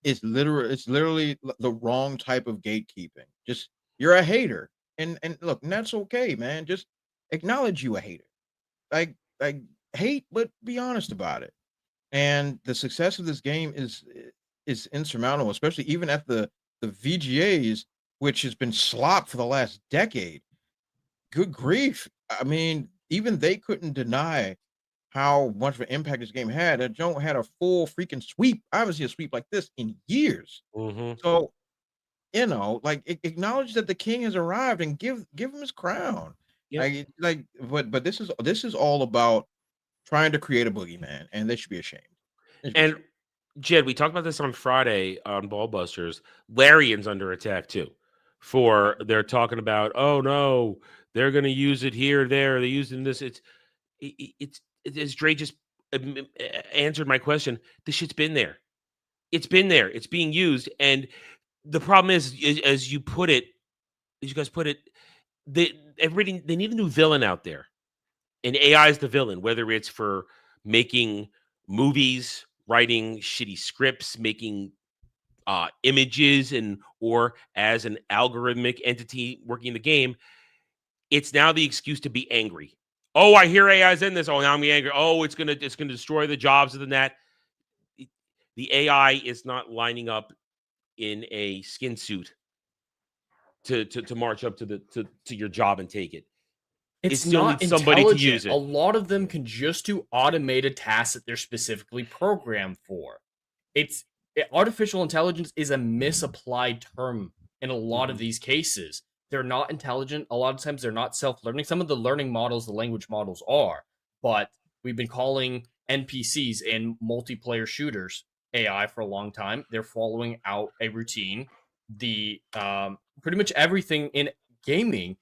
It's literally the wrong type of gatekeeping. Just you're a hater, and look, and that's okay, man. Just acknowledge you a hater, like hate, but be honest about it. And the success of this game is insurmountable, especially even at the VGAs, which has been slop for the last decade. Good grief! I mean, even they couldn't deny how much of an impact this game had. That Joan had a full freaking sweep. I haven't seen a sweep like this in years. So, you know, like acknowledge that the king has arrived and give him his crown. Yep. But this is all about trying to create a boogeyman, and they should be ashamed. And Jed, we talked about this on Friday on Ballbusters. Larian's under attack too. They're talking about, oh no, they're going to use it here, there. They used it in this. It's as Dre just answered my question, this shit's been there. It's been there. It's being used. And the problem is, as you guys put it, they need a new villain out there. And AI is the villain, whether it's for making movies, writing shitty scripts, making images, or as an algorithmic entity working the game. It's now the excuse to be angry. Oh, I hear AI's in this. Oh, now I'm angry. Oh, it's gonna destroy the jobs of the net. The AI is not lining up in a skin suit to march up to your job and take it. It's not somebody to use it. A lot of them can just do automated tasks that they're specifically programmed for. Artificial intelligence is a misapplied term in a lot of these cases. they're not intelligent. A lot of times they're not self-learning. Some of the learning models, the language models are, but we've been calling NPCs in multiplayer shooters AI for a long time. They're following out a routine. The pretty much everything in gaming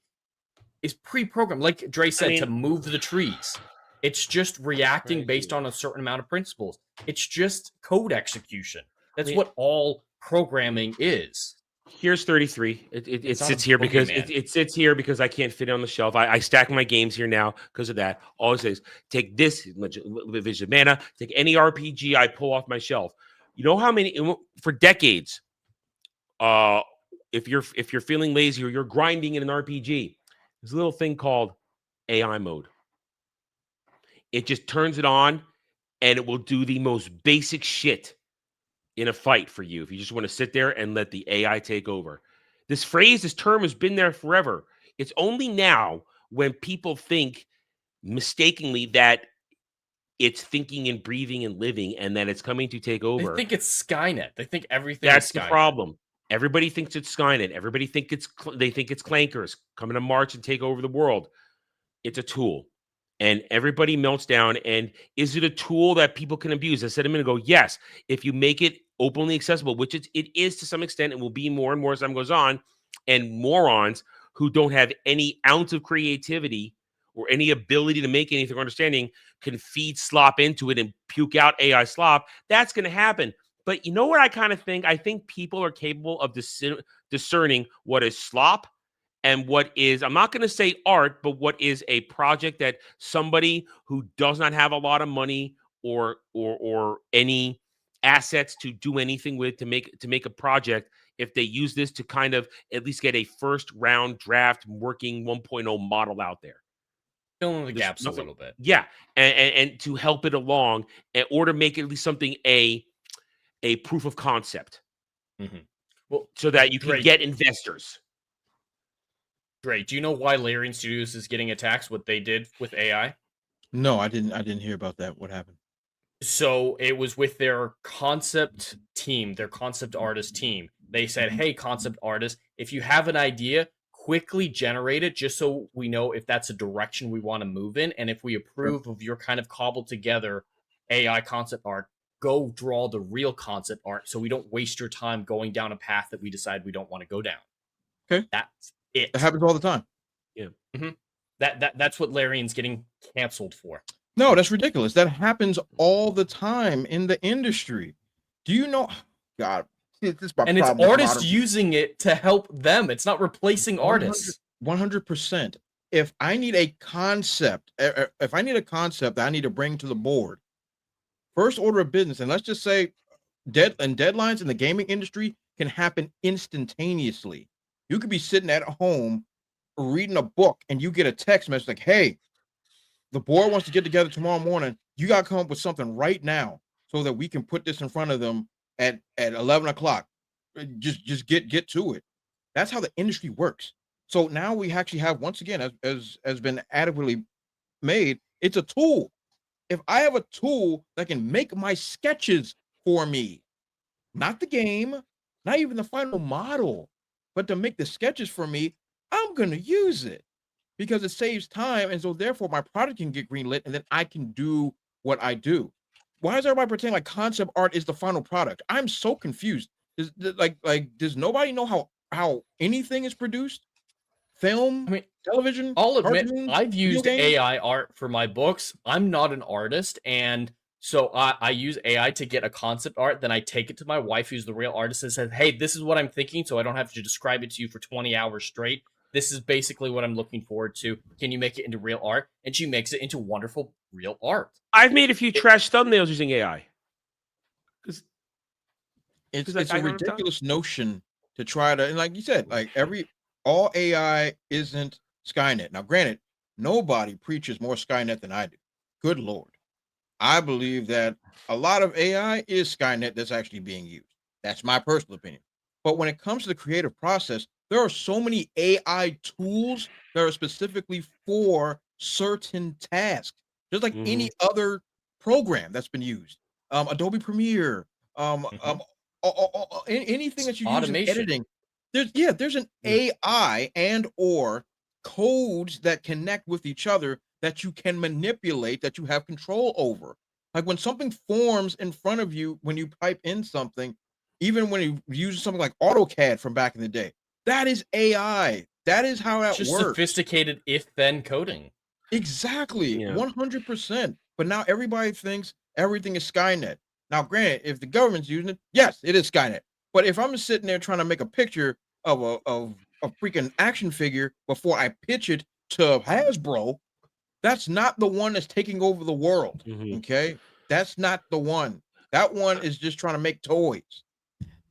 is pre-programmed, like Dre said, to move the trees. It's just reacting based on a certain amount of principles. It's just code execution. That's what all programming is. Here's 33. It sits here because it sits here because I can't fit it on the shelf. I stack my games here now because of that. All it says, take this Vision of Mana, take any RPG I pull off my shelf. You know how many for decades? If you're feeling lazy or you're grinding in an RPG, there's a little thing called AI mode. It just turns it on, and it will do the most basic shit in a fight for you if you just want to sit there and let the AI take over. This term has been there forever. It's only now when people think mistakenly that it's thinking and breathing and living and that it's coming to take over. They think it's Skynet. They think everything That's is Skynet. the problem. Everybody thinks it's Skynet. Everybody think they think it's clankers coming to march and take over the world. It's a tool. And everybody melts down. And is it a tool that people can abuse? I said a minute ago, yes. If you make it openly accessible, which it is to some extent, and will be more and more as time goes on, and morons who don't have any ounce of creativity or any ability to make anything or understanding can feed slop into it and puke out AI slop, that's going to happen. But you know what I kind of think? I think people are capable of discerning what is slop and what is, I'm not going to say art, but what is a project that somebody who does not have a lot of money or any assets to do anything with to make a project, if they use this to kind of at least get a first round draft working 1.0 model out there. Fill in the gaps a little bit. Yeah. And to help it along or to make at least something a proof of concept. Mm-hmm. Well, so that you can get investors. Great. Do you know why Larian Studios is getting attacked? What they did with AI? No, I didn't hear about that. What happened? So it was with their concept team, their concept artist team. They said, "Hey, concept artist, if you have an idea, quickly generate it just so we know if that's a direction we want to move in, and if we approve of your kind of cobbled together AI concept art, go draw the real concept art so we don't waste your time going down a path that we decide we don't want to go down." Okay, that's it. That happens all the time. Yeah. Mm-hmm. That's what Larian's getting canceled for. No, that's ridiculous. That happens all the time in the industry. Do you know? God, it's artists using it to help them. It's not replacing artists. 100%. If I need a concept, that I need to bring to the board, first order of business, and let's just say deadlines in the gaming industry can happen instantaneously. You could be sitting at home reading a book and you get a text message like, "Hey, the board wants to get together tomorrow morning. You got to come up with something right now so that we can put this in front of them at 11 o'clock. Just get to it." That's how the industry works. So now we actually have, once again, as been adequately made, it's a tool. If I have a tool that can make my sketches for me, not the game, not even the final model, but to make the sketches for me, I'm going to use it because it saves time. And so therefore my product can get greenlit and then I can do what I do. Why does everybody pretend like concept art is the final product? I'm so confused. Does nobody know how anything is produced? Film, television? I'll admit, I've used AI art for my books. I'm not an artist, and so I use AI to get a concept art. Then I take it to my wife, who's the real artist, and says, "Hey, this is what I'm thinking, so I don't have to describe it to you for 20 hours straight. This is basically what I'm looking forward to. Can you make it into real art?" And she makes it into wonderful real art. I've made a few trash thumbnails using AI. It's a ridiculous notion to try to, and like you said, all AI isn't Skynet. Now, granted, nobody preaches more Skynet than I do. Good Lord. I believe that a lot of AI is Skynet that's actually being used. That's my personal opinion. But when it comes to the creative process, there are so many AI tools that are specifically for certain tasks, just like any other program that's been used. Adobe Premiere, anything that you use in editing. there's an AI and or codes that connect with each other that you can manipulate, that you have control over. Like when something forms in front of you, when you type in something, even when you use something like AutoCAD from back in the day, that is AI. That is how that Just works. sophisticated if-then coding. Exactly, Yeah. 100%. But now everybody thinks everything is Skynet. Now, granted, if the government's using it, yes, it is Skynet. But if I'm sitting there trying to make a picture of a freaking action figure before I pitch it to Hasbro, that's not the one that's taking over the world. Mhm. Okay, that's not the one. That one is just trying to make toys.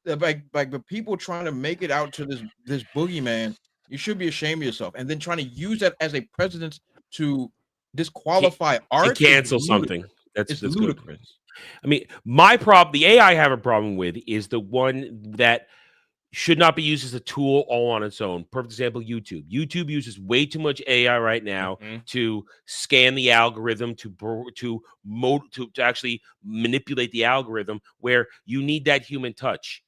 Like the people trying to make it out to this boogeyman, you should be ashamed of yourself. And then trying to use that as a precedent to disqualify To art, cancel is something. ludicrous. That's It's good. ludicrous. I mean, my problem, the AI I have a problem with is the one that should not be used as a tool all on its own. Perfect example, YouTube. YouTube uses way too much AI right now to scan the algorithm, to actually manipulate the algorithm, where you need that human touch.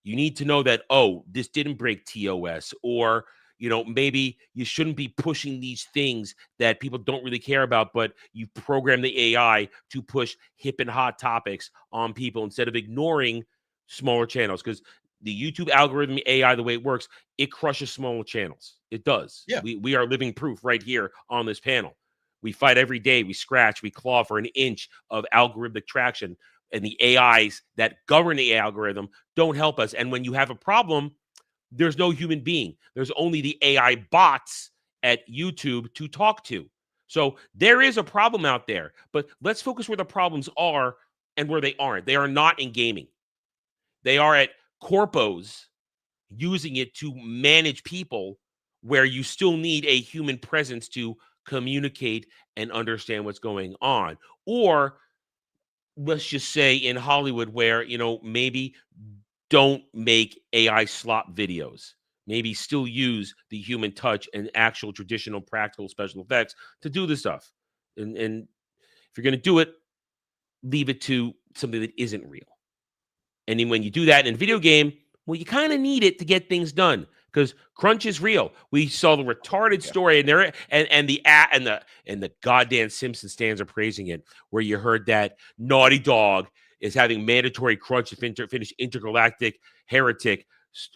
You need to know that, oh, this didn't break TOS, or maybe you shouldn't be pushing these things that people don't really care about, but you program the AI to push hip and hot topics on people instead of ignoring smaller channels. Because the YouTube algorithm AI, the way it works, it crushes smaller channels. It does. Yeah. We are living proof right here on this panel. We fight every day. We scratch, we claw for an inch of algorithmic traction. And the AIs that govern the algorithm don't help us. And when you have a problem, there's no human being. There's only the AI bots at YouTube to talk to. So there is a problem out there. But let's focus where the problems are and where they aren't. They are not in gaming. They are at corpos using it to manage people, where you still need a human presence to communicate and understand what's going on. Or let's just say in Hollywood, where maybe don't make AI slop videos. Maybe still use the human touch and actual traditional practical special effects to do this stuff. And if you're going to do it, leave it to something that isn't real. And then when you do that in a video game, well, you kind of need it to get things done, because crunch is real. We saw the retarded story, and the goddamn Simpsons stands are praising it, where you heard that Naughty Dog is having mandatory crunch to finish Intergalactic Heretic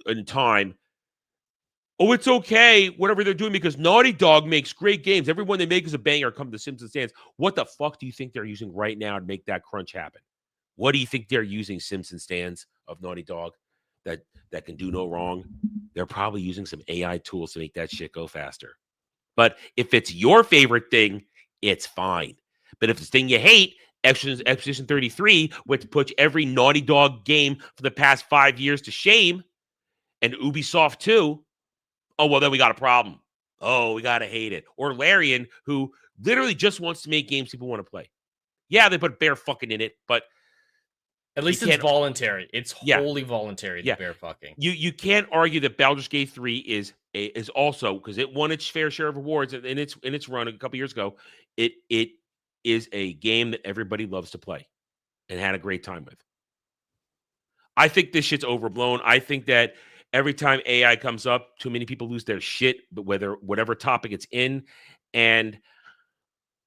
in time. Oh, it's okay, whatever they're doing, because Naughty Dog makes great games. Everyone they make is a banger. Come to the Simpsons stands. What the fuck do you think they're using right now to make that crunch happen? What do you think they're using, Simpson stands of Naughty Dog, that can do no wrong? They're probably using some AI tools to make that shit go faster. But if it's your favorite thing, it's fine. But if it's the thing you hate, Attribution 33, which puts every Naughty Dog game for the past 5 years to shame, and Ubisoft too, oh, well, then we got a problem. Oh, we got to hate it. Or Larian, who literally just wants to make games people want to play. Yeah, they put bear fucking in it, but at least it's voluntary. It's wholly voluntary. Yeah, bear fucking. You can't argue that Baldur's Gate 3 is also, because it won its fair share of awards in its run a couple years ago. It is a game that everybody loves to play and had a great time with. I think this shit's overblown. I think that every time AI comes up, too many people lose their shit, but whatever topic it's in, and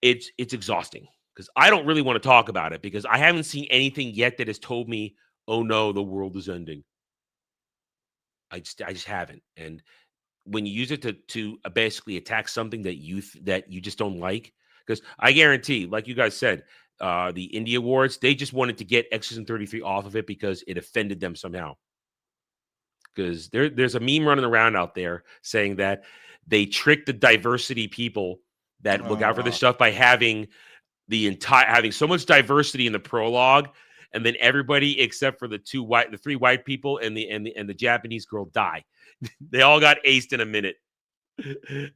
it's exhausting. Because I don't really want to talk about it, because I haven't seen anything yet that has told me, oh no, the world is ending. I just haven't. And when you use it to basically attack something that you just don't like, because I guarantee, like you guys said, the Indie Awards, they just wanted to get Attribution 33 off of it because it offended them somehow. Because there's a meme running around out there saying that they tricked the diversity people that look out for this stuff by having having so much diversity in the prologue, and then everybody except for the three white people and the Japanese girl die. They all got aced in a minute,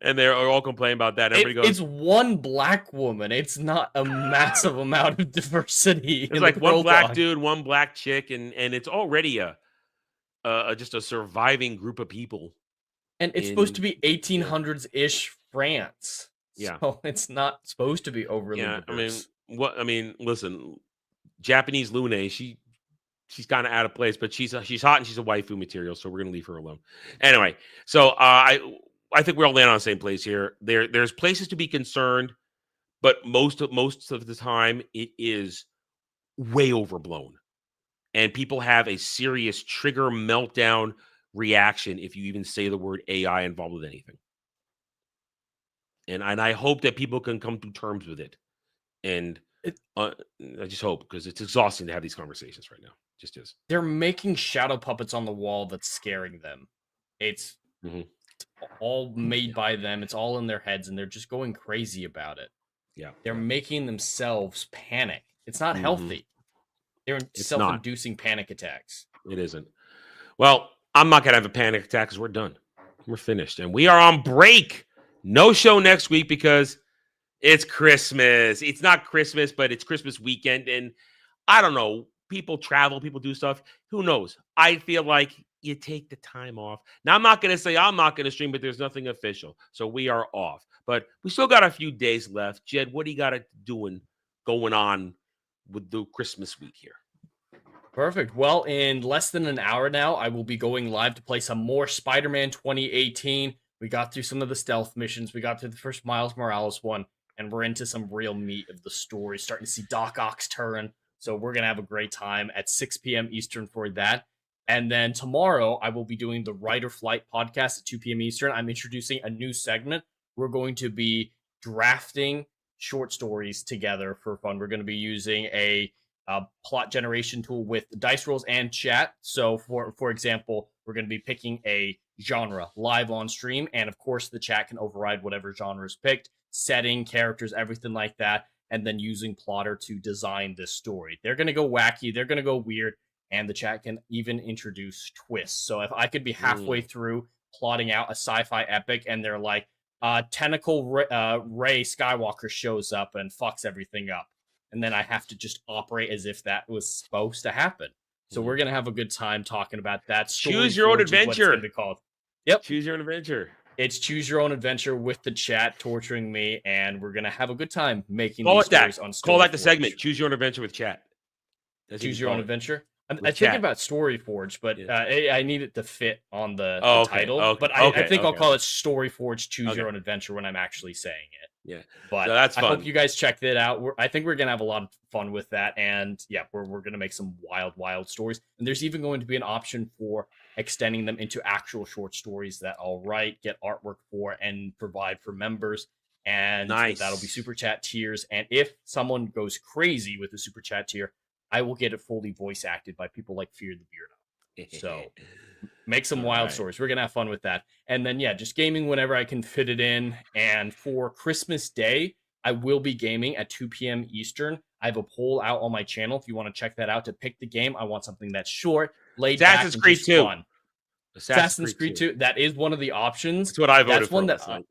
and they're all complaining about that. Everybody goes, "It's one black woman. It's not a massive amount of diversity." It's like one black dude, one black chick, and it's already just a surviving group of people. And it's supposed to be 1800s ish France. Yeah, so it's not supposed to be overly diverse. listen, Japanese Lune, she she's kind of out of place, but she's hot and she's a waifu material, so we're gonna leave her alone. Anyway, so I think we're all landing on the same place here. There's places to be concerned, but most of the time it is way overblown, and people have a serious trigger meltdown reaction if you even say the word AI involved with anything. And I hope that people can come to terms with it. And I just hope, because it's exhausting to have these conversations right now. Just is. They're making shadow puppets on the wall that's scaring them. It's all made by them. It's all in their heads, and they're just going crazy about it. Yeah. They're making themselves panic. It's not healthy. They're self-inducing panic attacks. It isn't. Well, I'm not going to have a panic attack because we're done. We're finished. And we are on break. No show next week because it's Christmas. It's not Christmas, but it's Christmas weekend. And I don't know. People travel. People do stuff. Who knows? I feel like you take the time off. Now, I'm not going to say I'm not going to stream, but there's nothing official. So we are off. But we still got a few days left. Jed, what do you got going on with the Christmas week here? Perfect. Well, in less than an hour now, I will be going live to play some more Spider-Man 2018. We got through some of the stealth missions. We got through the first Miles Morales one, and we're into some real meat of the story. Starting to see Doc Ock's turn. So we're going to have a great time at 6 p.m. Eastern for that. And then tomorrow, I will be doing the Writer Flight podcast at 2 p.m. Eastern. I'm introducing a new segment. We're going to be drafting short stories together for fun. We're going to be using a plot generation tool with dice rolls and chat. So, for example, we're going to be picking a genre live on stream, and of course, the chat can override whatever genre is picked, setting, characters, everything like that, and then using Plotter to design this story. They're going to go wacky, they're going to go weird, and the chat can even introduce twists. So, if I could be halfway through plotting out a sci-fi epic, and they're like, Tentacle Ray Skywalker shows up and fucks everything up, and then I have to just operate as if that was supposed to happen. So we're gonna have a good time talking about that. Choose your own adventure. Be called. Yep. Choose your own adventure. It's choose your own adventure with the chat torturing me, and we're gonna have a good time making Call these it that. stories on Storyforge. Call that the segment. Choose your own adventure with chat. Choose your own adventure. I think about Storyforge, but I need it to fit on the title. Okay, but I think I'll call it Storyforge Choose Your Own Adventure when I'm actually saying it. Yeah, but so that's fun. I hope you guys check that out. I think we're gonna have a lot of fun with that, and yeah, we're gonna make some wild stories. And there's even going to be an option for extending them into actual short stories that I'll write, get artwork for, and provide for members. And that'll be super chat tiers. And if someone goes crazy with the super chat tier, I will get it fully voice acted by people like Fear the Beardo. So make some wild stories. We're going to have fun with that. And then, yeah, just gaming whenever I can fit it in. And for Christmas Day, I will be gaming at 2 p.m. Eastern. I have a poll out on my channel if you want to check that out to pick the game. I want something that's short, laid back, and just fun. Assassin's Creed 2. That is one of the options. That's what I voted That's one for.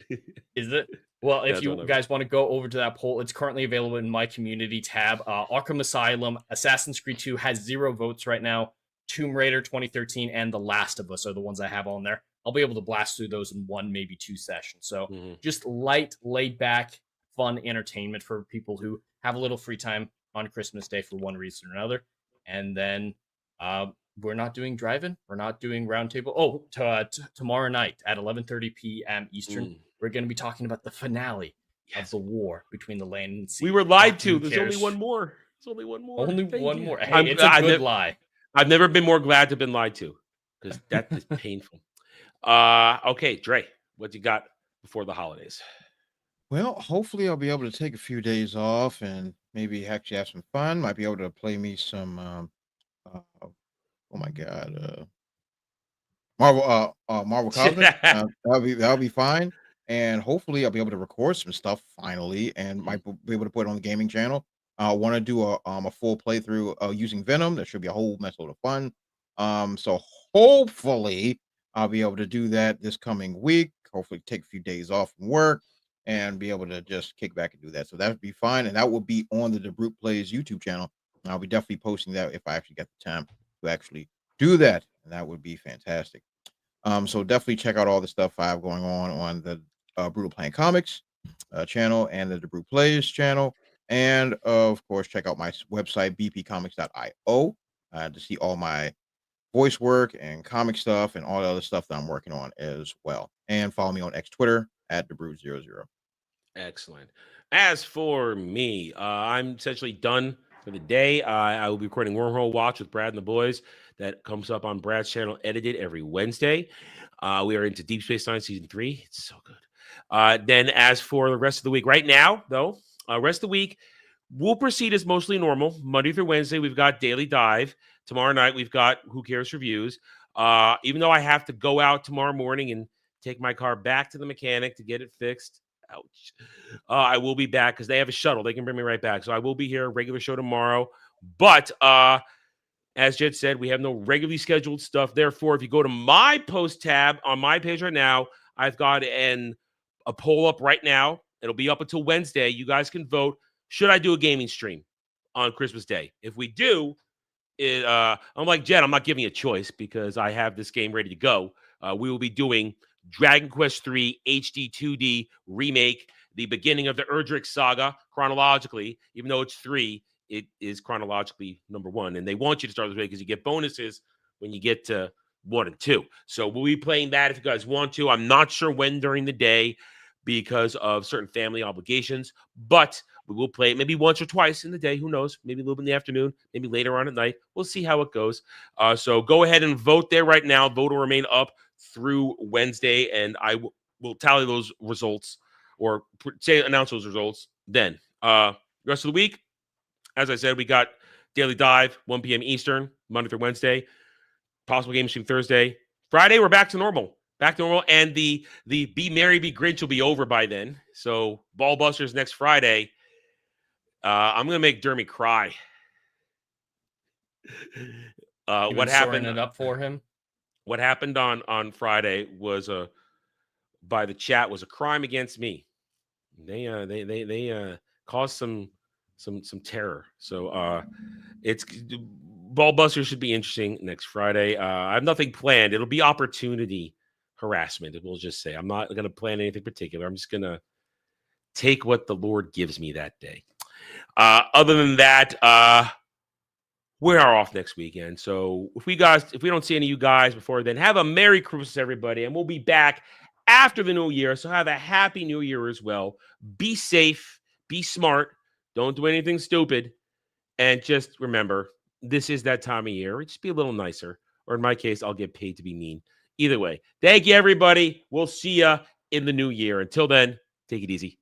That is it? Well, if you guys want to go over to that poll, it's currently available in my community tab. Arkham Asylum, Assassin's Creed 2 has 0 votes right now. Tomb Raider 2013 and The Last of Us are the ones I have on there. I'll be able to blast through those in 1, maybe 2 sessions. So just light, laid back, fun entertainment for people who have a little free time on Christmas Day for one reason or another. And then we're not doing drive-in. We're not doing roundtable. Oh, tomorrow night at 11:30 p.m. Eastern, we're going to be talking about the finale of the war between the land and sea. We were lied to. There's only one more. There's only one more. Only one more. Hey, it's a good lie. I've never been more glad to have been lied to, because that is painful. Okay, Dre, what you got before the holidays? Well, hopefully I'll be able to take a few days off and maybe actually have some fun. Might be able to play me some oh my god, Marvel Covenant. That'll be fine. And hopefully I'll be able to record some stuff finally, and might be able to put it on the gaming channel. I want to do a full playthrough using Venom. That should be a whole mess load of fun. So hopefully I'll be able to do that this coming week. Hopefully take a few days off from work and be able to just kick back and do that. So that would be fine, and that will be on the DeBrute Plays YouTube channel. I'll be definitely posting that if I actually get the time to actually do that, and that would be fantastic. So definitely check out all the stuff I have going on the Brutal Playing Comics channel and the DeBrute Plays channel. And of course, check out my website, bpcomics.io. to see all my voice work and comic stuff and all the other stuff that I'm working on as well. And follow me on X Twitter at TheBruce00. Excellent. As for me, I'm essentially done for the day. I will be recording Wormhole Watch with Brad and the boys. That comes up on Brad's channel, edited every Wednesday. We are into Deep Space Nine Season 3. It's so good. Then as for the rest of the week, right now, though, rest of the week, we'll proceed as mostly normal. Monday through Wednesday, we've got Daily Dive. Tomorrow night, we've got Who Cares Reviews. Even though I have to go out tomorrow morning and take my car back to the mechanic to get it fixed, ouch, I will be back because they have a shuttle. They can bring me right back. So I will be here, regular show tomorrow. But as Jed said, we have no regularly scheduled stuff. Therefore, if you go to my post tab on my page right now, I've got a poll up right now. It'll be up until Wednesday. You guys can vote. Should I do a gaming stream on Christmas Day? If we do, I'm like, Jed, I'm not giving you a choice because I have this game ready to go. We will be doing Dragon Quest III HD 2D remake, the beginning of the Erdrick saga chronologically. Even though it's 3, it is chronologically number 1. And they want you to start this way because you get bonuses when you get to 1 and 2. So we'll be playing that if you guys want to. I'm not sure when during the day because of certain family obligations, but we will play it maybe once or twice in the day. Who knows? Maybe a little bit in the afternoon, maybe later on at night. We'll see how it goes. So go ahead and vote there right now. Vote will remain up through Wednesday, and I will tally those results or announce those results then. Rest of the week, as I said, we got Daily Dive, 1 p.m. Eastern, Monday through Wednesday. Possible game stream Thursday. Friday, we're back to normal. And the Be Merry, Be Grinch will be over by then. So Ballbusters next Friday. I'm going to make Dermy cry. What happened? It up for him. What happened on Friday was by the chat was a crime against me. They caused some terror. So it's Ballbusters should be interesting next Friday. I have nothing planned. It'll be opportunity harassment. We'll just say I'm not going to plan anything particular. I'm just going to take what the Lord gives me that day. Other than that, we are off next weekend. So if we don't see any of you guys before then, have a Merry Christmas, everybody. And we'll be back after the new year. So have a happy new year as well. Be safe, be smart. Don't do anything stupid. And just remember, this is that time of year. Just be a little nicer. Or in my case, I'll get paid to be mean. Either way, thank you, everybody. We'll see you in the new year. Until then, take it easy.